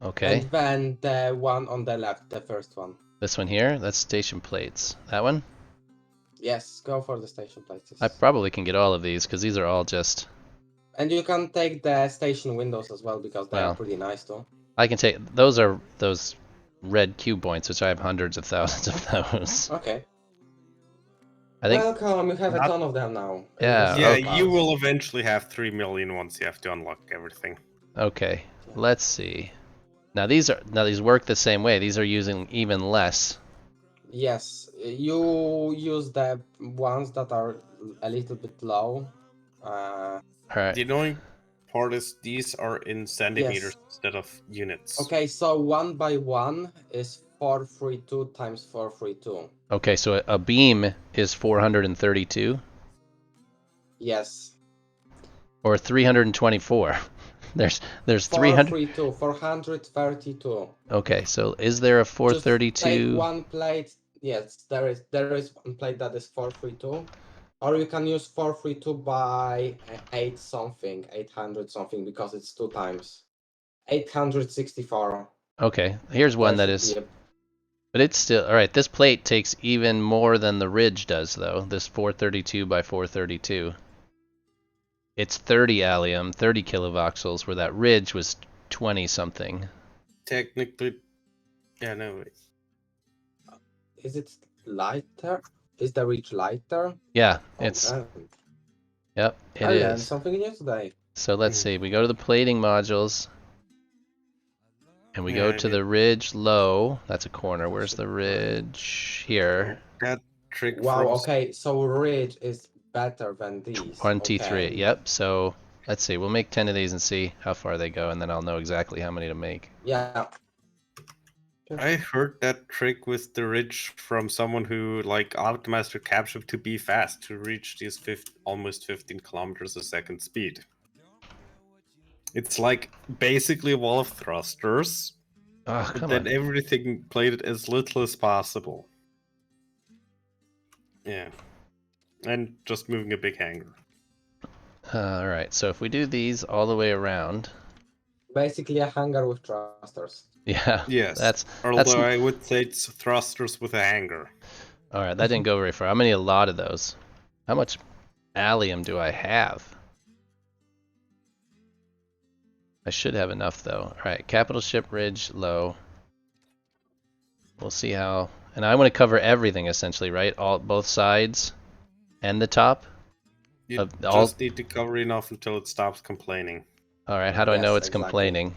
Okay. And then the one on the left, the first one. This one here. That's station plates. That one. Yes, go for the station plates. I probably can get all of these because these are all just. And you can take the station windows as well because they are Well. pretty nice too. I can take those. Are those red cube points, which I have hundreds of thousands of those. Okay. I think. Welcome, you have a ton of them now. Yeah, Yeah, okay. you will eventually have 3 million once you have to unlock everything. Okay. Let's see. Now these work the same way. These are using even less. Yes, you use the ones that are a little bit low. All right. The annoying part is these are in centimeters Yes. instead of units. Okay, so 1 by 1 is 432 times 432. Okay, so a beam is 432 Yes. or 324. There's 300. 432, 432. Okay, so is there a Just 432? take one plate. Yes, there is one plate that is 432. Or you can use 432 by 8 something, 800 something, because it's 2 times. 864. Okay, here's one that There is. should be But it's still all right. This plate takes even more than the ridge does, though. This 432 by 432. It's 30 allium, 30 kilovoxels, where that ridge was 20 something. Technically, yeah, no. Is it lighter? Is the ridge lighter? Yeah, Oh, it's. man. Yep, it I learned is. something new today. So let's see. We go to the plating modules, and we go to the ridge low. That's a corner. Where's the ridge? Here. That trick Wow, froze. okay, so ridge is better than these. 23. Okay. Yep. So let's see. We'll make 10 of these and see how far they go, and then I'll know exactly how many to make. Yeah. I heard that trick with the ridge from someone who like optimized their capship to be fast to reach these almost 15 kilometers a second speed. It's like basically a wall of thrusters, Oh, but come then on. everything played as little as possible. Yeah, and just moving a big hanger. All right. So if we do these all the way around. Basically a hangar with thrusters. Yeah. Yes. That's. Although I would say it's thrusters with a hanger. All right. That didn't go very far. I'm gonna need a lot of those. How much allium do I have? I should have enough though. All right. Capital ship ridge low. We'll see how. And I want to cover everything essentially, right? Both sides, and the top. You just need to cover enough until it stops complaining. All right. How do I know Yes, it's exactly. complaining?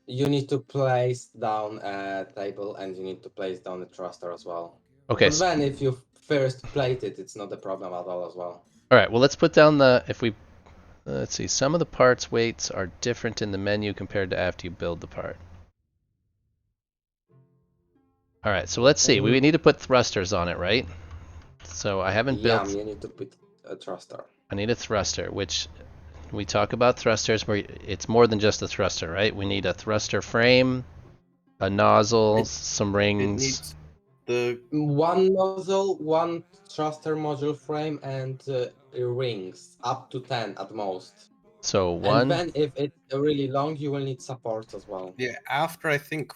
You need to place down a table and you need to place down a thruster as well. Okay. But then if you first plate it, it's not a problem at all as well. All right. Well, let's put down the. If we. Let's see. Some of the parts weights are different in the menu compared to after you build the part. All right. So let's see. We need to put thrusters on it, right? So I haven't built. Yeah, you need to put a thruster. I need a thruster, which we talk about thrusters where it's more than just a thruster, right? We need a thruster frame, a nozzle, some rings. It needs the one nozzle, one thruster module frame, and rings, up to 10 at most. So one. And then if it's really long, you will need supports as well. Yeah, after I think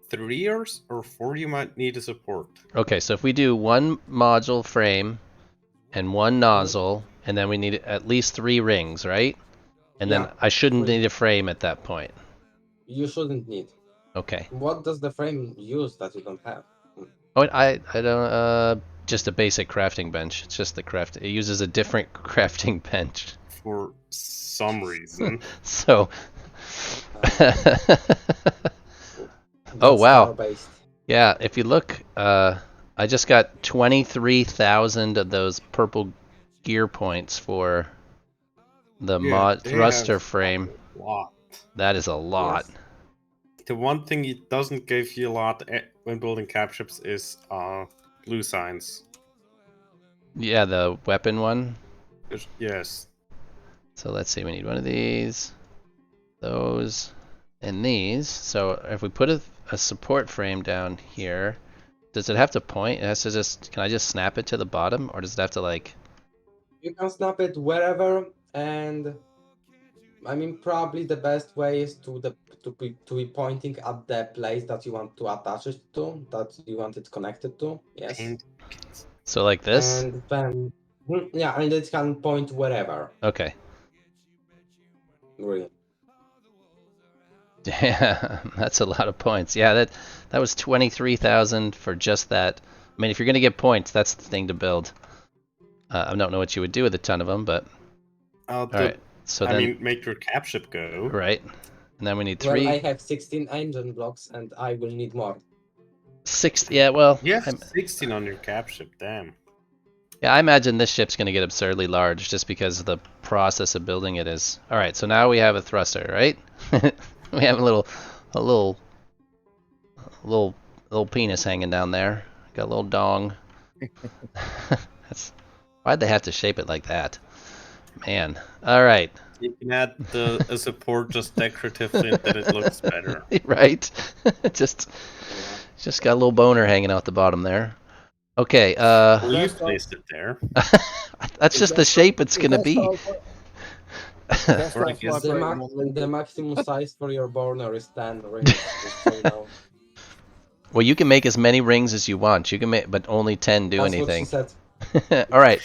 3 or 4 you might need a support. Okay, so if we do one module frame and one nozzle, and then we need at least 3 rings, right? And then Yeah, I shouldn't 3. need a frame at that point. You shouldn't need. Okay. What does the frame use that you don't have? Oh, I don't just a basic crafting bench. It's just the craft. It uses a different crafting bench. For some reason. So. Oh That's wow. star-based. Yeah, if you look, I just got 23,000 of those purple gear points for the mod they thruster have frame. a lot. That is a lot. Yes. The one thing it doesn't give you a lot when building cap ships is blue signs. Yeah, the weapon one. Yes. So let's see, we need one of these, those, and these. So if we put a support frame down here, does it have to point? It has to just, can I just snap it to the bottom, or does it have to like? You can snap it wherever, and I mean probably the best way is to be pointing at the place that you want to attach it to, that you want it connected to. Yes. And So like this? And then yeah, and it can point wherever. Okay. Really. Yeah, that's a lot of points. Yeah, that was 23,000 for just that. I mean, if you're gonna get points, that's the thing to build. I don't know what you would do with a ton of them, but all right. So I then, mean, make your cap ship go. right, and then we need Well, 3. I have 16 engine blocks, and I will need more. 6. Yeah, well, You have 16 on your cap ship, damn. yeah, I imagine this ship's gonna get absurdly large just because the process of building it is. All right, so now we have a thruster, right? We have a little penis hanging down there. Got a little dong. Why'd they have to shape it like that? Man. All right. You can add a support just decoratively, and then it looks better. Right. just got a little boner hanging out the bottom there. Okay. Well, you placed it there. That's just the shape it's gonna be. That's Or I not guess- vibrating on The the maximum size for your burner is 10 rings. Just so you know. Well, you can make as many rings as you want. You can make, but only 10 do That's anything. what she said. All right.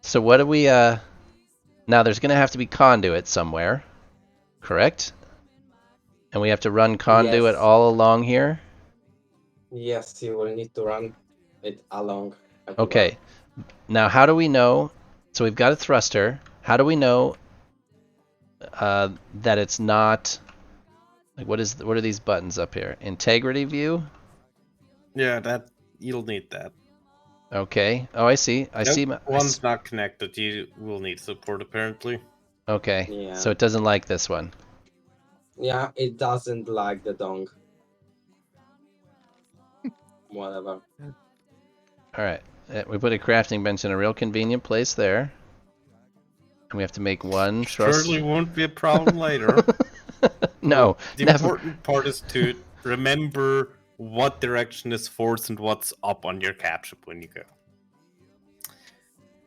So what do we? Now there's gonna have to be conduit somewhere, correct? And we have to run conduit Yes. all along here. Yes, you will need to run it along. everywhere. Okay. Now how do we know? So we've got a thruster. How do we know that it's not? Like what are these buttons up here? Integrity view. Yeah, that you'll need that. Okay. Oh, I see. I see. One's not connected. You will need support apparently. Okay. Yeah. So it doesn't like this one. Yeah, it doesn't like the dong. Whatever. All right. We put a crafting bench in a real convenient place there. And we have to make one thrust. Surely won't be a problem later. No, The never. important part is to remember what direction is forwards and what's up on your cap ship when you go.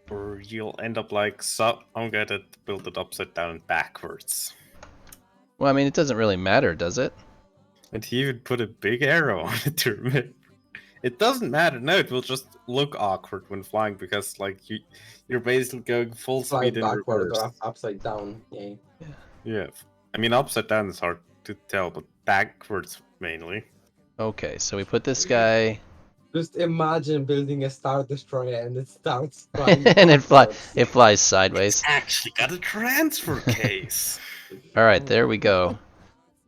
Or you'll end up like, I'm gonna build it upside down and backwards. Well, I mean, it doesn't really matter, does it? And he even put a big arrow on it to remember. It doesn't matter. No, it will just look awkward when flying because, like, you're basically going full Fly speed in backward reverse. or upside down. Yeah. Yeah, I mean, upside down is hard to tell, but backwards mainly. Okay, so we put this guy, Just imagine building a Star Destroyer and it starts flying and it backwards. flies sideways. Actually, got a transfer case. All right, there we go.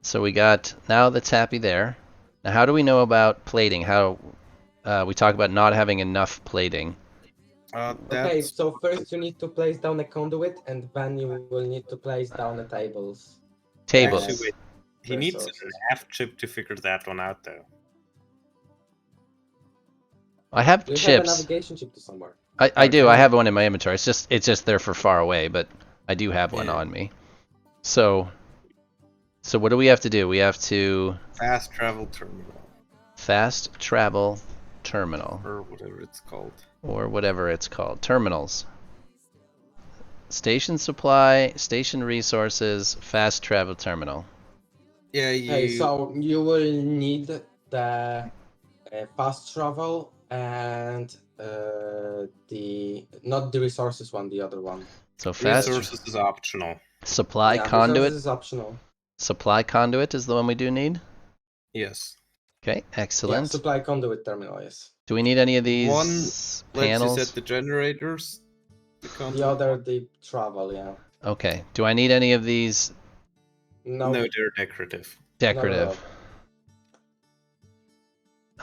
So we got now that's happy there. Now, how do we know about plating? How we talk about not having enough plating. Okay, That's so first you need to place down a conduit, and then you will need to place down the tables. Tables. actually wait. He needs a Resources. nav chip to figure that one out, though. I have You have a chips. navigation chip to somewhere. I do. Okay. I have one in my inventory. It's just there for far away, but I do have one Yeah. on me. So what do we have to do? We have to Fast travel terminal, fast travel terminal or whatever it's called. or whatever it's called. Terminals. Station supply, station resources, fast travel terminal. Yeah, Hey, you. so you will need the fast travel and the not the resources one, the other one. So fast Resources is optional. supply Yeah, conduit. resources is optional. Supply conduit is the one we do need. Yes. Okay, Yeah, excellent. supply conduit terminal, yes. Do we need any of One these lets you panels? set the generators. The The conduit other, one. the travel, yeah. Okay. Do I need any of these No, No, they're decorative. not at decorative?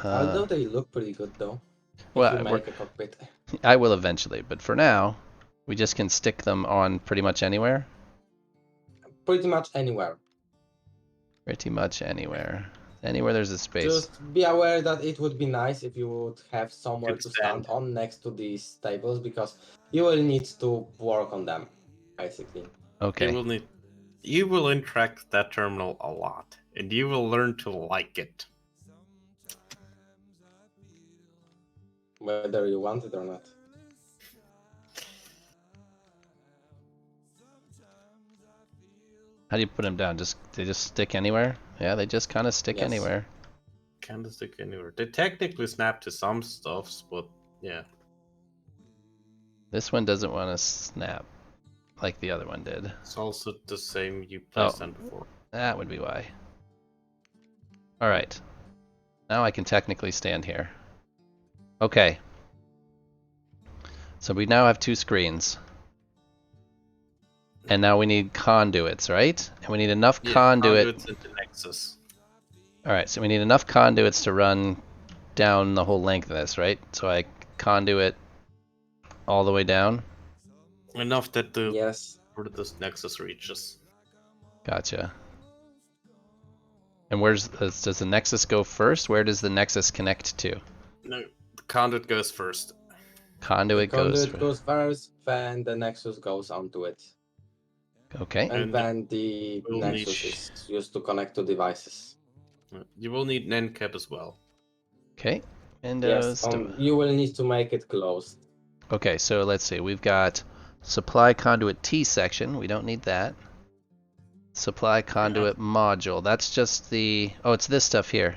all. Although they look pretty good though. If well, you make a cockpit. I will eventually, but for now, we just can stick them on pretty much anywhere. Pretty much anywhere. Pretty much anywhere. Anywhere there's a space. Just be aware that it would be nice if you would have somewhere Could to stand stand. on next to these tables because you will need to work on them, basically. Okay. You will interact with that terminal a lot, and you will learn to like it. Whether you want it or not. How do you put them down? They just stick anywhere? Yeah, they just kind of stick Yes. anywhere. Kind of stick anywhere. They technically snap to some stuffs, but yeah. This one doesn't want to snap like the other one did. It's also the same you placed on before. That would be why. All right. Now I can technically stand here. Okay. So we now have 2 screens. And now we need conduits, right? And we need enough Yeah, conduit. conduits into Nexus. Alright, so we need enough conduits to run down the whole length of this, right? So I conduit all the way down. Enough that the Yes. where this Nexus reaches. Gotcha. And does the Nexus go first? Where does the Nexus connect to? No, the conduit goes first. Conduit The conduit goes first, then the Nexus goes onto it. Okay. And And then the will Nexus need- is used to connect to devices. You will need an end cap as well. Okay. Yes, Windows. you will need to make it closed. Okay, so let's see. We've got supply conduit T section. We don't need that. Supply conduit module. That's just the... Oh, it's this stuff here.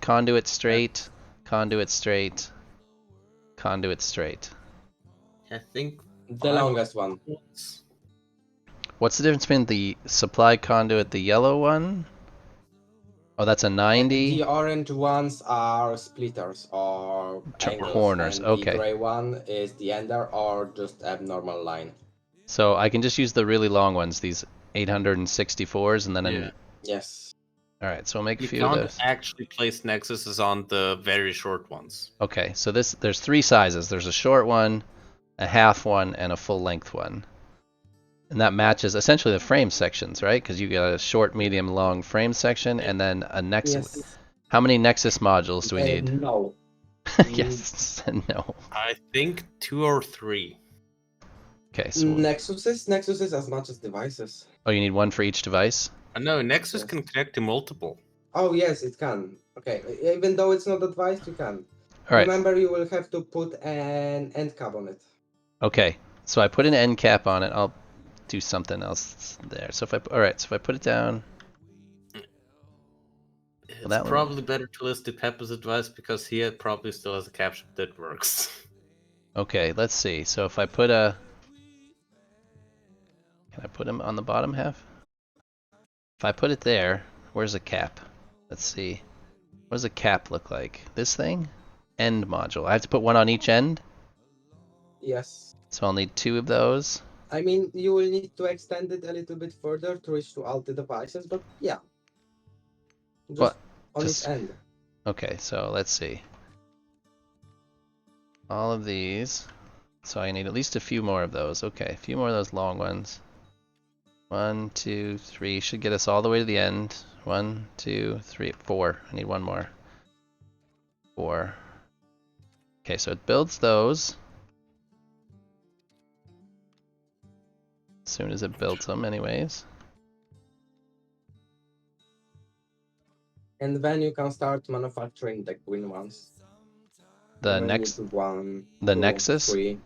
Conduit straight, conduit straight, conduit straight. I think The longest one. What's the difference between the supply conduit, the yellow one? Oh, that's a 90? The orange ones are splitters or angles, corners, and okay. the gray one is the ender or just abnormal line. So I can just use the really long ones, these 864s, and then... Yeah. Yes. Alright, so I'll make a You few of can't those. actually place Nexuses on the very short ones. Okay, so there's 3 sizes. There's a short one, a half one, and a full length one. And that matches essentially the frame sections, right? Because you got a short, medium, long frame section, and then a Nexus. Yes. How many Nexus modules do we need? No. Yes and no. I think 2 or 3. Okay, so... Nexuses as much as devices. Oh, you need one for each device? No, Nexus Yes. can connect to multiple. Oh yes, it can. Okay, even though it's not advised, you can. Alright, Remember, you will have to put an end cap on it. okay. So I put an end cap on it. I'll do something else there. So if I... Alright, so if I put it down... It's that one- probably better to listen to Pepper's advice because he probably still has a caption that works. Okay, let's see. So if I put a... Can I put him on the bottom half? If I put it there, where's a cap? Let's see. What does a cap look like? This thing? End module. I have to put one on each end? Yes. So I'll need 2 of those. I mean, you will need to extend it a little bit further to reach to all the devices, but yeah. Just What? on Just- its end. Okay, so let's see. All of these. So I need at least a few more of those. Okay, a few more of those long ones. 1, 2, 3. Should get us all the way to the end. 1, 2, 3, 4. I need one more. 4. Okay, so it builds those. As soon as it builds them, anyways. And then you can start manufacturing the green ones. The You will next, need 1, the 2, Nexus? 3.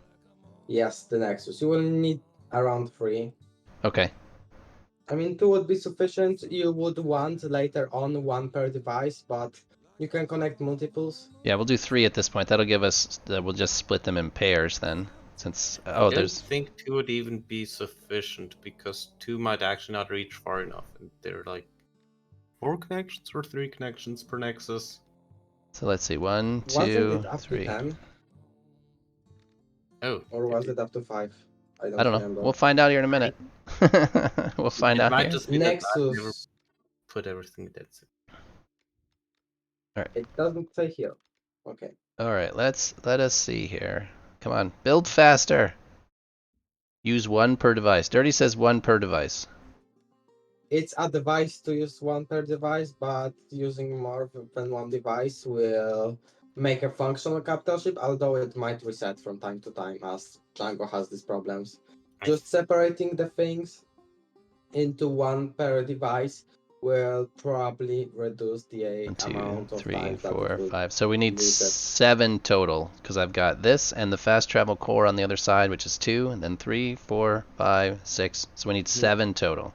Yes, the Nexus. You will need around 3. Okay. I mean, 2 would be sufficient. You would want later on 1 per device, but you can connect multiples. Yeah, we'll do 3 at this point. That'll give us. We'll just split them in pairs then, since I don't there's. think 2 would even be sufficient because 2 might actually not reach far enough, and there are like 4 connections or 3 connections per nexus. So let's see, 1, Wasn't 2, it up to 3. 10? Oh, Or was it up to 5? I I don't don't know. remember. We'll find out here in a minute. We'll find It out might here. just be that I never Nexus. put everything that's It doesn't say here. Okay. All right, let us see here. Come on, build faster. Use 1 per device. Dirty says 1 per device. It's a device to use 1 per device, but using more than 1 device will make a functional capital ship, although it might reset from time to time as Django has these problems. Just separating the things into 1 per device will probably reduce the 1, 2, amount of 3, times that it 4, will 5. So we need reset. 7 total because I've got this and the fast travel core on the other side, which is 2, and then 3, 4, 5, 6. So we need 7 total.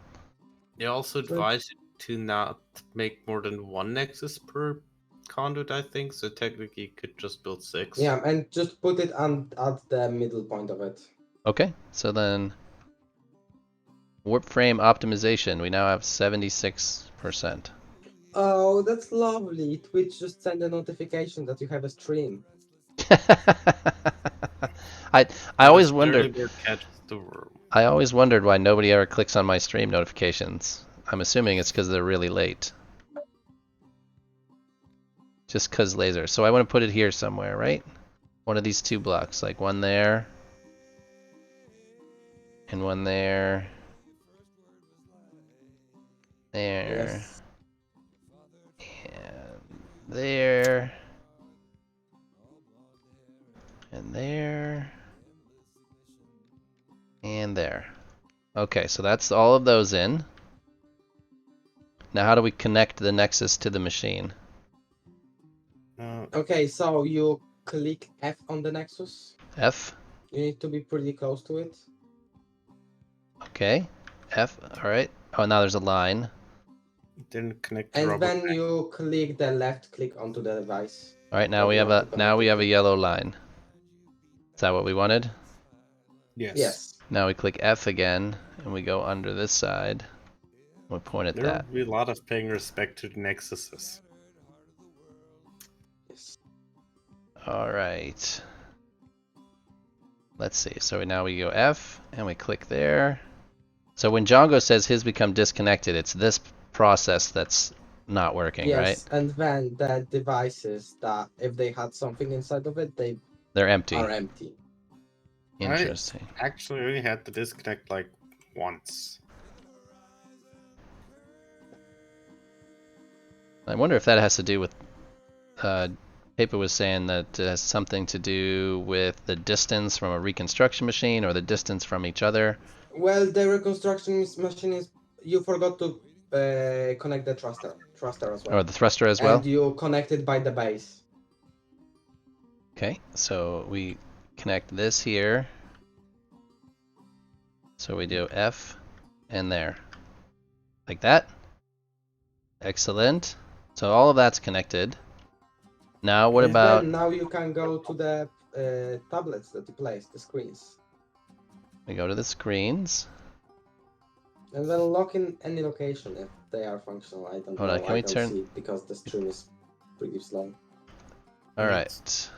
They also Good. advise you to not make more than 1 nexus per conduit, I think. So technically, you could just build 6. Yeah, and just put it at the middle point of it. Okay, so then warp frame optimization. We now have 76%. Oh, that's lovely. Twitch just sent a notification that you have a stream. I always wondered. Bird catches the worm. I always wondered why nobody ever clicks on my stream notifications. I'm assuming it's because they're really late. Just because laser. So I want to put it here somewhere, right? One of these 2 blocks, like one there, and one there, there, Yes. and there, and there, and there. Okay, so that's all of those in. Now how do we connect the Nexus to the machine? Okay, so you click F on the Nexus. F? You need to be pretty close to it. Okay. F, alright. Oh, now there's a line. Then connect the And rubber then band. you click the left click onto the device. Alright, now that we you have want a to connect it a to. yellow line. Is that what we wanted? Yes. Now we click F again, and we go under this side. We point at There that. will be a lot of paying respect to the nexuses. Yes. Alright. Let's see. So now we go F, and we click there. So when Django says his become disconnected, it's this process that's not working, right? Yes, and then the devices that if they had something inside of it, they They're empty. are empty. Interesting. I actually only had to disconnect like once. I wonder if that has to do with. Paper was saying that it has something to do with the distance from a reconstruction machine or the distance from each other. Well, the reconstruction machine is you forgot to connect the thruster as well. Or the thruster as well? And you connect it by the base. Okay, so we connect this here. So we do F and there. Like that. Excellent. So all of that's connected. Now what And about... then now you can go to the tablets that you placed, the screens. We go to the screens. And then lock in any location if they are functional. I don't Hold know. on, can I we don't turn- see it because the stream is pretty slow. Alright.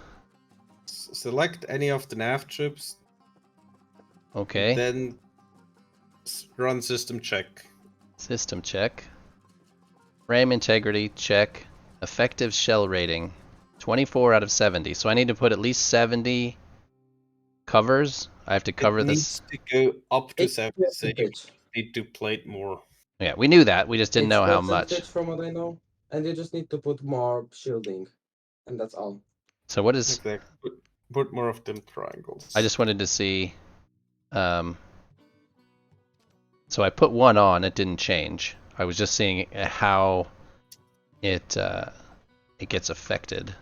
Select any of the nav chips, Okay. then run system check. System check. RAM integrity check. Effective shell rating 24 out of 70. So I need to put at least 70 covers. I have to cover It this. needs to go up to It's 70, so you percentage. need to plate more. Yeah, we knew that. We just didn't It's know how much. percentage from what I know. And you just need to put more shielding. And that's all. So what is... Exactly. Put more of them triangles. I just wanted to see... So I put 1 on. It didn't change. I was just seeing how it gets affected.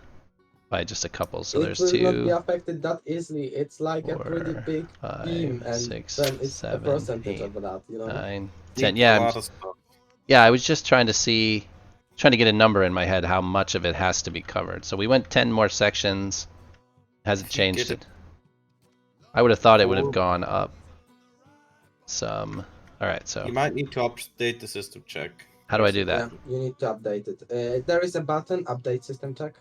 by just a couple. So it there's will not be 2, affected that easily. It's like a pretty 4, big 5, beam, and 6, then it's a 7, percentage 8, of that, you know? 9, 10. Needs Yeah, a lot of stuff. yeah, I was just trying to get a number in my head how much of it has to be covered. So we went 10 more sections. Hasn't If you changed get it. I would have thought it would have 4, gone up some. All right, so you might need to update the system check. how do I do that? Yeah, you need to update it. There is a button, update system check,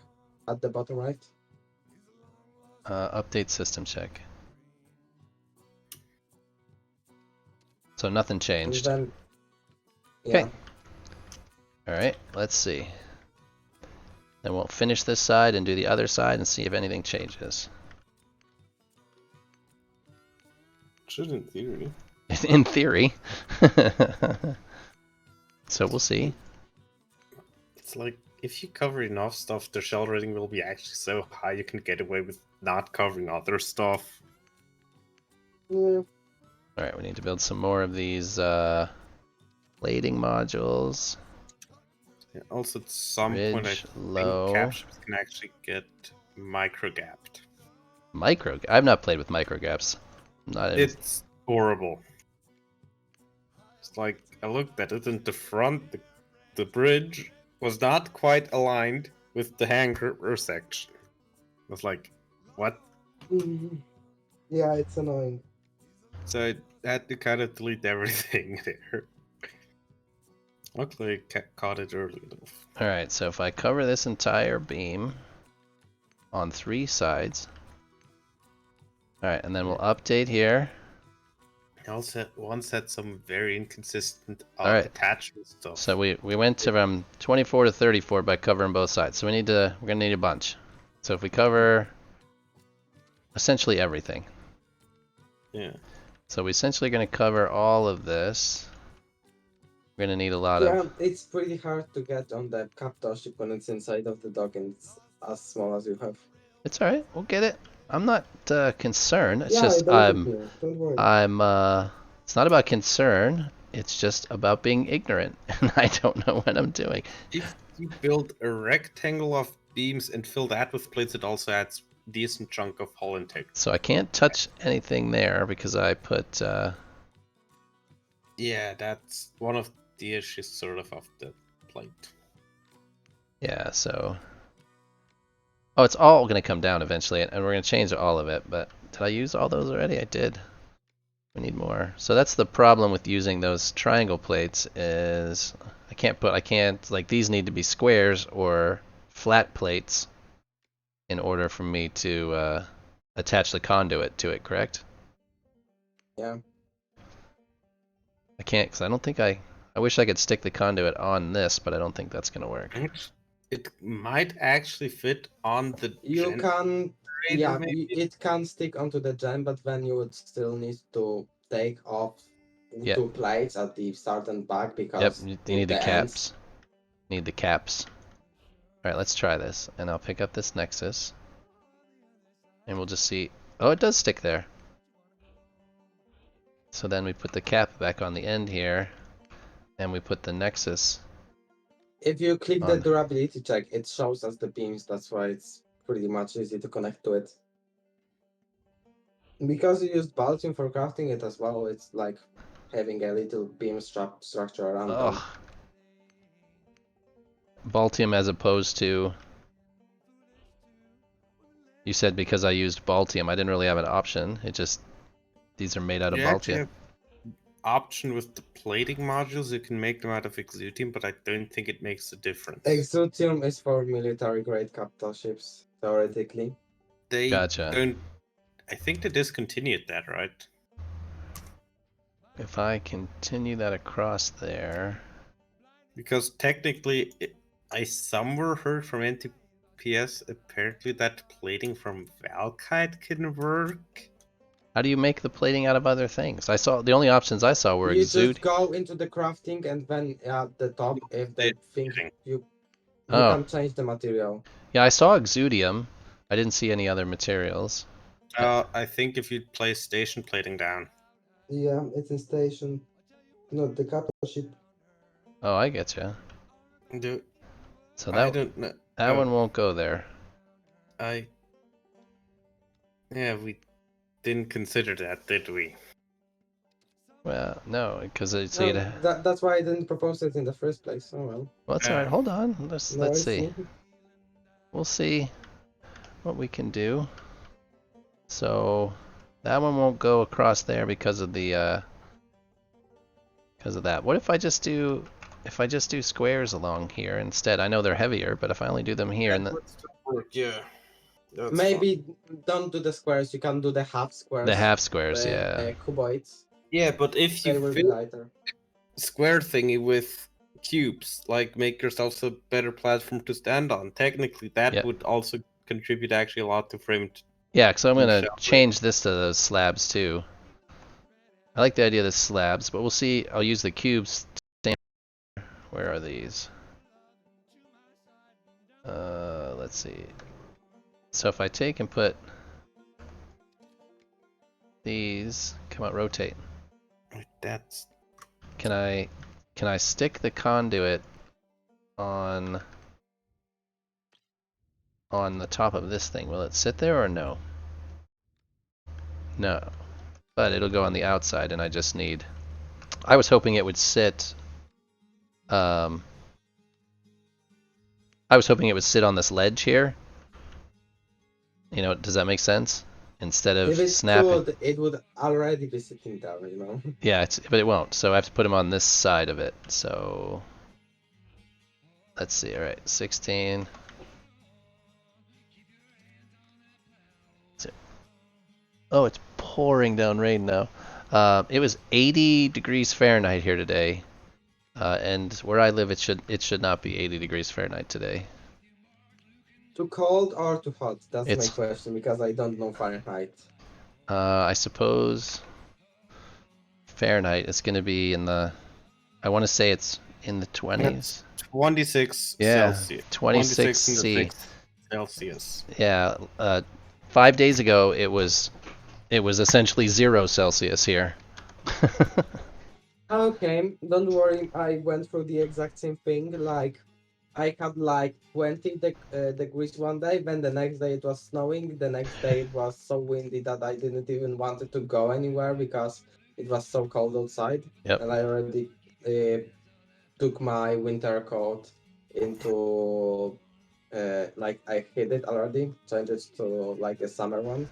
at the bottom right. Update system check. So nothing And changed. then, yeah. Okay. All right, let's see. Then we'll finish this side and do the other side and see if anything changes. Should in theory. In theory. So we'll see. It's like if you cover enough stuff, the shell rating will be actually so high you can get away with not covering other stuff. Yeah. All right, we need to build some more of these plating modules. Yeah, also, at some point, I Ridge, think low. capships can actually get micro-gapped. I've not played with micro gaps. It's horrible. It's like, I looked at it, and the front, the bridge, was not quite aligned with the hangar section. I was like, what? Mhm. Yeah, it's annoying. So I had to kind of delete everything there. Luckily, I caught it early enough. All right, so if I cover this entire beam on 3 sides. All right, and then we'll update here. I also once had some very inconsistent All right. attachment stuff. So we went from 24 to 34 by covering both sides. So we're gonna need a bunch. So if we cover essentially everything. Yeah. So we're essentially gonna cover all of this. We're gonna need a lot Yeah, of. it's pretty hard to get on the capital ship when it's inside of the dock and it's as small as you have. It's all right. We'll get it. I'm not concerned. It's Yeah, just I believe you. Don't worry. It's not about concern. It's just about being ignorant, and I don't know what I'm doing. If you build a rectangle of beams and fill that with plates, it also adds decent chunk of hull intake. So I can't touch anything there because I put. Yeah, that's one of the issues sort of the plate. Yeah, so. Oh, it's all going to come down eventually, and we're going to change all of it. But did I use all those already? I did. We need more. So that's the problem with using those triangle plates is I can't, like, these need to be squares or flat plates in order for me to attach the conduit to it, correct? Yeah. I can't, because I don't think I wish I could stick the conduit on this, but I don't think that's going to work. It might actually fit on the You can, yeah, maybe? it can stick onto the gem, but then you would still need to take off Yep. 2 plates at the start and back Yep, because you with need the ends. caps. Need the caps. Alright, let's try this. And I'll pick up this Nexus. And we'll just see. Oh, it does stick there. So then we put the cap back on the end here. And we put the Nexus. If you click the on. durability check, it shows us the beams. That's why it's pretty much easy to connect to it. Because you used Baltium for crafting it as well, it's like having a little beam structure around them. Ugh. Baltium as opposed to. You said because I used Baltium. I didn't really have an option. It just. These are made out of You actually Baltium. have option with the plating modules, you can make them out of exutium, but I don't think it makes a difference. Exutium is for military grade capital ships, theoretically. They Gotcha. don't. I think they discontinued that, right? If I continue that across there. Because technically, I somewhere heard from NTPS apparently that plating from Valkite can work. How do you make the plating out of other things? I saw the only options I saw were You exude. just go into the crafting and then at the top, if they think you Oh. can change the material. Yeah, I saw exudium. I didn't see any other materials. I think if you place station plating down. Yeah, it's in station. No, the capital ship. Oh, I get you. So I don't know. that one won't go there. Yeah, we didn't consider that, did we? Well, no, because it's No, that's why I didn't propose it in the first place. Oh well. well, it's all right. Hold on. Let's No, I see. We'll see what we can do. So that one won't go across there because of the because of that. What if I just do squares along here instead? I know they're heavier, but if I only do them here and That would still work, yeah. That's Maybe don't do the squares. You can do the half squares. the half squares, the yeah. cuboids. Yeah, but if They you will be fill lighter. square thingy with cubes, like make yourself a better platform to stand on, technically that Yep. would also contribute actually a lot to frame. Yeah, so I'm gonna Shall we? change this to those slabs too. I like the idea of the slabs, but we'll see. I'll use the cubes. Where are these? Let's see. So if I take and put these, come on, rotate. That's Can I stick the conduit on the top of this thing? Will it sit there or no? No. But it'll go on the outside and I just need, I was hoping it would sit I was hoping it would sit on this ledge here. You know, does that make sense? Instead of If it snapping. could, it would already be sitting there, you know. Yeah, but it won't. So I have to put them on this side of it. So let's see. All right, 16. Oh, it's pouring down rain now. It was 80 degrees Fahrenheit here today, and where I live, it should not be 80 degrees Fahrenheit today. Too cold or too hot? That's It's my question because I don't know Fahrenheit. I suppose Fahrenheit is going to be in the. I want to say it's in the 20s. 26 Yeah, Celsius. 26 in the C. 6th Celsius. Yeah, 5 days ago it was essentially 0 Celsius here. Okay, don't worry. I went through the exact same thing. Like, I had like 20 degrees one day, then the next day it was snowing. The next day it was so windy that I didn't even wanted to go anywhere because it was so cold outside. Yep. And I already took my winter coat into like I hid it already, changed it to like a summer one.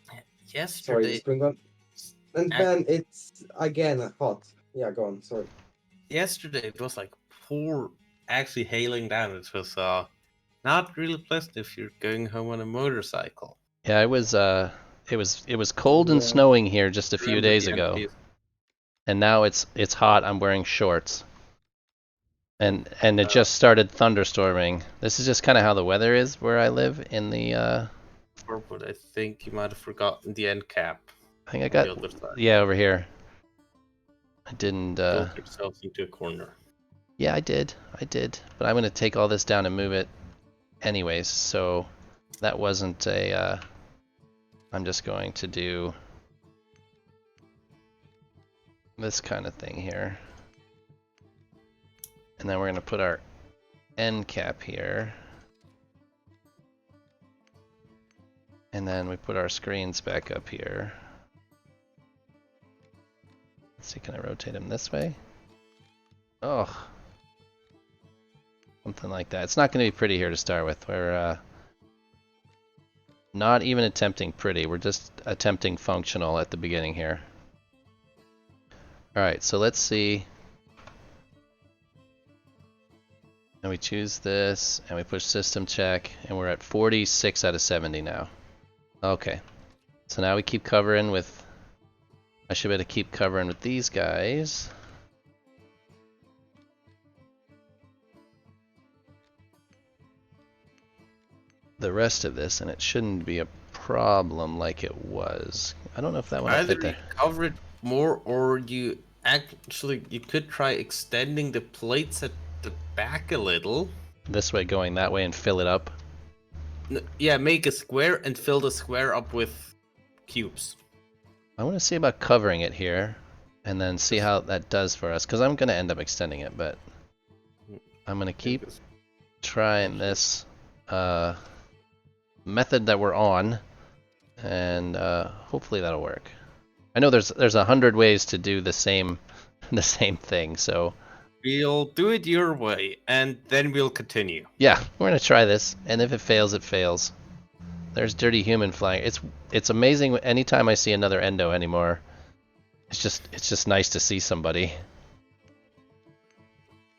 Sorry, the Yesterday, spring one. And then it's again hot. Yeah, go on. Sorry. yesterday it was like poor, actually hailing down. It was not really pleasant if you're going home on a motorcycle. Yeah, it was cold and Yeah. snowing here just a few Remember days the ago. NPs? And now it's hot. I'm wearing shorts. And it just started thunderstorming. This is just kind of how the weather is where I live in the But I think you might have forgotten the end cap. I think I on got the other side. yeah, over here. I didn't Built yourself into a corner. yeah, I did. But I'm going to take all this down and move it anyways. So that wasn't a I'm just going to do this kind of thing here. And then we're going to put our end cap here. And then we put our screens back up here. Let's see, can I rotate them this way? Oh. Something like that. It's not going to be pretty here to start with. We're not even attempting pretty. We're just attempting functional at the beginning here. Alright, so let's see. And we choose this, and we push system check, and we're at 46 out of 70 now. Okay. So now we keep covering with... I should be able to keep covering with these guys. The rest of this, and it shouldn't be a problem like it was. I don't know if that one will Either fit you there. cover it more, or you could try extending the plates at the back a little. This way going that way and fill it up. Yeah, make a square and fill the square up with cubes. I want to see about covering it here and then see how that does for us, because I'm going to end up extending it, but I'm going to keep trying this. method that we're on, and hopefully that'll work. I know there's 100 ways to do the same thing, so We'll do it your way, and then we'll continue. yeah, we're gonna try this, and if it fails, it fails. There's Dirty Human flying. It's amazing anytime I see another endo anymore. It's just nice to see somebody.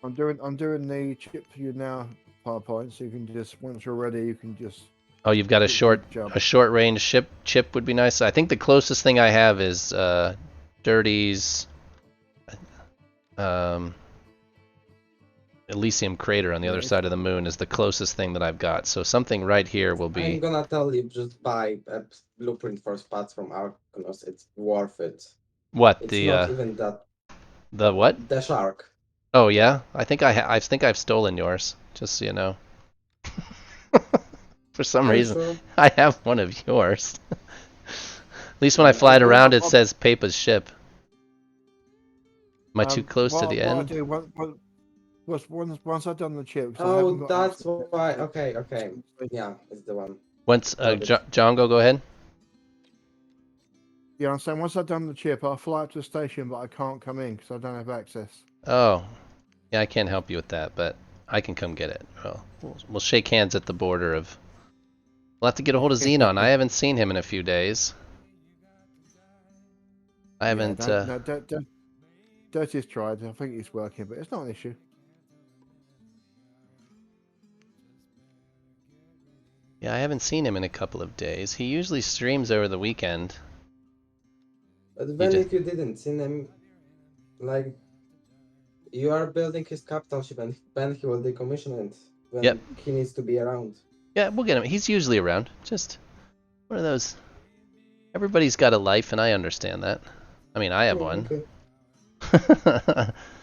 I'm doing the chip for you now, PowerPoint, so you can just, once you're ready, you can just. Oh, you've got a short jump. range chip would be nice. I think the closest thing I have is Dirty's Elysium Crater on the other side of the moon is the closest thing that I've got. So something right here will I'm be. gonna tell you, just buy a blueprint for spots from Arcanos. It's worth it. What It's not even that. the what? The shark. Oh yeah, I think I think I've stolen yours. Just so you know. For some Are you reason, sure? I have one of yours. At least when I fly it around, it says Papa's ship. Am I too close to the end? Once I've done the chip. Oh, that's why. Okay. Yeah, it's the one. Once Got it. John, go ahead. Yeah, I'm saying once I've done the chip, I'll fly up to the station, but I can't come in because I don't have access. Oh, yeah, I can't help you with that, but I can come get it. Well, we'll shake hands at the border of. We'll have to get a hold of Xenon. I haven't seen him in a few days. I haven't. Dirty's tried. I think he's working, but it's not an issue. Yeah, I haven't seen him in a couple of days. He usually streams over the weekend. But when if you didn't see him, like, you are building his capital ship, and then he will decommission it when he needs to be around. Yeah, we'll get him. He's usually around. Just one of those. Everybody's got a life, and I understand that. I mean, I have one. Okay.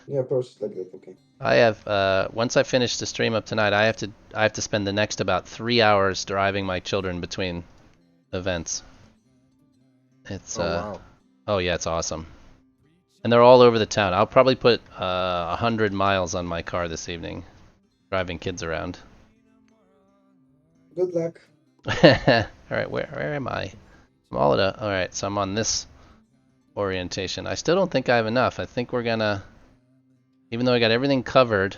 Yeah, process like that. Okay. I have. Once I finish the stream up tonight, I have to spend the next about 3 hours driving my children between events. It's wow. Oh yeah, it's awesome. And they're all over the town. I'll probably put 100 miles on my car this evening, driving kids around. Good luck. All right, where am I? I'm all at a. All right, so I'm on this orientation. I still don't think I have enough. I think we're gonna, even though I got everything covered,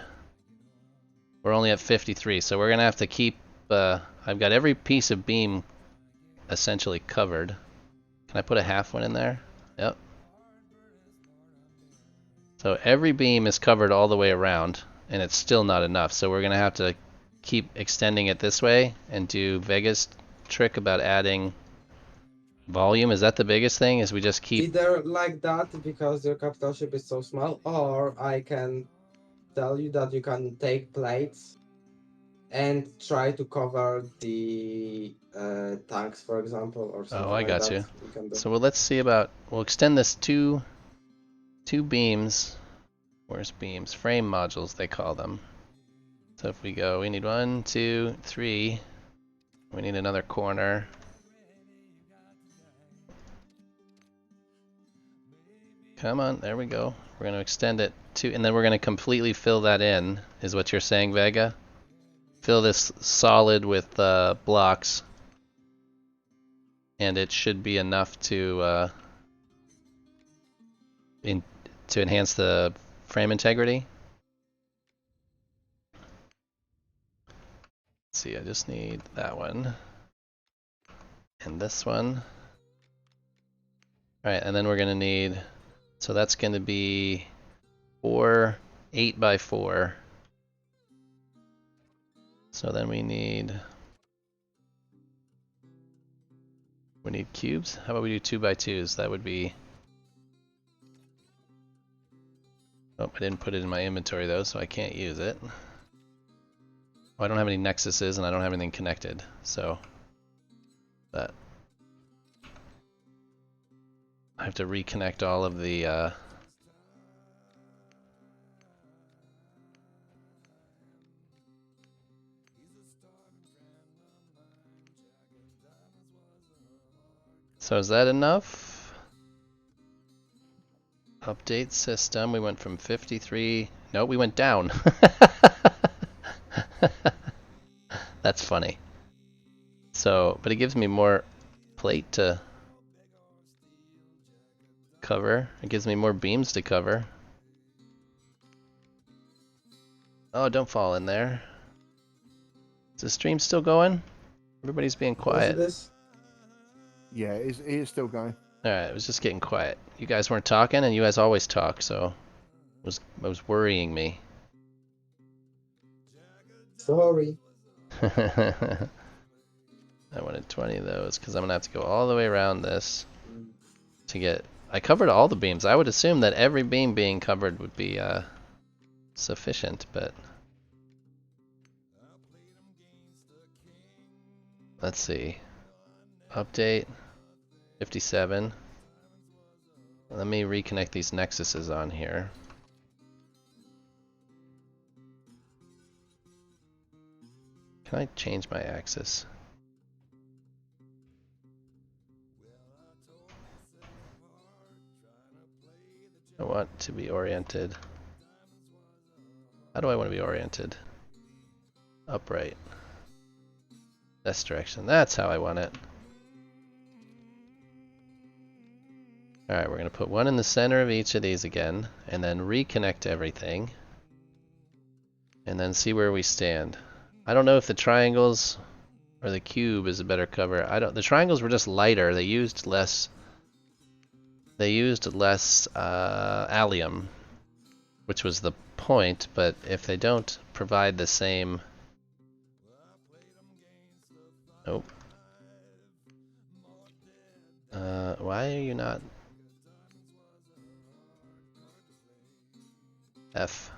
we're only at 53. So we're gonna have to keep. I've got every piece of beam essentially covered. Can I put a half one in there? Yep. So every beam is covered all the way around, and it's still not enough. So we're gonna have to keep extending it this way and do Vega's trick about adding volume. Is that the biggest thing? Is we just keep either like that because your capital ship is so small, or I can tell you that you can take plates and try to cover the tanks, for example, or something. Oh, I got like you. You can do. So let's see about. We'll extend this two beams. Where's beams? Frame modules, they call them. So if we go, we need 1, 2, 3. We need another corner. Come on, there we go. We're going to extend it to, and then we're going to completely fill that in, is what you're saying, Vega? Fill this solid with blocks, and it should be enough to to enhance the frame integrity. Let's see, I just need that one and this one. All right, and then we're gonna need. So that's going to be 4 8x4. So then we need cubes. How about we do 2x2s? That would be. Oh, I didn't put it in my inventory though, so I can't use it. Oh, I don't have any nexuses and I don't have anything connected, so that. I have to reconnect all of the So is that enough? Update system. We went from 53. No, we went down. That's funny. So, but it gives me more plate to cover. It gives me more beams to cover. Oh, don't fall in there. Is the stream still going? Everybody's being Was quiet. this? Yeah, it is still going. Alright, it was just getting quiet. You guys weren't talking, and you guys always talk, so it was worrying me. Sorry. I wanted 20 of those, because I'm going to have to go all the way around this to get... I covered all the beams. I would assume that every beam being covered would be sufficient, but... Let's see. Update 57. Let me reconnect these nexuses on here. Can I change my axis? I want to be oriented. How do I want to be oriented? Upright. This direction. That's how I want it. Alright, we're going to put one in the center of each of these again, and then reconnect everything. And then see where we stand. I don't know if the triangles or the cube is a better cover. The triangles were just lighter. They used less allium, which was the point, but if they don't provide the same... Nope. Why are you not... F.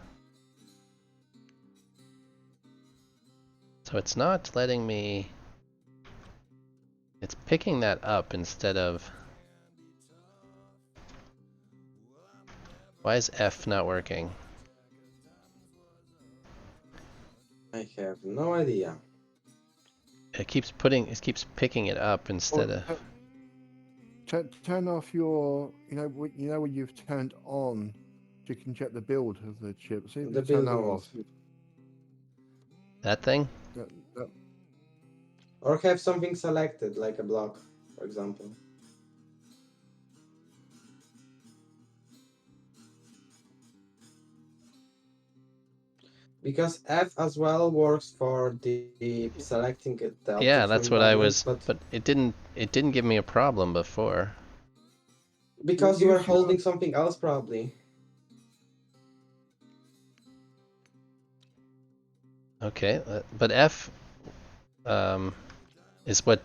So it's not letting me... It's picking that up instead of... Why is F not working? I have no idea. It keeps picking it up instead of... Turn off your, you know when you've turned on, you can check the build of the chip. See if The you turn build that mode. off. That thing? That- Or have something selected, like a block, for example. Because F as well works for the selecting the object Yeah, that's from what I environment, was... But it didn't give me a problem before. because you were use your- holding something else probably. Okay, but F is what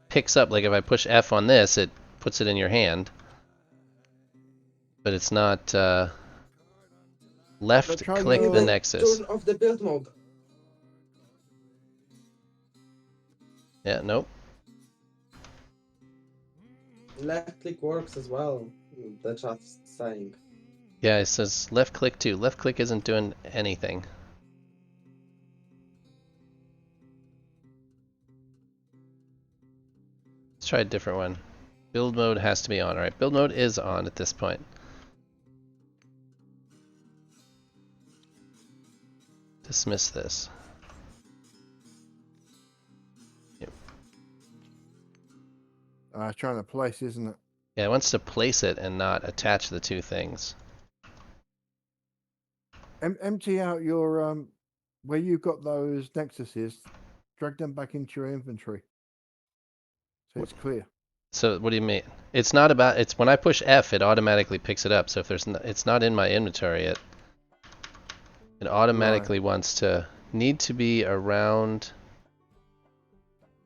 picks up. Like if I push F on this, it puts it in your hand. But it's not left try click your- the Then nexus. Turn off the build mode. Yeah, nope. Left click works as well. The chat's saying. Yeah, it says left click too. Left click isn't doing anything. Let's try a different one. Build mode has to be on. Alright, build mode is on at this point. Dismiss this. trying to place, isn't it? Yeah, it wants to place it and not attach the two things. Empty out your where you've got those nexuses. Drag them back into your inventory, so it's clear. So what do you mean? It's not about. It's when I push F, it automatically picks it up. So if it's not in my inventory yet. It automatically wants to need to be around.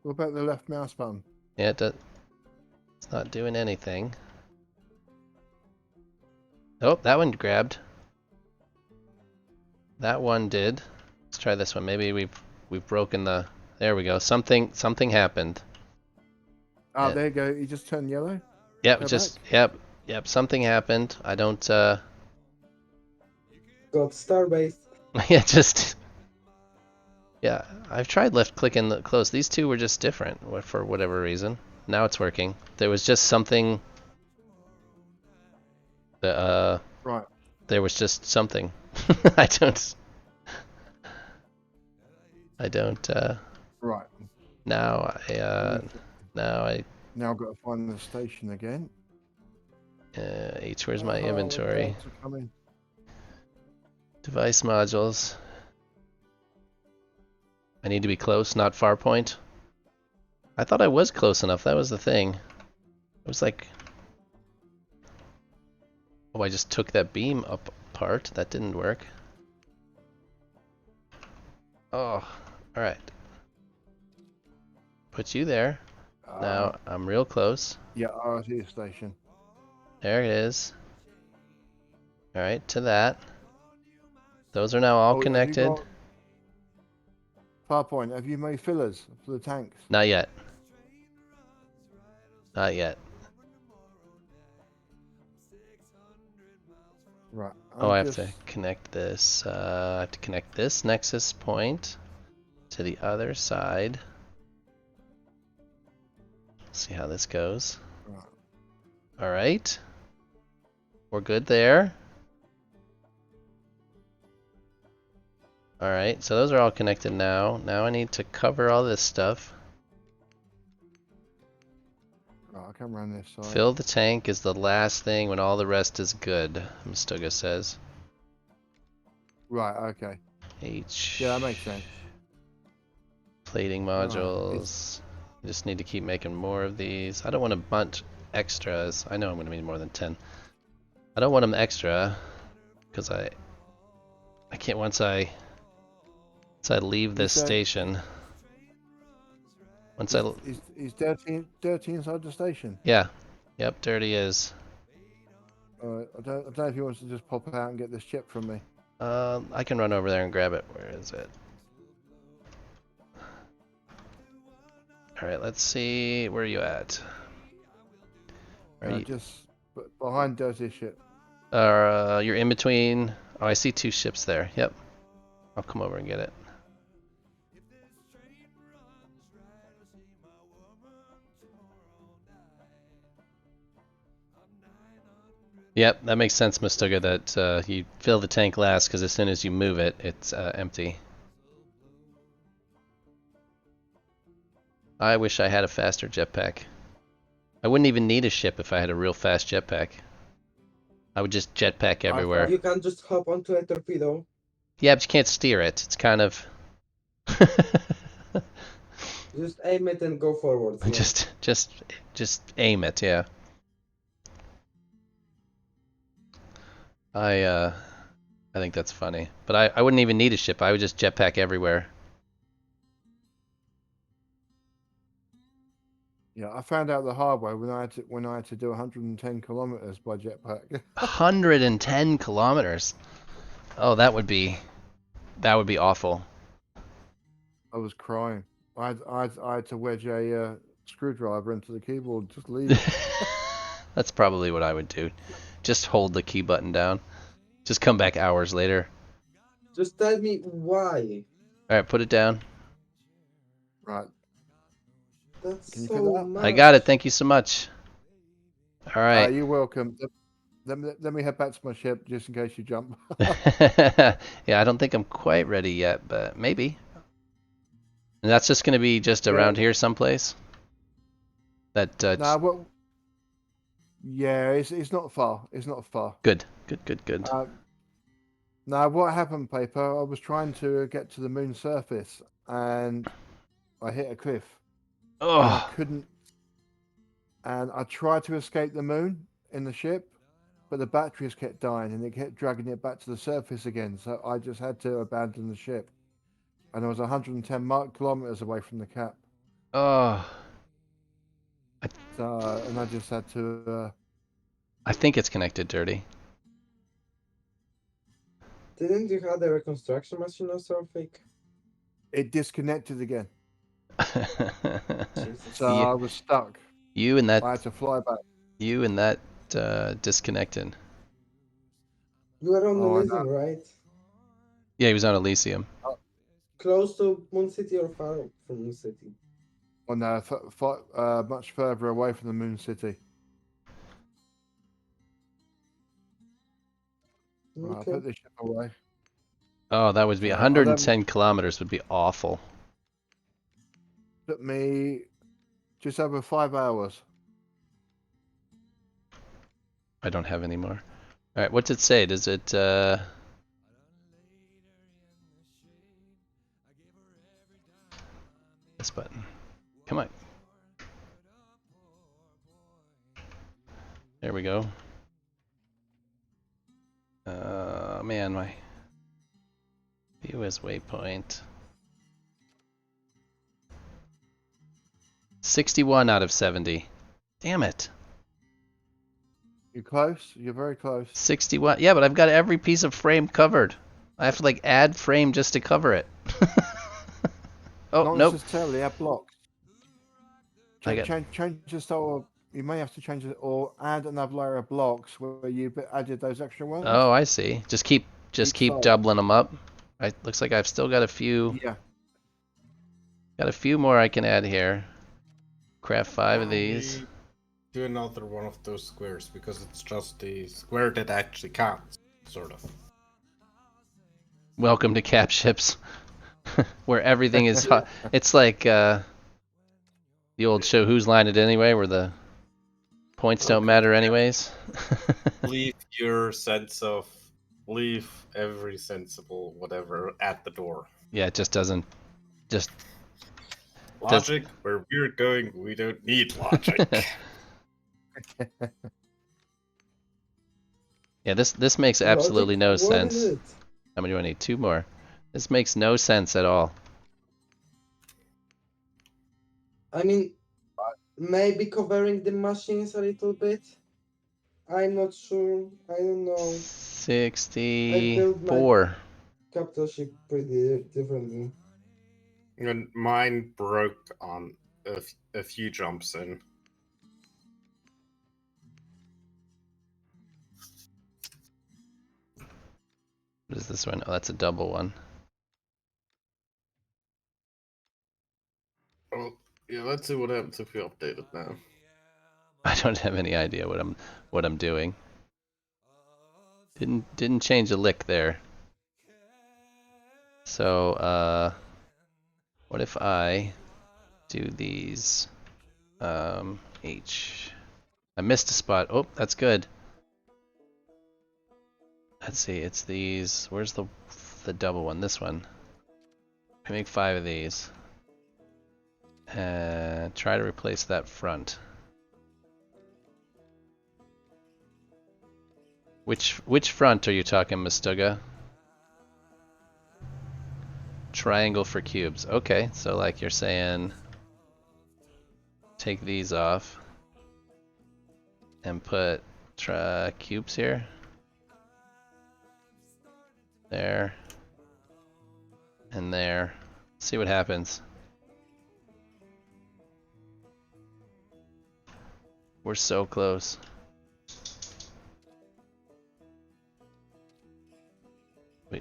What about the left mouse button? Yeah, it's not doing anything. Oh, that one grabbed. That one did. Let's try this one. Maybe we've broken the. There we go. Something happened. Oh, Yeah. there you go. You just turned yellow. Yep, Go just yep. Something happened. I don't. Got Starbase. Yeah, just. Yeah, I've tried left clicking the close. These two were just different for whatever reason. Now it's working. There was just something. Right. There was just something. I don't. Right. Now I Now I've got to find the station again. H. Where's my Oh, inventory? adults are coming. Device modules. I need to be close, not far point. I thought I was close enough. That was the thing. It was like, oh, I just took that beam apart. That didn't work. Oh, all right. Put you there. Now I'm real close. Yeah, RT station. There it is. All right, to that. Those are now all Oh, have you connected. got Farpoint? Have you made fillers for the tanks? Not yet. Not yet. Right. Oh, I'm I have just. to connect this. I have to connect this nexus point to the other side. See how this goes. Right. All right. We're good there. All right, so those are all connected now. Now I need to cover all this stuff. Right, I come around this side. Fill the tank is the last thing when all the rest is good, Mustuga says. Right. Okay. H. Yeah, that makes sense. Plating Right, modules. I just need to keep making more of these. I don't want a bunch extras. I know I'm going to need more than 10. I don't want them extra because I can't once I leave this said- station. Once I Is dirty inside the station? yeah, yep, dirty is. I don't know if he wants to just pop out and get this chip from me. I can run over there and grab it. Where is it? All right, let's see. Where are you at? Are you? Just behind dirty ship. You're in between. Oh, I see 2 ships there. Yep. I'll come over and get it. Yep, that makes sense, Mustuga, that you fill the tank last because as soon as you move it, it's empty. I wish I had a faster jetpack. I wouldn't even need a ship if I had a real fast jetpack. I would just jetpack everywhere. You can just hop onto a torpedo. Yeah, but you can't steer it. It's kind of... Just aim it and go forwards. Yeah. just aim it, yeah. I think that's funny. But I wouldn't even need a ship. I would just jetpack everywhere. Yeah, I found out the hard way when I had to do 110 kilometers by jetpack. 110 kilometers. Oh, that would be awful. I was crying. I had to wedge a screwdriver into the keyboard. Just leave it. That's probably what I would do. Just hold the key button down. Just come back hours later. Just tell me why. All right, put it down. Right. That's Can you so fill that? much. I got it. Thank you so much. All right. You're welcome. Let me head back to my ship just in case you jump. Yeah, I don't think I'm quite ready yet, but maybe. And that's just going to be just around here someplace? That Nah, well, yeah, it's not far. It's not far. Good. Now, what happened, Paper? I was trying to get to the moon's surface, and I hit a cliff. And I Oh, couldn't. And I tried to escape the moon in the ship, but the batteries kept dying, and it kept dragging it back to the surface again. So I just had to abandon the ship. And I was 110 kilometers away from the cap. oh. So, and I just had to. I think it's connected, Dirty. Didn't you have the reconstruction machine also fake? It disconnected again. Jesus. So I was stuck. You and that. I had to fly back. You and that disconnected. You are on Oh, I Elysium, right? Yeah, he was on Elysium. Close to Moon City or far from Moon City? Oh no, much further away from the moon city. Right, I'll Okay. put this ship away. Oh, that would be So, 110 kilometers would be awful. Took me just over 5 hours. I don't have any more. All right, what's it say? Does it? This button. Come on. There we go. Man, my view as waypoint. 61 out of 70. Damn it. You're close. You're very close. 61. Yeah, but I've got every piece of frame covered. I have to like add frame just to cover it. Oh, Not nope. necessarily add blocks. I got- Change the style. You may have to change it or add another layer of blocks where you added those extra ones. Oh, I see. Just keep side. doubling them up. Looks like I've still got a few. Yeah. Got a few more I can add here. Craft 5 of these. Do another one of those squares because it's just the square that actually counts, sort of. Welcome to Cap Ships, where everything is hot. It's like the old show Whose Line It Anyway, where the points don't matter anyways. Leave every sensible whatever at the door. Yeah, it just doesn't. Logic, where we're going, we don't need logic. Yeah, this makes absolutely no sense. How many do I need? 2 more. This makes no sense at all. I mean, maybe covering the machines a little bit. I'm not sure. I don't know. 64. Capital ship pretty differently. And mine broke on a few jumps in. What is this one? Oh, that's a double one. Well, yeah, let's see what happens if we update it now. I don't have any idea what I'm doing. Didn't change a lick there. So what if I do these H? I missed a spot. Oh, that's good. Let's see, it's these. Where's the double one? This one. I make 5 of these. And try to replace that front. Which front are you talking, Mustuga? Triangle for cubes. Okay, so like you're saying, take these off and put cubes here. There. And there. See what happens. We're so close.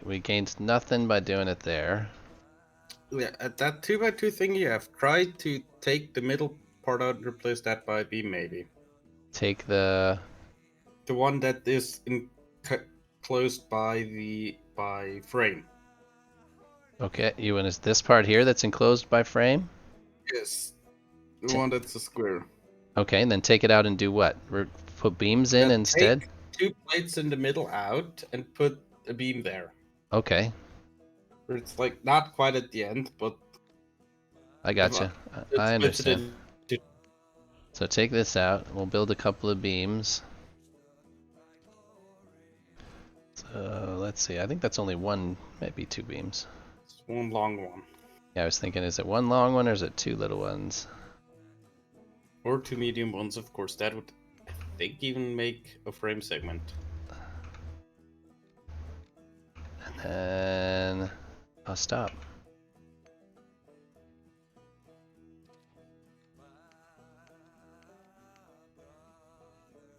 We gained nothing by doing it there. Yeah, at that 2x2 thing you have tried to take the middle part out and replace that by a beam, maybe. Take the one that is closed by frame. Okay, you and is this part here that's enclosed by frame? Yes, the one that's a square. Okay, and then take it out and do what? Put beams in instead? Take 2 plates in the middle out and put a beam there. Okay. It's like not quite at the end, but I gotcha. I understand. So take this out. We'll build a couple of beams. So let's see. I think that's only one, maybe 2 beams. It's one long one. Yeah, I was thinking, is it one long one or is it 2 little ones? Or 2 medium ones, of course. That would, I think, even make a frame segment. And then I'll stop.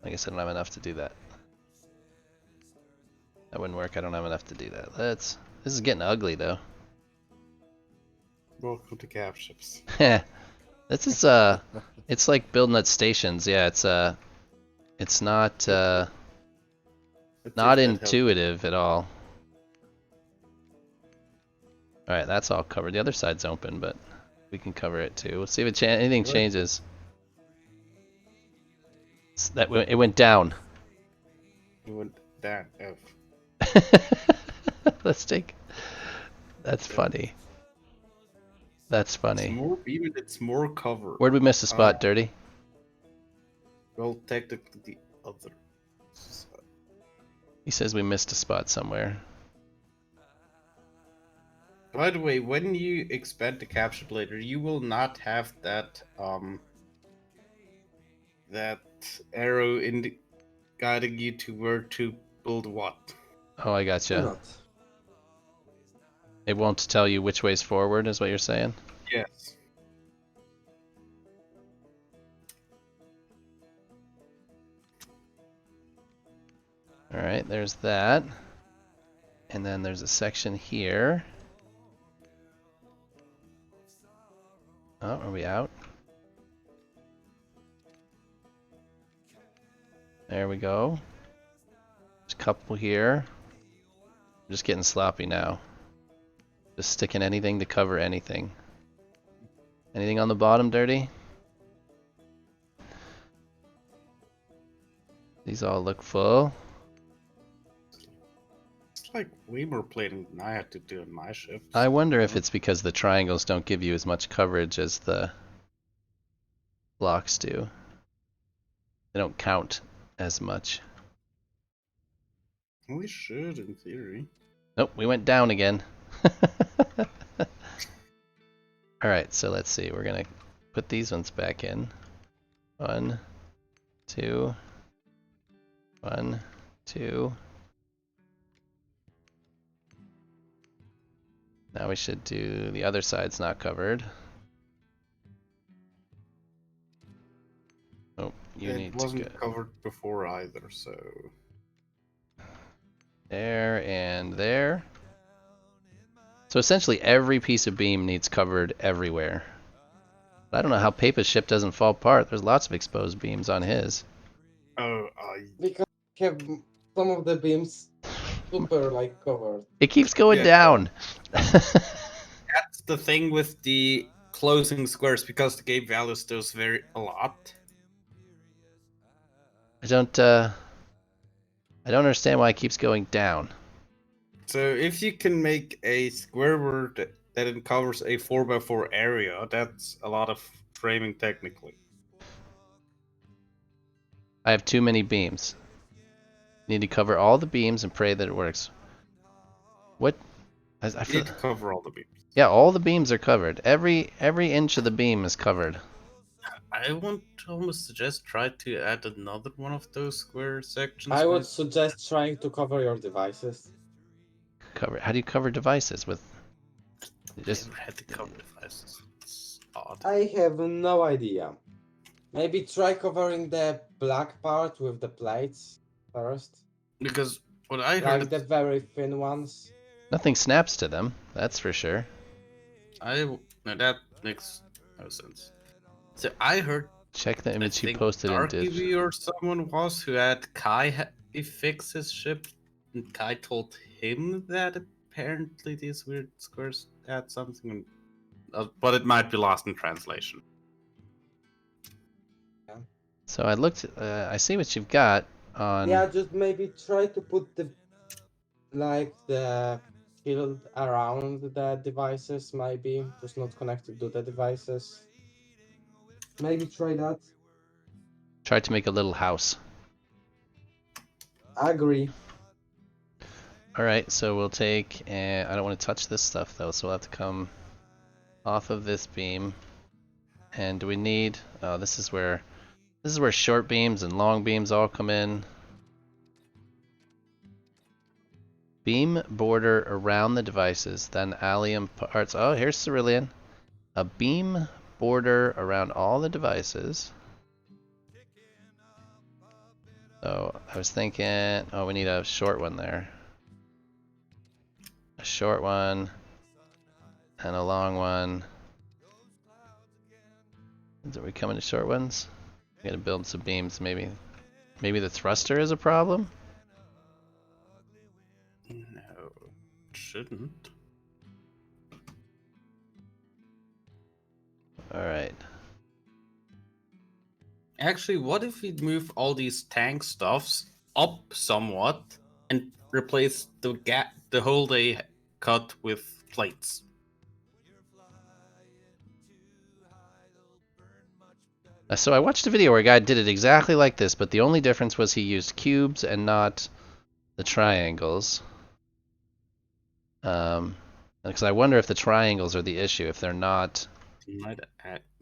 I guess I don't have enough to do that. That wouldn't work. I don't have enough to do that. This is getting ugly though. Welcome to Cap Ships. This is it's like building at stations. Yeah, it's not not intuitive at all. All right, that's all covered. The other side's open, but we can cover it too. We'll see if anything Right. changes. It went down. You would that if Let's take. That's funny. That's it's funny. more even it's more cover. Where'd we miss a spot, Dirty? Well, technically the other. He says we missed a spot somewhere. By the way, when you expand the capture later, you will not have that that arrow guiding you to where to build what. Oh, I Why gotcha. not? It won't tell you which way's forward, is what you're saying? Yes. Alright, there's that. And then there's a section here. Oh, are we out? There we go. There's a couple here. I'm just getting sloppy now. Just sticking anything to cover anything. Anything on the bottom, Dirty? These all look full. It's like way more plating than I had to do in my shift. I wonder if it's because the triangles don't give you as much coverage as the blocks do. They don't count as much. We should, in theory. Nope, we went down again. Alright, so let's see. We're gonna put these ones back in. 1, 2, 1, 2. Now we should do the other side's not covered. Oh, you need It to wasn't go covered before either, so there and there. So essentially every piece of beam needs covered everywhere. But I don't know how Papa's ship doesn't fall apart. There's lots of exposed beams on his. oh, Because I have some of the beams super like covered. It keeps going Yeah. down. that's the thing with the closing squares because the game values those a lot. I don't understand why it keeps going down. So if you can make a square word that it covers a 4x4 area, that's a lot of framing technically. I have too many beams. Need to cover all the beams and pray that it works. What? I You feel, need to cover all the beams. yeah, all the beams are covered. Every inch of the beam is covered. I want to almost suggest try to add another one of those square sections. I would with- suggest trying to cover your devices. Cover. How do you cover devices with? You I just never had to cover devices. It's odd. I have no idea. Maybe try covering the black part with the plates first. Because what I Like heard, the very thin ones. nothing snaps to them. That's for sure. no, that makes no sense. So I heard Check the I image you think posted in div. Darky or someone was who had Kai fix his ship, and Kai told him that apparently these weird squares had something, but it might be lost in translation. So I looked. I see what you've got on. Yeah, just maybe try to put the shield around the devices, maybe just not connected to the devices. Maybe try that. Try to make a little house. I agree. All right, so we'll take. And I don't want to touch this stuff though, so we'll have to come off of this beam. And do we need? Oh, this is where short beams and long beams all come in. Beam border around the devices, then allium parts. Oh, here's Cerulean. A beam border around all the devices. So I was thinking, oh, we need a short one there. A short one and a long one. Are we coming to short ones? We gotta build some beams, maybe. Maybe the thruster is a problem? No, it shouldn't. Alright. Actually, what if we move all these tank stuffs up somewhat and replace the whole day cut with plates? So I watched a video where a guy did it exactly like this, but the only difference was he used cubes and not the triangles. Because I wonder if the triangles are the issue, if they're not.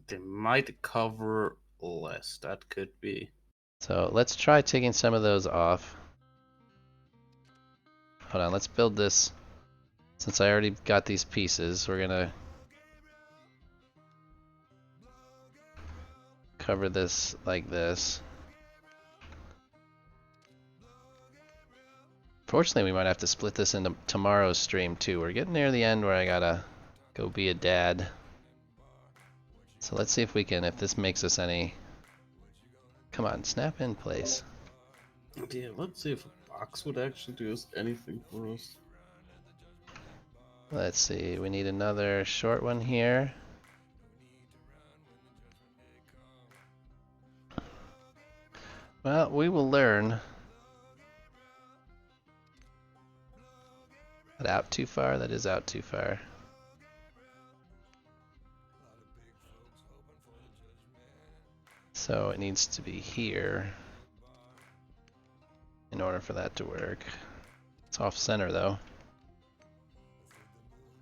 They might cover less. That could be. So let's try taking some of those off. Hold on, let's build this. Since I already got these pieces, we're gonna cover this like this. Fortunately, we might have to split this into tomorrow's stream too. We're getting near the end where I gotta go be a dad. So let's see if we can, if this makes us any. Come on, snap in place. Yeah, let's see if a box would actually do us anything for us. Let's see, we need another short one here. Well, we will learn. That out too far? That is out too far. So it needs to be here in order for that to work. It's off center though.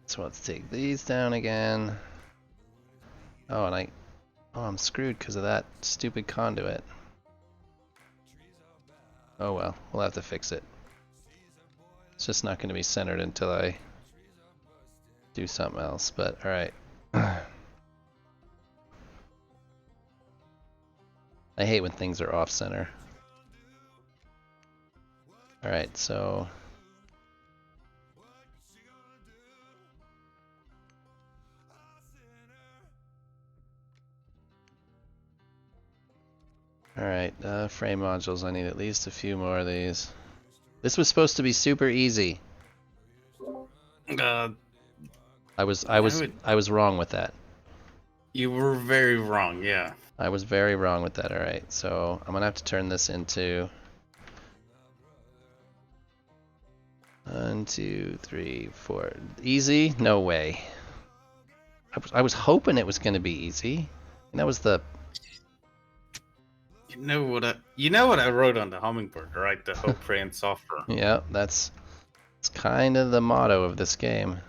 So let's take these down again. Oh, and I'm screwed because of that stupid conduit. Oh well, we'll have to fix it. It's just not going to be centered until I do something else, but alright. I hate when things are off center. Alright, so alright, frame modules, I need at least a few more of these. This was supposed to be super easy. I was wrong with that. You were very wrong, yeah. I was very wrong with that. Alright, so I'm gonna have to turn this into 1, 2, 3, 4. Easy? No way. I was hoping it was gonna be easy. And that was the. You know what I wrote on the hummingbird, right? The hope, pray, and suffer. Yeah, it's kind of the motto of this game.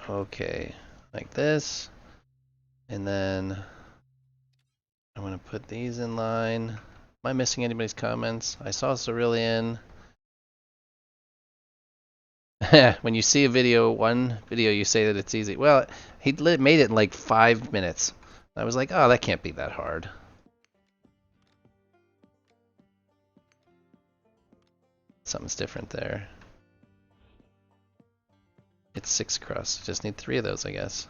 Okay, like this. And then I'm gonna put these in line. Am I missing anybody's comments? I saw Cerulean. When you see one video, you say that it's easy. Well, he made it in like 5 minutes. I was like, oh, that can't be that hard. Something's different there. It's 6 across. Just need 3 of those, I guess.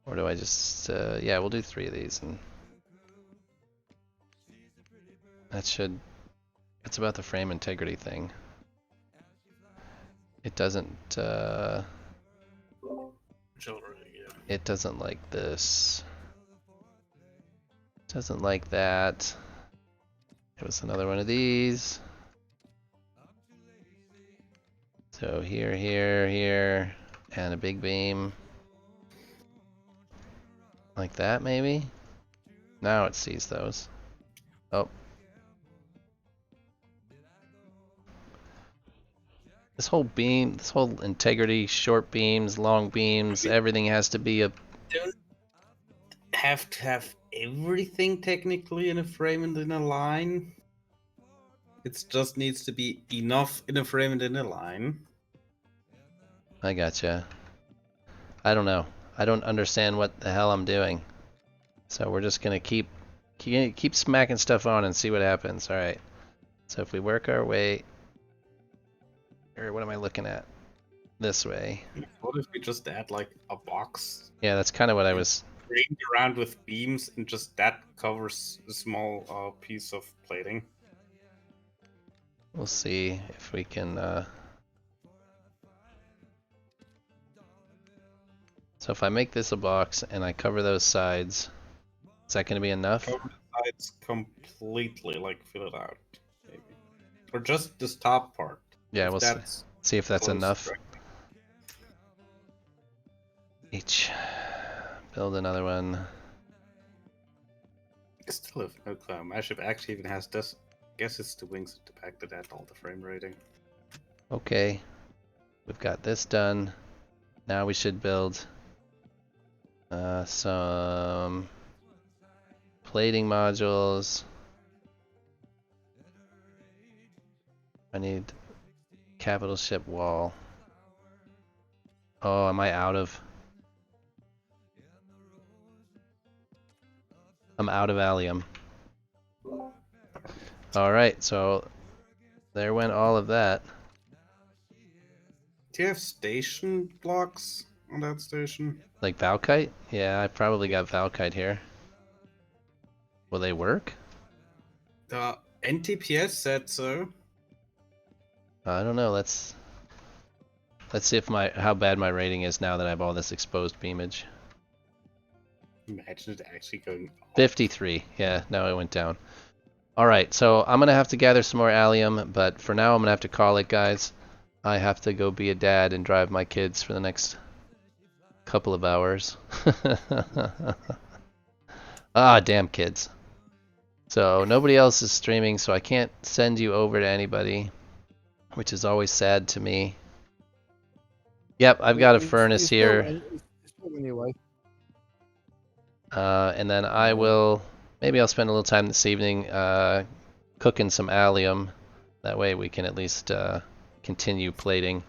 Or do I just, yeah, we'll do 3 of these. And that should, it's about the frame integrity thing. It doesn't, it doesn't like this. It doesn't like that. It was another one of these. So here, here, here, and a big beam. Like that, maybe? Now it sees those. Oh. This whole beam, this whole integrity, short beams, long beams, everything has to be a... Don't have to have everything technically in a frame and in a line. It just needs to be enough in a frame and in a line. I gotcha. I don't know. I don't understand what the hell I'm doing. So we're just gonna keep smacking stuff on and see what happens. All right. So if we work our way, or what am I looking at? This way. What if we just add like a box? Yeah, that's kind of what I was ringed around with beams, and just that covers a small piece of plating. We'll see if we can. So if I make this a box and I cover those sides, is that going to be enough? Cover the sides completely, like fill it out, maybe, or just this top part. Yeah, If we'll that's see if that's close, enough. right? Each. Build another one. I still have no clue. My ship actually even has this. I guess it's the wings at the back that add all the frame rating. Okay. We've got this done. Now we should build some plating modules. I need capital ship wall. Oh, am I out of? I'm out of allium. Alright, so there went all of that. Do you have station blocks on that station? Like Valkite? Yeah, I probably got Valkite here. Will they work? The NTPS said so. I don't know. Let's see if how bad my rating is now that I have all this exposed beamage. Imagine it actually going off. 53. Yeah, now it went down. All right, so I'm gonna have to gather some more allium, but for now I'm gonna have to call it, guys. I have to go be a dad and drive my kids for the next couple of hours. Ah, damn kids. So nobody else is streaming, so I can't send you over to anybody, which is always sad to me. Yep, I've got a furnace here. Anyway. And then I will, maybe I'll spend a little time this evening cooking some allium. That way we can at least continue plating.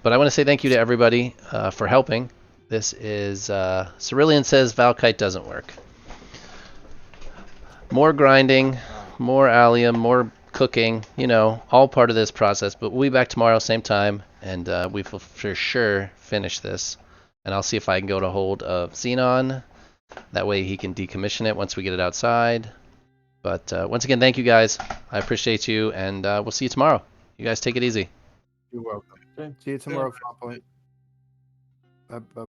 But I want to say thank you to everybody for helping. This is, Cerulean says Valkite doesn't work. More grinding, more allium, more cooking, you know, all part of this process. But we'll be back tomorrow, same time, and we will for sure finish this. And I'll see if I can get a hold of Xenon. That way he can decommission it once we get it outside. But once again, thank you guys. I appreciate you, and we'll see you tomorrow. You guys take it easy. You're welcome. Okay. See you tomorrow, Farpoint. Bye.